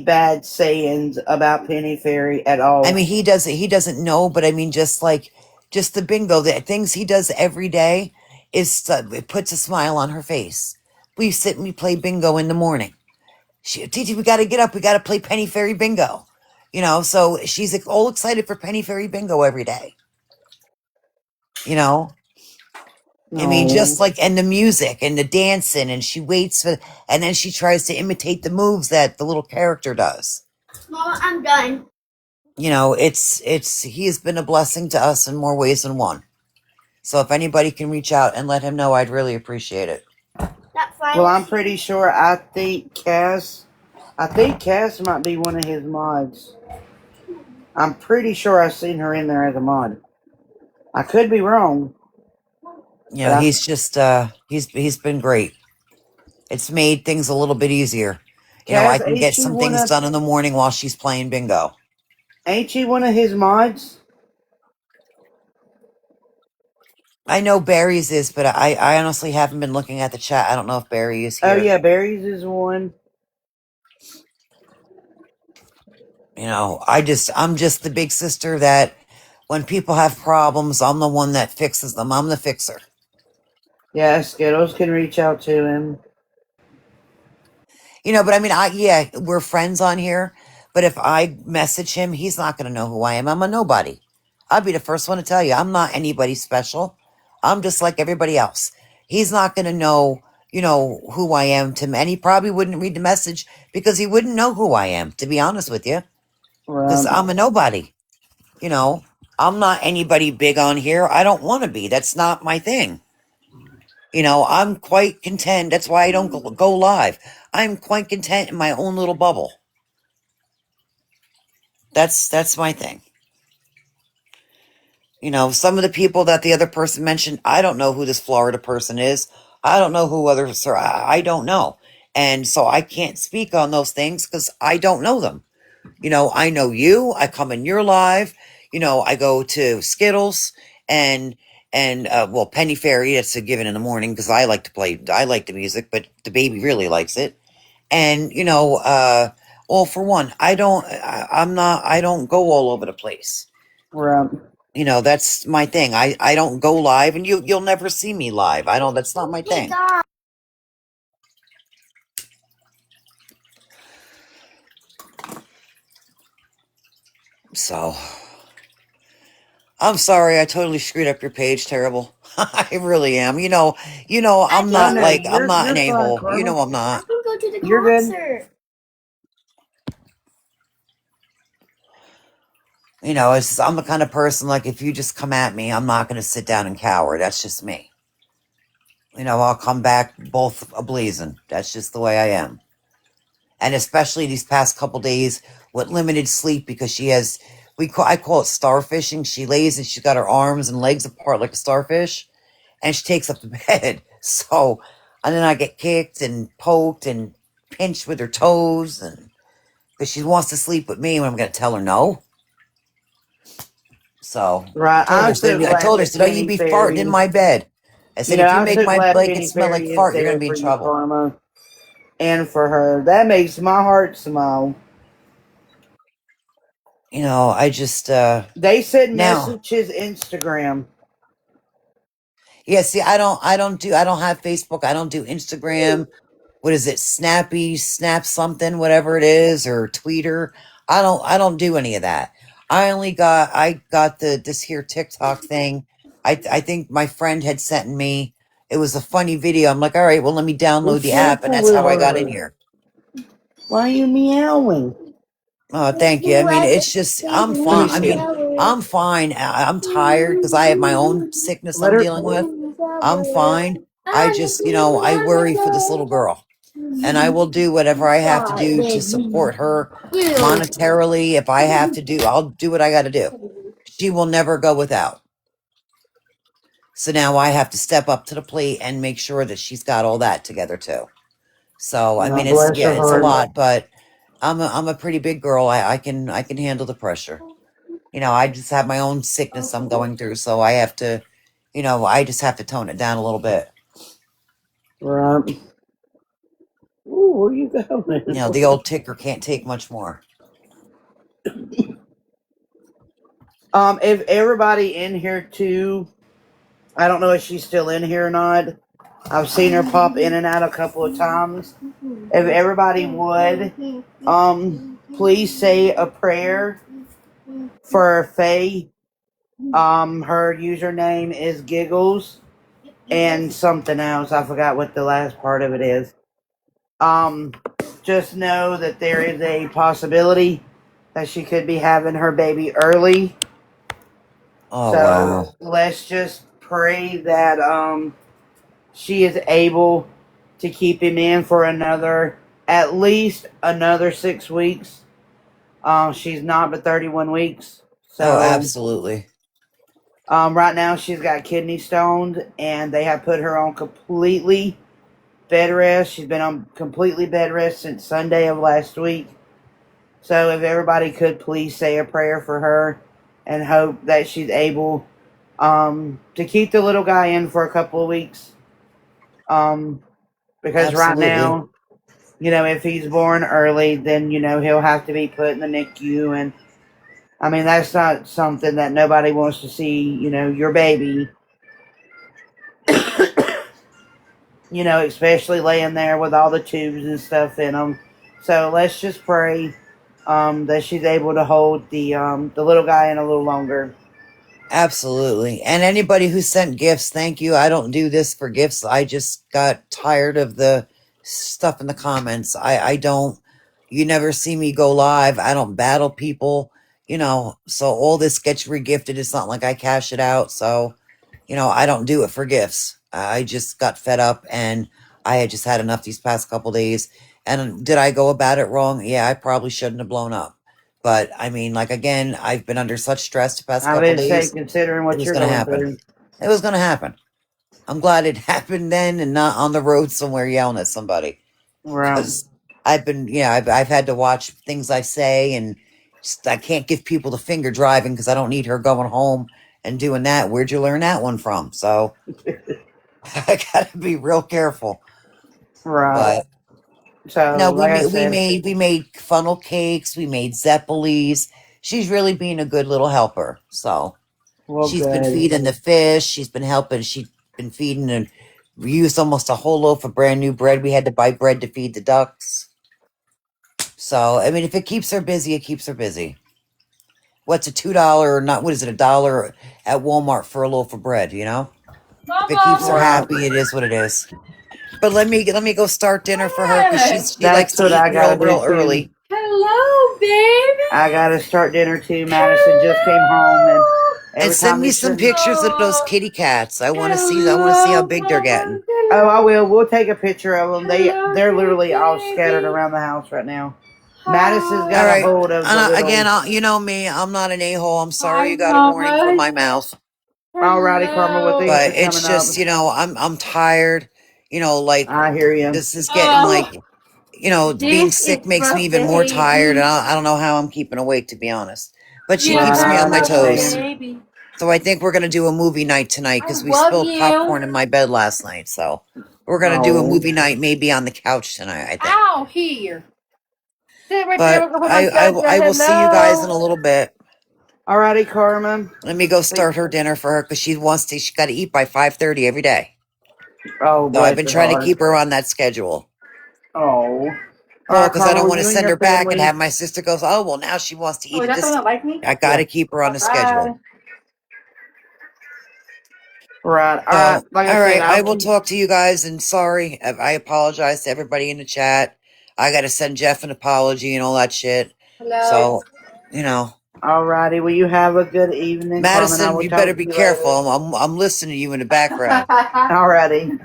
bad sayings about Penny Ferry at I all. mean, he doesn't know, but I mean, just the bingo, the things he does every day it puts a smile on her face. We sit and we play bingo in the morning. Titi, we got to get up. We got to play Penny Fairy Bingo. So she's like, all excited for Penny Fairy Bingo every day. You know, I mean, just No. like, and the music and the dancing, and she waits for, and then she tries to imitate the moves that the little character does. Mama, I'm done. You know, he has been a blessing to us in more ways than one. So if anybody can reach out and let him know, I'd really appreciate it. That fire. Well, I'm pretty sure. I think Cass might be one of his mods. I'm pretty sure I've seen her in there as a mod. I could be wrong. You But know, he's just he's been great. It's made things a little bit easier. You know, I Cass, can get some things done in the morning while she's playing bingo. ain't she one of his mods? I know Barry's is, but I honestly haven't been looking at the chat. I don't know if Barry is Oh here. yeah, Barry's is one. You know, I'm just the big sister that when people have problems, I'm the one that fixes them. I'm the fixer. Yeah, Skittles can reach out to him. You know, but I mean, yeah, we're friends on here, but if I message him, he's not going to know who I am. I'm a nobody. I'll be the first one to tell you, I'm not anybody special. I'm just like everybody else. He's not going to know, you know, who I am to me. And he probably wouldn't read the message because he wouldn't know who I am, to be honest with you, because Right. I'm a nobody. You know, I'm not anybody big on here. I don't want to be. That's not my thing. You know, I'm quite content. That's why I don't go live. I'm quite content in my own little bubble. That's my thing. You know, some of the people that the other person mentioned, I don't know who this Florida person is. I don't know who others are. I don't know. And so I can't speak on those things because I don't know them. You know, I know you. I come in your live. You know, I go to Skittles and well, Penny Fairy. It's a given in the morning because I like to play. I like the music, but the baby really likes it. And you know, well, for one, I'm not. I don't go all over the place. Right. You know, that's my thing. I don't go live, and you'll never see me live. I don't. That's not my thing. So I'm sorry. I totally screwed up your page. Terrible. I really am. You know. I'm not like I'm not an you're fine, a-hole. You Karma. know, I'm I not. can go to the You're good. concert. You know, I'm the kind of person like if you just come at me, I'm not going to sit down and cower. That's just me. You know, I'll come back both a-blazing. That's just the way I am. And especially these past couple days with limited sleep because she has, I call it starfishing. She lays and she's got her arms and legs apart like a starfish, and she takes up the bed. So, and then I get kicked and poked and pinched with her toes, and because she wants to sleep with me, and I'm going to tell her no. So Right. I told her, I said, oh, you'd Penny be farting in Fairy. my bed. I You said, know, if you I'm make so my glad blanket Penny smell like Fairy is fart, you're going there to be in for you, trouble. Karma, and for her. That makes my heart smile. You know, I just, They said now, message his Instagram. yeah, see, I don't have Facebook. I don't do Instagram. What is it? Snap something, whatever it is, or Twitter. I don't do any of that. I got this here TikTok thing. I think my friend had sent me. It was a funny video. I'm like, all right, well, let me Be download the app, and careful that's with how I got in her. here. Why are you meowing? Oh, thank you. I mean, it's just I'm Let me fine. I see. mean, I'm fine. I'm tired because I have my own sickness Let I'm her. dealing with. I'm fine. I just, I worry for this little girl. And I will do whatever I have to do to support her monetarily. If I have to do, I'll do what I got to do. She will never go without. So now I have to step up to the plate and make sure that she's got all that together too. So I No, mean, bless her it's a heart. lot, but I'm a pretty big girl. I can handle the pressure. You know, I just have my own sickness I'm going through, so I have to, I just have to tone it down a little bit. Right. Ooh, where you going? You know, the old ticker can't take much more. If everybody in here too, I don't know if she's still in here or not. I've seen her pop in and out a couple of times. If everybody would, please say a prayer for Faye. Her username is Giggles. and something else. I forgot what the last part of it is. Just know that there is a possibility that she could be having her baby early. Oh, So wow. let's just pray that she is able to keep him in for at least another 6 weeks. She's not but 31 weeks. Oh, So absolutely. right now she's got kidney stones, and they have put her on completely bed rest. She's been on completely bed rest since Sunday of last week. So if everybody could please say a prayer for her and hope that she's able to keep the little guy in for a couple of weeks. Because right Absolutely. now, if he's born early, then, he'll have to be put in the NICU. And I mean, that's not something that nobody wants to see, your baby, especially laying there with all the tubes and stuff in them. So let's just pray that she's able to hold the little guy in a little longer. Absolutely. And anybody who sent gifts, thank you. I don't do this for gifts. I just got tired of the stuff in the comments. I don't, you never see me go live. I don't battle people, so all this gets regifted. It's not like I cash it out. So, I don't do it for gifts. I just got fed up and I had just had enough these past couple days. And did I go about it wrong? Yeah, I probably shouldn't have blown up. But I mean, like again, I've been under such stress the past I couple would say, days. considering It what was you're going to going happen. through. It was going to happen. I'm glad it happened then and not on the road somewhere yelling at somebody. Right. Because I've had to watch things I say, and just, I can't give people the finger driving because I don't need her going home and doing that. Where'd you learn that one from? So I gotta be real careful. Right. But no, So, like I said, we made funnel cakes, we made zeppelis. She's really being a good little helper. So well, she's been good. feeding the fish. She's been helping. She's been feeding, and we used almost a whole loaf of brand new bread. We had to buy bread to feed the ducks. So I mean, if it keeps her busy, it keeps her busy. What's a $2 or not? What is it? $1 at Walmart for a loaf of bread? If it keeps her Right. happy, it is what it is. But let me go start dinner for her because she likes That's to what eat I gotta real do too. early. Hello, baby. I gotta start dinner too. Madison just came home, and And every send time me they some send. pictures of those kitty cats. I want to see how Hello, big they're Mama. getting. Oh, I will. We'll take a picture of them. Hello, They're hey, literally all scattered baby. around the house right now. Madison's Hi. All got a right. hold of the And again, little. you know me. I'm not an a-hole. I'm sorry Hi, you got a warning from Mama. my mouth. Alrighty, Karma. Well, Hello. thanks But for it's coming up. just, I'm tired. Like I hear you. this is getting Oh, like, being this sick is makes for me even more tired. And baby. I don't know how I'm keeping awake, to be honest. But she You're keeps me Right, I on my for toes. understand. baby. So I think we're going to do a movie night tonight I because we love spilled you. popcorn in my bed last night. So we're going to do a Oh, movie night maybe on the couch tonight, I think. Ow, here. Sit right there. But We're going to put my I judge. will see you guys in Hello. a little bit. alrighty, Karma. Let me go Wait. start her dinner for her because she got to eat by 5:30 every day. Oh, So I've bless been your trying to heart. keep her on that schedule. Oh. Well, Alright, because I Karma. don't Well, want to you and send your her back and family. have my sister goes, oh, well, now she wants to Oh, eat is at that this. someone that like me? I got Yeah. to keep her on All the schedule. right. Right. All right. So, Like I all said, right, I I'll will keep. talk to you guys. And sorry, I apologize to everybody in the chat. I got to send Jeff an apology and all that shit. Hello. So, you know, Alrighty. Well, you have a good evening, Carmen. I Madison, will you better talk to be you careful. later. I'm listening to you in the background. Alrighty.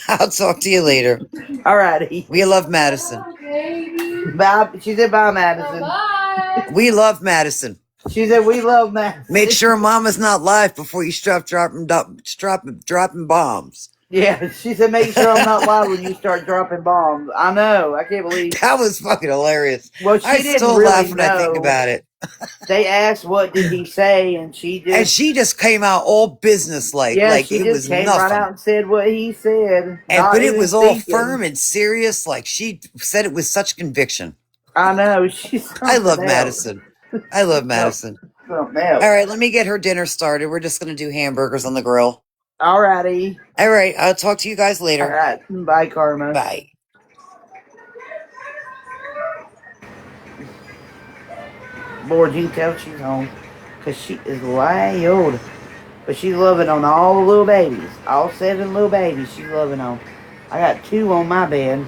I'll talk to you later. Alrighty. We love Madison. Hello, baby. Bye. She said bye, Bye Madison. bye. We love Madison. She said we love Make Madison. sure Mama's not live before you start dropping bombs. Yeah, she said make sure I'm not live when you start dropping bombs. I know. I can't believe. That was fucking hilarious. Well, I she didn't still really laugh when I think know. about it. They asked what did he say, and she And just she just came out all business yeah, like she it just was came right nothing. out and said what he said, But not it even was all thinking. firm and serious. Like she said it with such conviction. I know she's I something love else. Madison. I love No, Madison. something All else. right, let me get her dinner started. We're just going to do hamburgers on the grill. Alrighty. All right, I'll talk to you guys All later. right. Bye, Karma. Bye. Lord, you can tell she's home because she is wild. But she's loving on all the little babies. All 7 little babies she's loving on. I got 2 on my bed.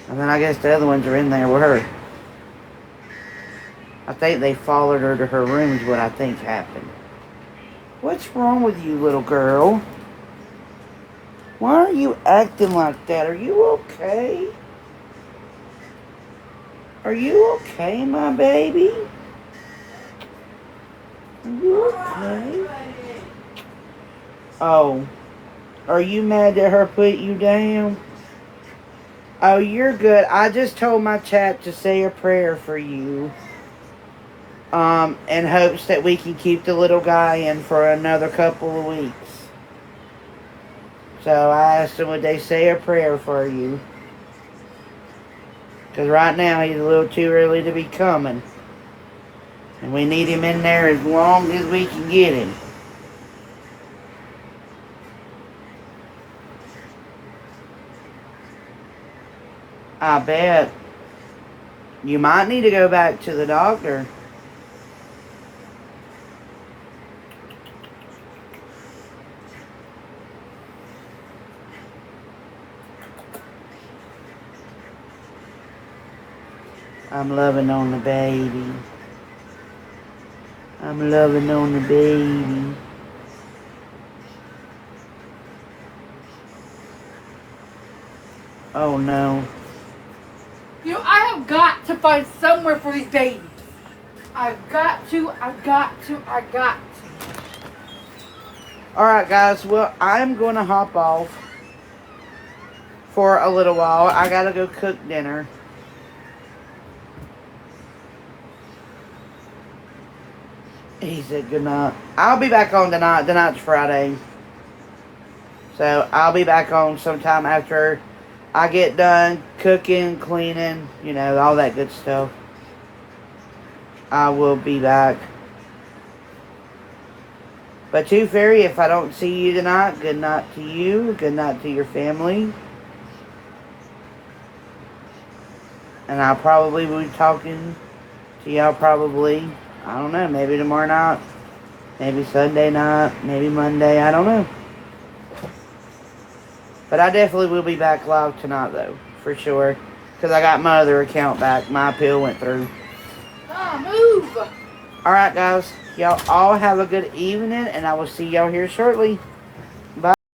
And then I guess the other ones are in there with her. I think they followed her to her room is what I think happened. What's wrong with you, little girl? Why are you acting like that? Are you okay? Are you okay, my baby? Are you okay? Oh, are you mad that her put you down? Oh, you're good. I just told my chat to say a prayer for you. In hopes that we can keep the little guy in for another couple of weeks. So I asked them would they say a prayer for you. Because right now he's a little too early to be coming. And we need him in there as long as we can get him. I bet. You might need to go back to the doctor. I'm loving on the baby. I'm loving on the baby. Oh no. You know, I have got to find somewhere for these babies. I've got to. Alright guys, well I'm going to hop off for a little while. I gotta go cook dinner. He said good night. I'll be back on tonight. Tonight's Friday. So I'll be back on sometime after I get done cooking, cleaning, you know, all that good stuff. I will be back. But Tooth Fairy, if I don't see you tonight, good night to you. Good night to your family. And I'll probably be talking to y'all probably, I don't know, maybe tomorrow night. Maybe Sunday night. Maybe Monday. I don't know. But I definitely will be back live tonight though. For sure. Because I got my other account back. My appeal went through. Move! Alright guys. Y'all all have a good evening. And I will see y'all here shortly.